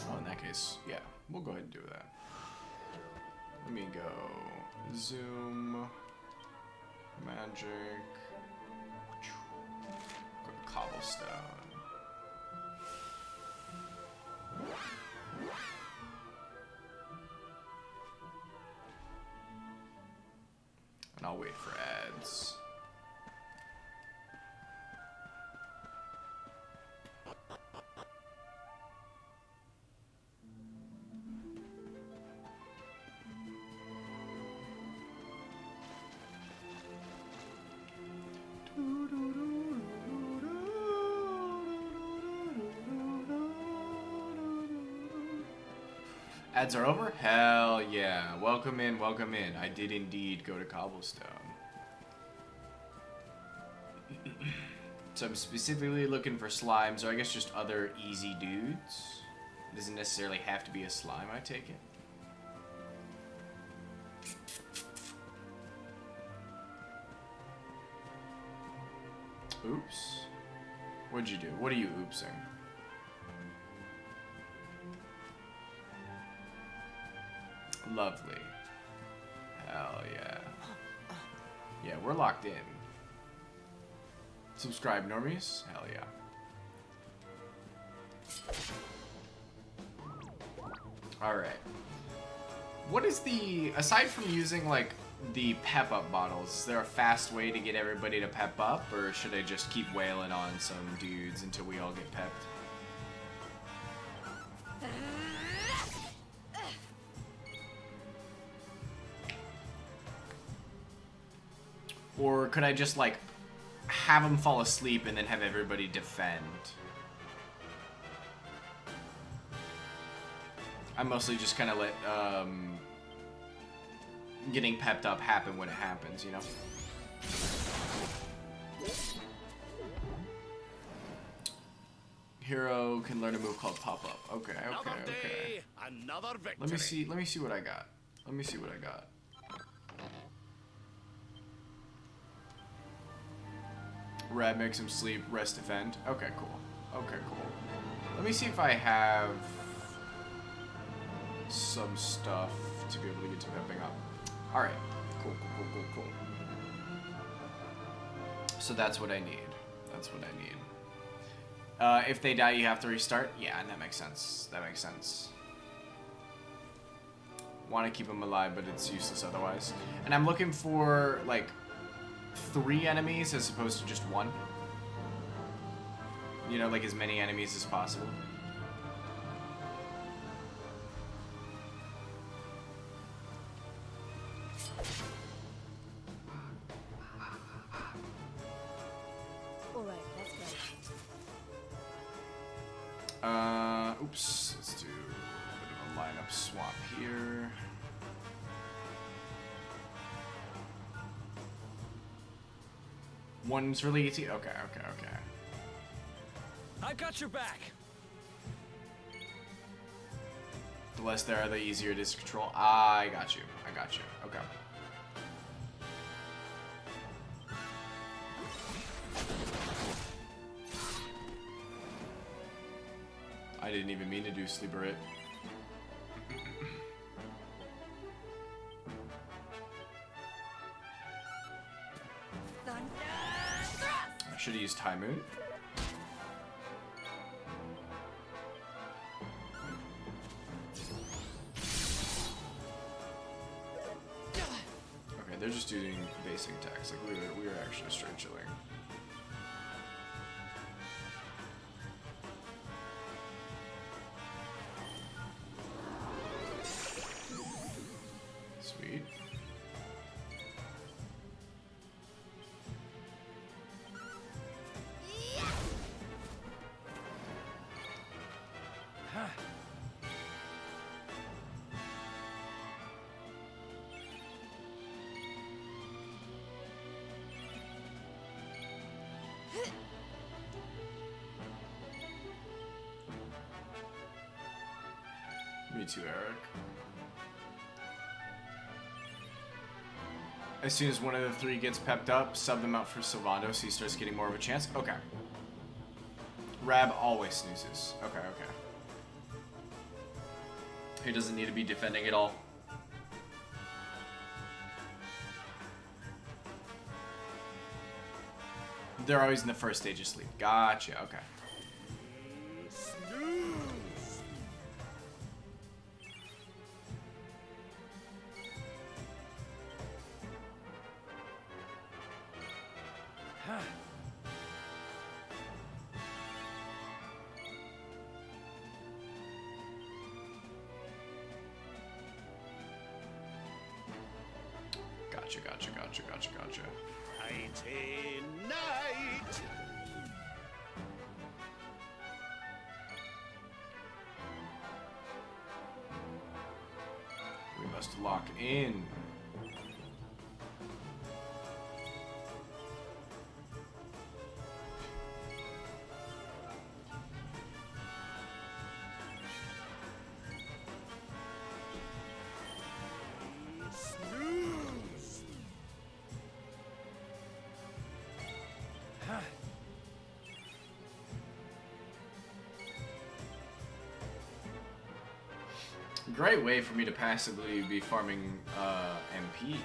Oh, in that case, yeah, we'll go ahead and do that. Let me go Zoom, Magic, go to Cobblestone. And I'll wait for ads. Ads are over? Hell yeah. Welcome in, welcome in. I did indeed go to Cobblestone. So I'm specifically looking for slimes, or I guess just other easy dudes. It doesn't necessarily have to be a slime, I take it. Oops. What'd you do? What are you oopsing? Lovely. Hell yeah. Yeah, we're locked in. Subscribe, normies? Hell yeah. Alright. What is the... Aside from using, like, the pep-up bottles, is there a fast way to get everybody to pep up? Or should I just keep wailing on some dudes until we all get pepped? Or could I just, like, have them fall asleep and then have everybody defend? I mostly just kind of let getting pepped up happen when it happens, you know? Hero can learn a move called pop-up. Okay, okay, okay. Another victory. Let me see what I got. Let me see what I got. Rad makes him sleep, rest, defend. Okay, cool. Okay, cool. Let me see if I have some stuff to be able to get to pepping up. Alright. Cool, cool, cool, cool, cool. So that's what I need. That's what I need. If they die, you have to restart? Yeah, and that makes sense. That makes sense. Want to keep them alive, but it's useless otherwise. And I'm looking for, like, 3 enemies as opposed to just 1. You know, like as many enemies as possible. Alright, let's go. Oops. Let's do a bit of a lineup swap here. One's really easy. Okay, okay, okay. I've got your back. The less there are, the easier it is to control. I got you. I got you. Okay. I didn't even mean to do sleeper it. I should have used High Moon. Okay, they're just doing basic attacks. Like we were actually straight chilling. Sweet. Me too, Eric. As soon as one of the 3 gets pepped up, sub them out for Sylvando so he starts getting more of a chance. Okay. Rab always snoozes. Okay, okay. He doesn't need to be defending at all. They're always in the first stage of sleep. Gotcha, okay. Gotcha, gotcha, gotcha, gotcha, gotcha. Mighty night. us to lock in. Snooze. Great way for me to passively be farming MP.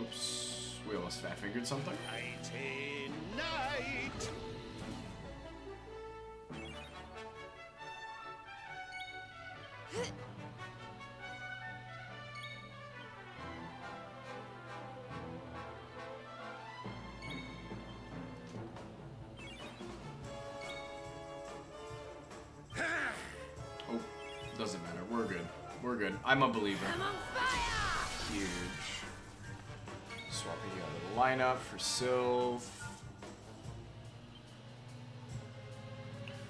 Oops, we almost fat-fingered something. Mighty night. Oh, doesn't matter. We're good. We're good. I'm a believer. I'm on fire! Huge. Swapping you out of the lineup for Sylph.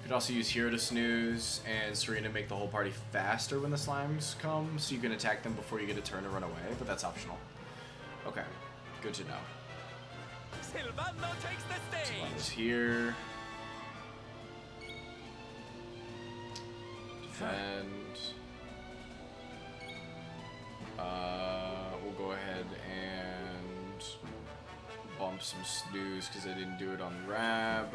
Could also use Hero to snooze and Serena to make the whole party faster when the slimes come, so you can attack them before you get a turn to run away, but that's optional. Okay, good to know. Silvano takes the stage. Silvano's here. Defend. We'll go ahead and bump some snooze because I didn't do it on Rab.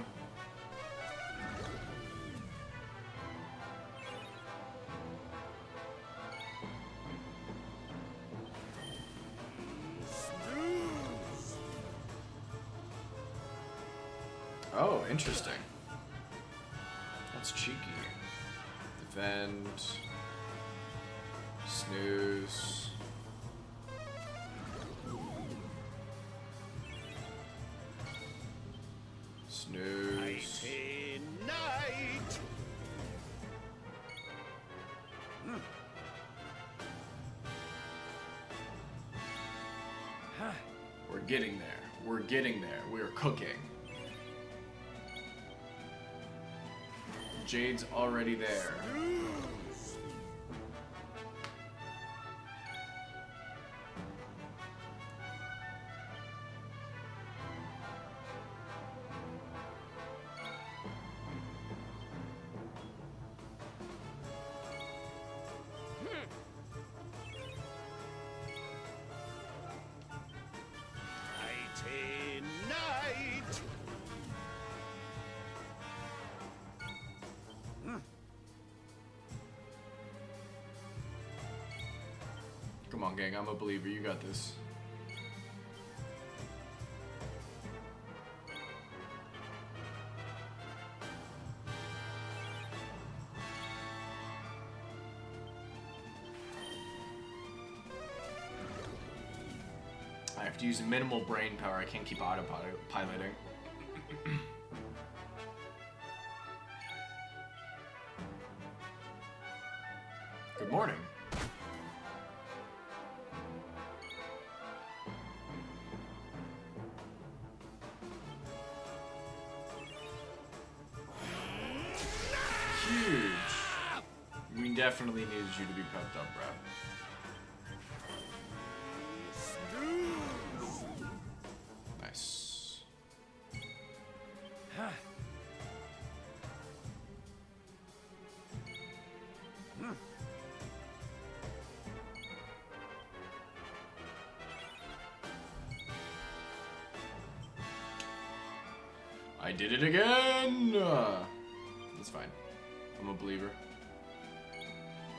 Oh, interesting. That's cheeky. Defend. Snooze. Snooze. Mighty night. We're getting there. We're getting there. We're cooking. Jade's already there. Mighty night. Come on, gang. I'm a believer. You got this. I have to use minimal brain power. I can't keep autopiloting. Good morning. Huge. We definitely needed you to be pepped up, bro. Nice. I did it again! That's fine. I'm a believer.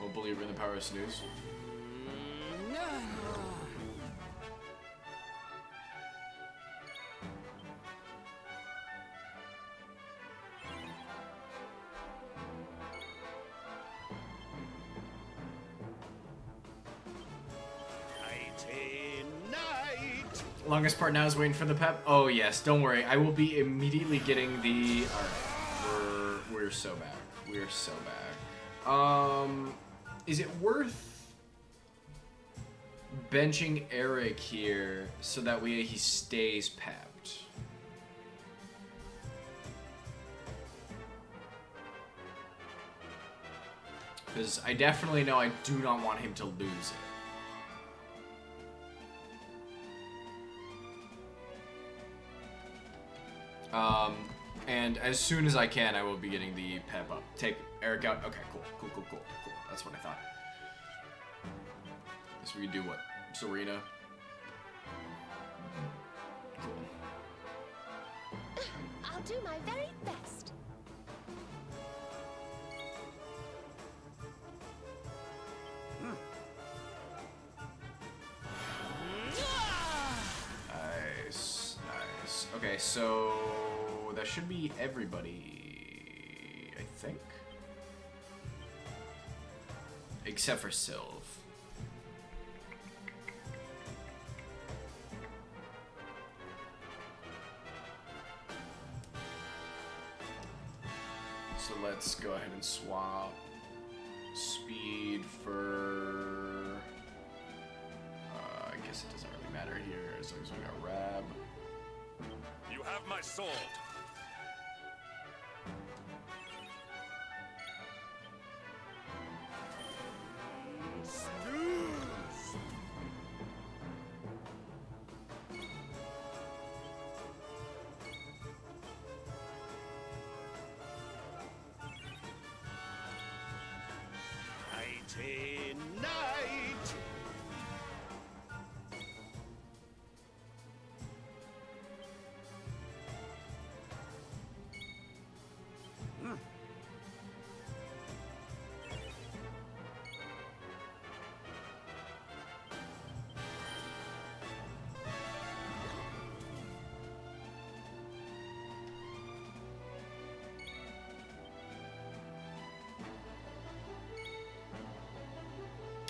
I'm a believer in the power of snooze. Mighty night. Longest part now is waiting for the pep. Oh yes, don't worry. I will be immediately getting the. Alright, we're so back. We're so back. Is it worth benching Eric here so that way he stays pepped? Because I definitely know I do not want him to lose it. And as soon as I can, I will be getting the pep up. Take Eric out. Okay, cool. That's what I thought. So we can do what? Serena. Cool. I'll do my very best. Nice. Okay, so that should be everybody, I think. Except for Sylv. So let's go ahead and swap speed for... I guess it doesn't really matter here as long as we got Rab. You have my sword. Snooze. Mighty night.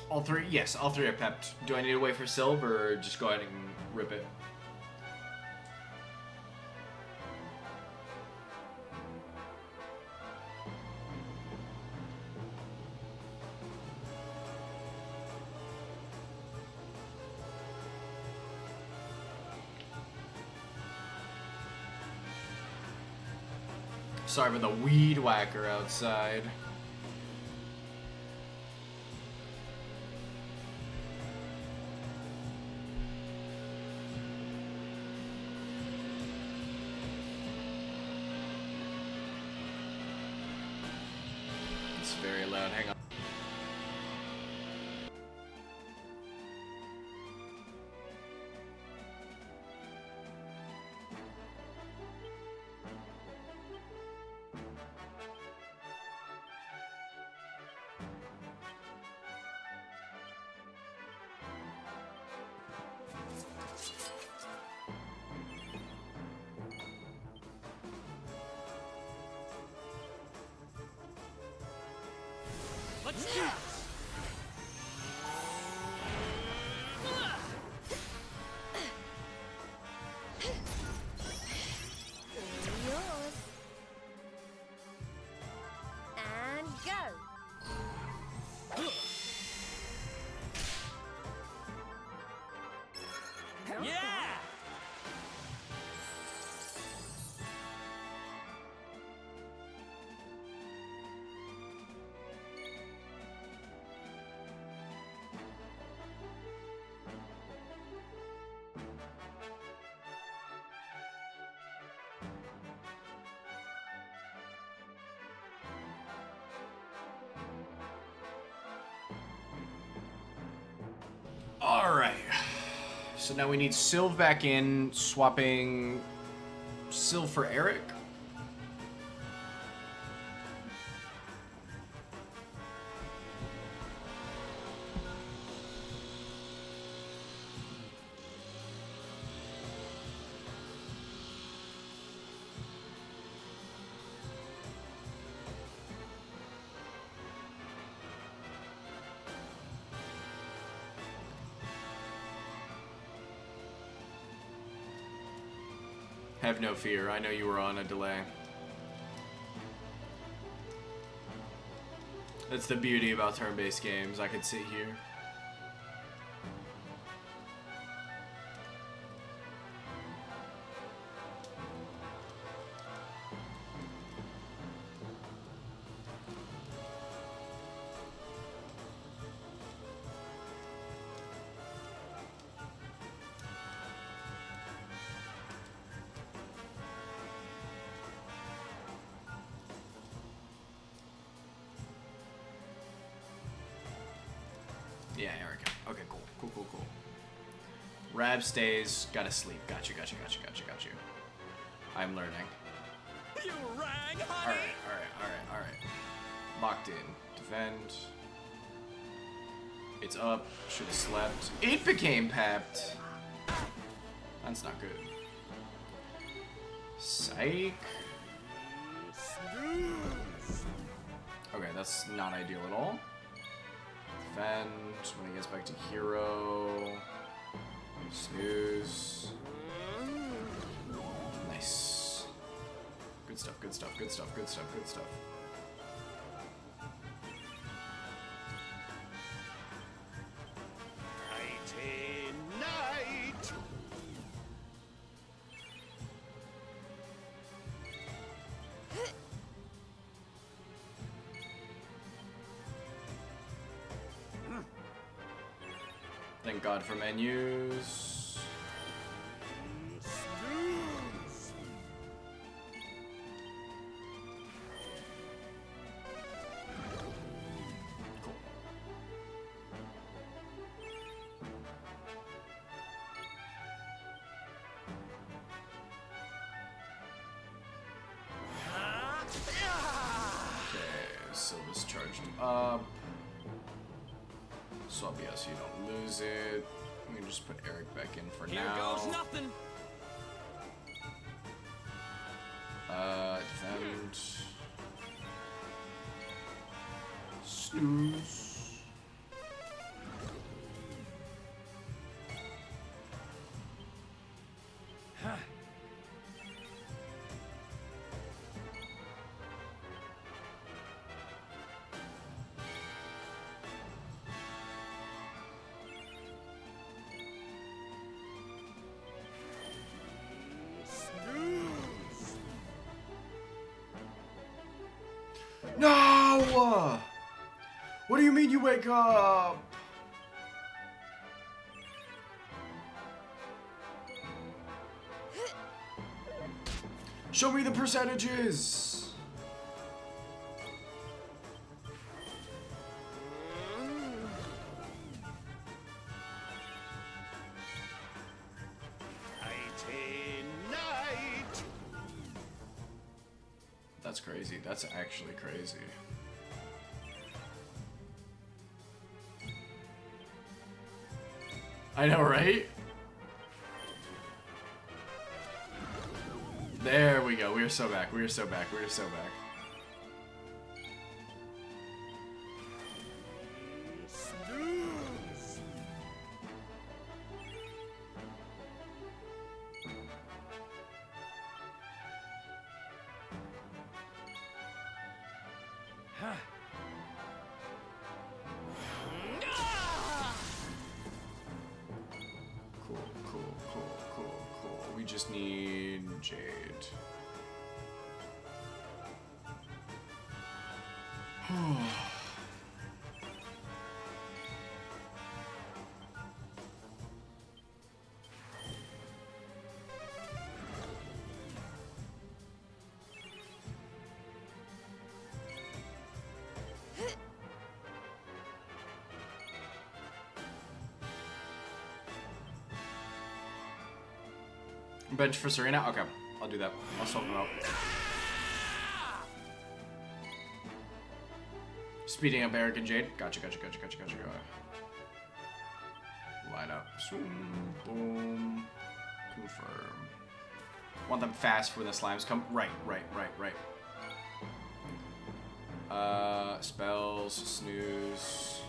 All three? Yes, all three are pepped. Do I need to wait for Sylv or just go ahead and rip it? Sorry for the weed whacker outside. It's very loud. Hang on. Let's do this! Yours. And go. Yeah! Alright. So now we need Sylv back in, swapping Sylv for Eric. Have no fear, I know you were on a delay. That's the beauty about turn-based games. I could sit here. Yeah, Erica. Okay, cool. Cool, cool, cool. Rab stays. Gotta sleep. Got you. I'm learning. You rang, Alright, honey! alright. Locked in. Defend. It's up. Should have slept. It became papped. That's not good. Psych. Okay, that's not ideal at all. Defend. When he gets back to hero. Snooze. Nice. Good stuff. Nighty night. Thank God for menus. Snooze. Cool. Okay, Silva's charged up. Swap yes, you don't lose it. We can just put Eric back in for Here now. goes nothing. Defend. Snooze. Snooze. No! What do you mean you wake up? Show me the percentages. Nighty night. That's crazy. That's actually crazy. I know, right? There we go. We are so back. We are so back. We are so back. Snooze. Cool, cool, cool, cool, cool. We just need Jade. Bench for Serena? Okay, I'll do that. I'll swap them out. Speeding up Eric and Jade. Gotcha. Line up. Swoom. Boom. Confirm. Want them fast when the slimes come? Right. Spells. Snooze.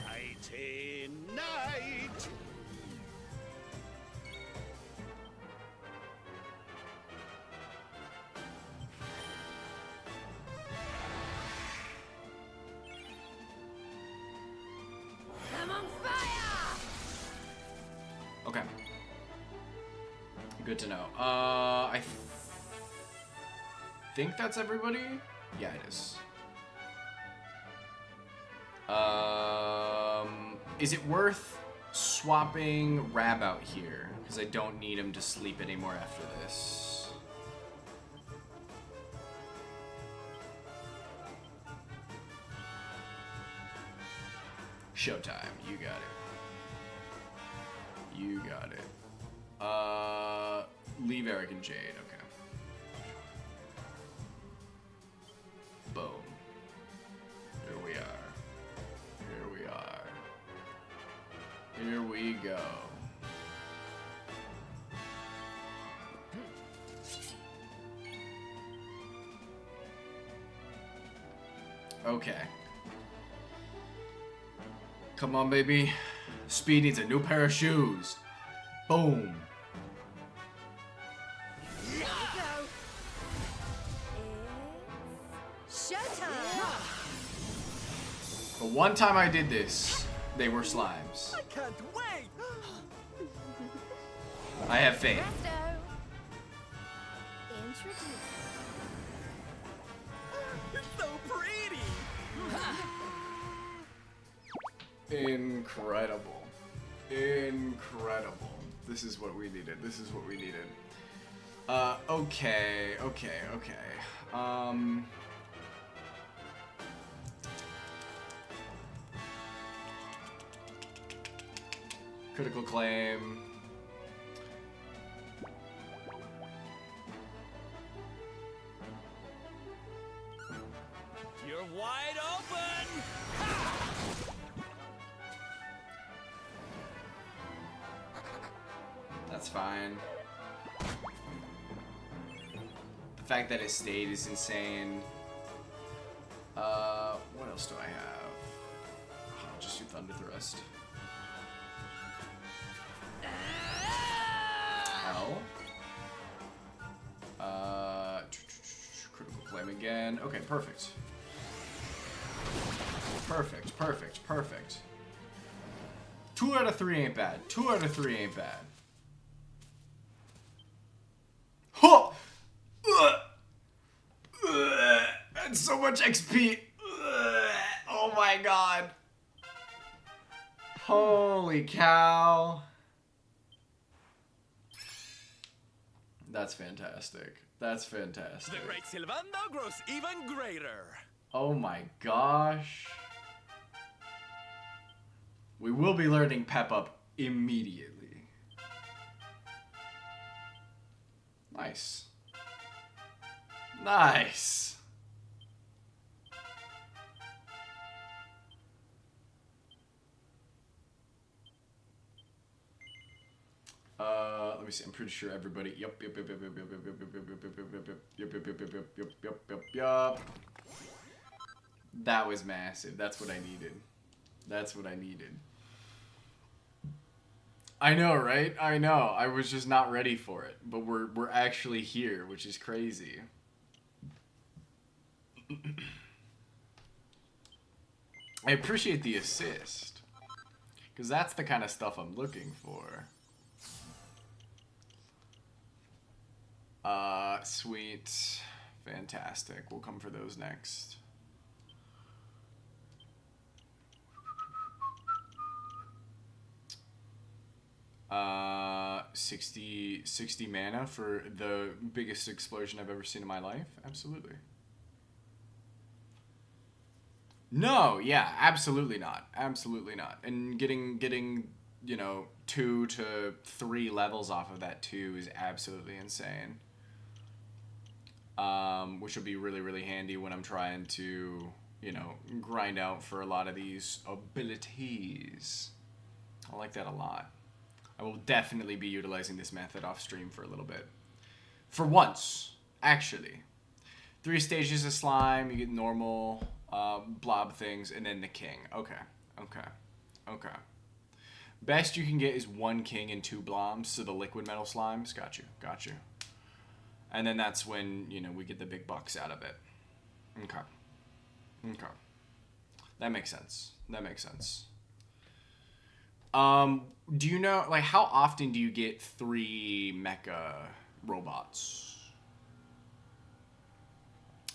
Nighty night. I'm on fire! Okay. Good to know. I think that's everybody? Yeah, it is. Is it worth swapping Rab out here? Because I don't need him to sleep anymore after this. Showtime. You got it. You got it. Leave Eric and Jade. Okay. Boom. Here we are. Here we are. Here we go. Okay. Come on, baby. Speed needs a new pair of shoes. Boom. Here we go. It's showtime. The one time I did this, they were slimes. I can't wait! I have faith. Presto. Introduce. It's so pretty! Incredible. Incredible. This is what we needed. This is what we needed. Okay. Critical claim. You're wide open! That's fine. The fact that it stayed is insane. What else do I have? I'll just do Thunder Thrust. Hell. Critical claim again. Okay, perfect. Perfect. 2 out of 3 ain't bad. 2 out of 3 ain't bad. Huh! That's so much XP. Oh my god. Holy cow. That's fantastic. That's fantastic. The great Sylvando grows even greater. Oh my gosh. We will be learning Pep Up immediately. Nice. Nice. Let me see. I'm pretty sure everybody. Yup. That was massive. That's what I needed. That's what I needed. I know, right? I know. I was just not ready for it, but we're actually here, which is crazy. I appreciate the assist, because that's the kind of stuff I'm looking for. Sweet. Fantastic. We'll come for those next. Uh, 60 mana for the biggest explosion I've ever seen in my life? Absolutely. No, yeah, absolutely not. Absolutely not. And getting, you know, 2 to 3 levels off of that too is absolutely insane. Which will be really, really handy when I'm trying to, you know, grind out for a lot of these abilities. I like that a lot. I will definitely be utilizing this method off stream for a little bit. For once, actually. 3 stages of slime, you get normal blob things, and then the king. Okay. Best you can get is 1 king and 2 blobs, so the liquid metal slimes. Got you. And then that's when, you know, we get the big bucks out of it. Okay. That makes sense. Do you know, like, how often do you get 3 mecha robots?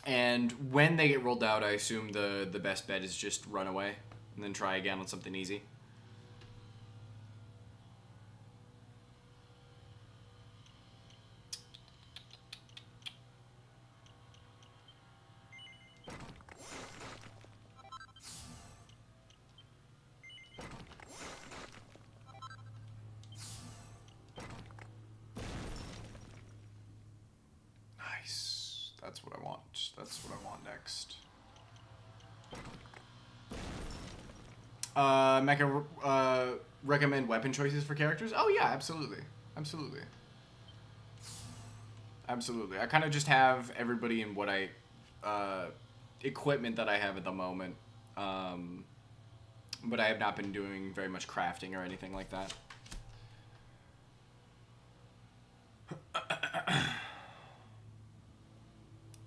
And when they get rolled out, I assume the best bet is just run away. And then try again on something easy. Nice. That's what I want. That's what I want next. Mecha, recommend weapon choices for characters? Oh yeah, absolutely. Absolutely. Absolutely. I kind of just have everybody in what I, equipment that I have at the moment. But I have not been doing very much crafting or anything like that.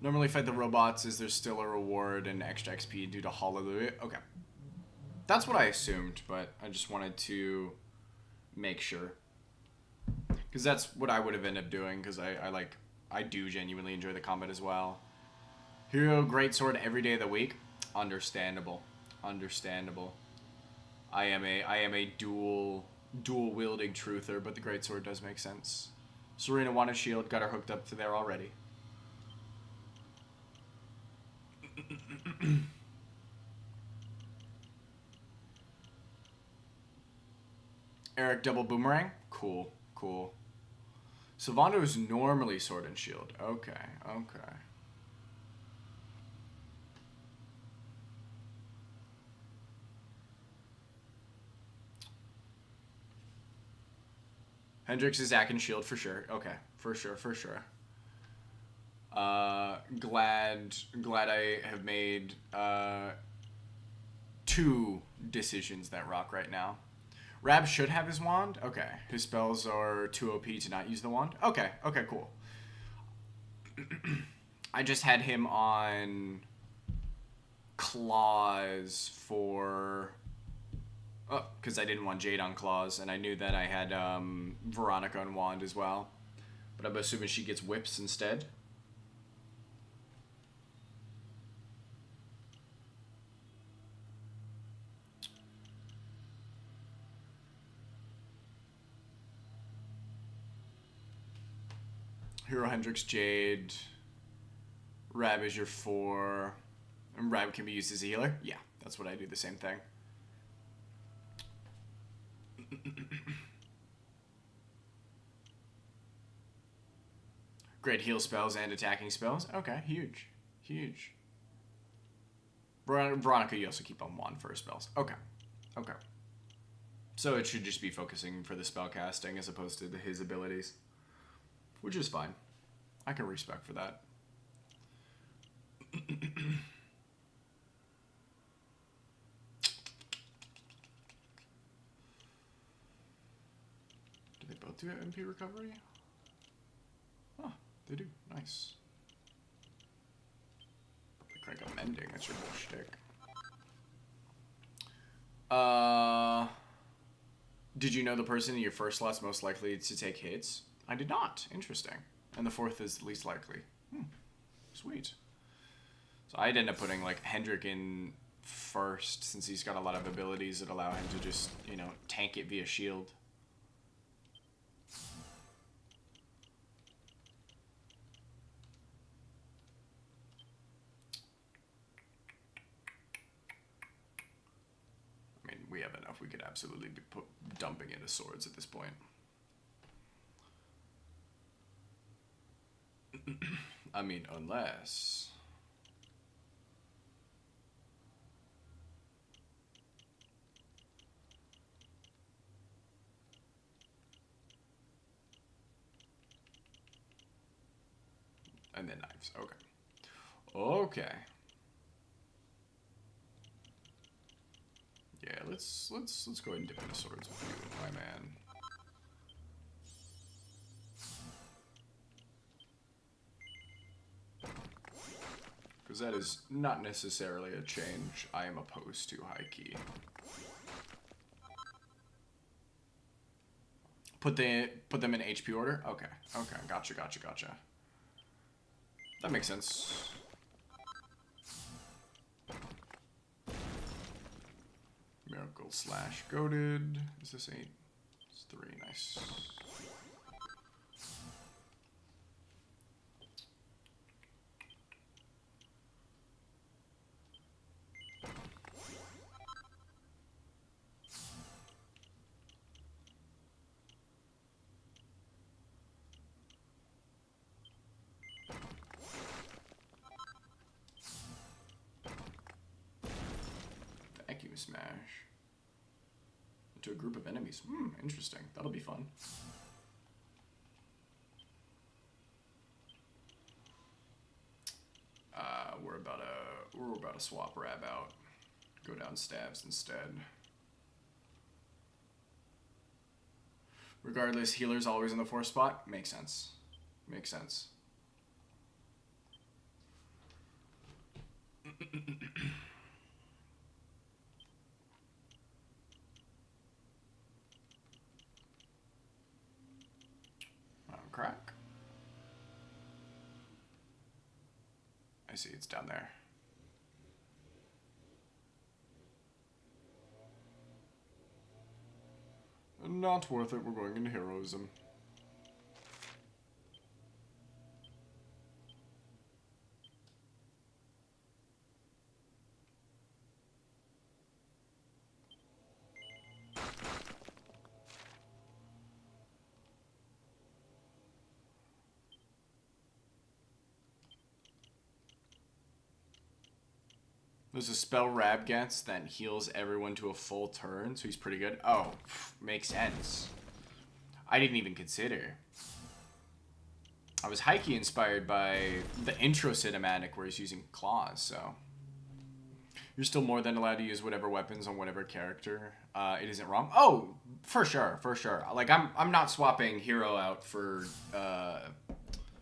Normally fight the robots. Is there still a reward and extra XP due to Hallelujah? Okay. That's what I assumed, but I just wanted to make sure. Because that's what I would have ended up doing, because I do genuinely enjoy the combat as well. Hero greatsword every day of the week? Understandable. Understandable. I am a dual wielding truther, but the greatsword does make sense. Serena wanted shield, got her hooked up to there already. Eric double boomerang? Cool, cool. Sylvando is normally sword and shield. Okay, okay. Hendrix is Zack and shield for sure. Okay, for sure, for sure. Glad I have made 2 decisions that rock right now. Rab should have his wand. Okay, his spells are too OP to not use the wand. Okay, okay, cool. I just had him on claws for... Oh, because I didn't want Jade on claws, and I knew that I had Veronica on wand as well. But I'm assuming she gets whips instead. Hero Hendrix, Jade. Rab is your 4. And Rab can be used as a healer? Yeah, that's what I do, the same thing. Great heal spells and attacking spells. Okay, huge. Huge. Veronica, you also keep on wand for her spells. Okay. Okay. So it should just be focusing for the spell casting as opposed to his abilities. Which is fine. I can respect for that. Do they both do MP recovery? Oh, they do. Nice. Probably crank up mending. That's your whole shtick. Did you know the person in your first slot's most likely to take hits? I did not. Interesting. And the 4th is least likely. Sweet. So I'd end up putting, like, Hendrik in first, since he's got a lot of abilities that allow him to just, you know, tank it via shield. I mean, we have enough. We could absolutely be dumping into swords at this point. I mean, unless... And then knives. Okay. Okay. Yeah, let's go ahead and dip into swords with you, my man. Because that is not necessarily a change I am opposed to, high key. Put them in HP order? Okay. Okay. Gotcha, gotcha, gotcha. That makes sense. Miracle slash goaded. Is this 8? It's 3. Nice. Vacuum smash. Into a group of enemies. Interesting. That'll be fun. We're about to swap Rab out. Go down stabs instead. Regardless, healer's always in the 4th spot. Makes sense. Makes sense. Crack. I see, it's down there. Not worth it, we're going into heroism. There's a spell Rab gets that heals everyone to a full turn, so he's pretty good. Oh, makes sense. I didn't even consider. I was Heike inspired by the intro cinematic where he's using claws, so. You're still more than allowed to use whatever weapons on whatever character. It isn't wrong. Oh, for sure, for sure. Like, I'm not swapping hero out for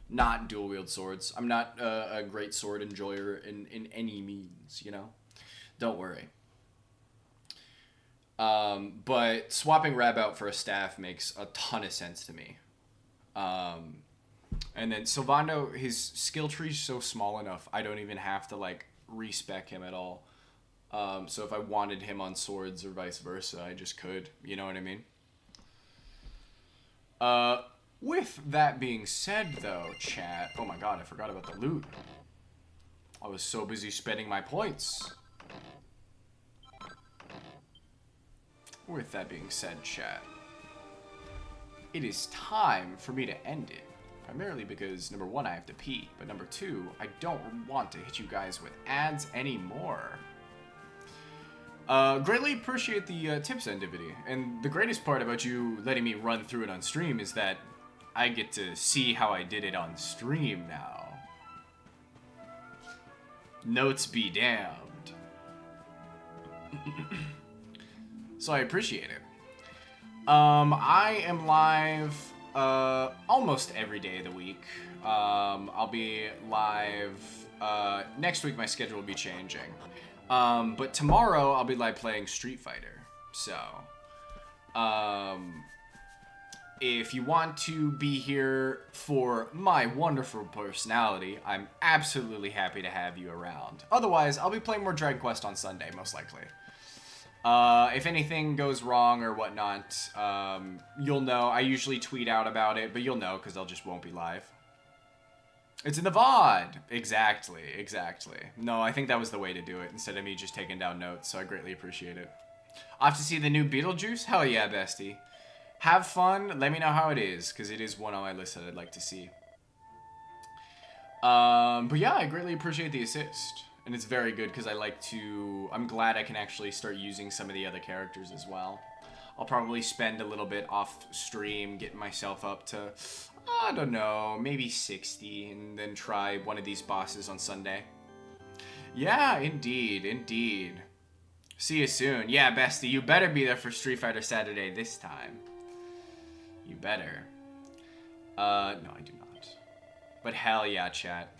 not dual wield swords. I'm not a great sword enjoyer in any means, you know? Don't worry. But swapping Rab out for a staff makes a ton of sense to me. And then Sylvando, his skill tree's so small enough, I don't even have to, like, respec him at all. So if I wanted him on swords or vice versa, I just could. You know what I mean? With that being said, though, chat... Oh my god, I forgot about the loot. I was so busy spending my points. With that being said, chat... It is time for me to end it. Primarily because, number 1, I have to pee. But number 2, I don't want to hit you guys with ads anymore. Greatly appreciate the tips, Endivity. And the greatest part about you letting me run through it on stream is that I get to see how I did it on stream now. Notes be damned. So I appreciate it. I am live almost every day of the week. I'll be live next week. My schedule will be changing. But tomorrow I'll be live playing Street Fighter. So, if you want to be here for my wonderful personality, I'm absolutely happy to have you around. Otherwise, I'll be playing more Dragon Quest on Sunday, most likely. If anything goes wrong or whatnot, you'll know. I usually tweet out about it, but you'll know because I just won't be live. It's in the VOD! Exactly, exactly. No, I think that was the way to do it, instead of me just taking down notes, so I greatly appreciate it. Off to see the new Beetlejuice? Hell yeah, bestie. Have fun, let me know how it is, because it is one on my list that I'd like to see. But yeah, I greatly appreciate the assist. And it's very good, because I'm glad I can actually start using some of the other characters as well. I'll probably spend a little bit off stream getting myself up to... I don't know, maybe 60, and then try one of these bosses on Sunday. Yeah, indeed, indeed. See you soon. Yeah, bestie, you better be there for Street Fighter Saturday this time. You better. No, I do not. But hell yeah, chat.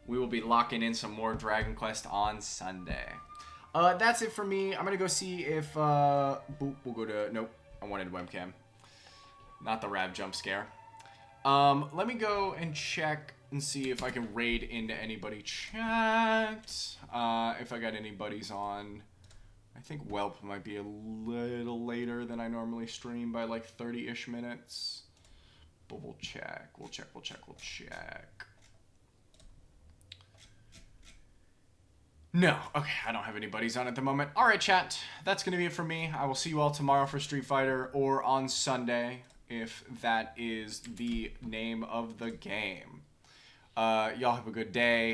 We will be locking in some more Dragon Quest on Sunday. That's it for me. I'm gonna go see if, boop, we'll go to, nope, I wanted webcam. Not the Rav jump scare. Let me go and check and see if I can raid into anybody chat. If I got any buddies on I think Whelp might be a little later than I normally stream by like 30-ish minutes. But we'll check. We'll check. No. Okay, I don't have any buddies on at the moment. Alright, chat. That's going to be it for me. I will see you all tomorrow for Street Fighter or on Sunday, if that is the name of the game. Y'all have a good day.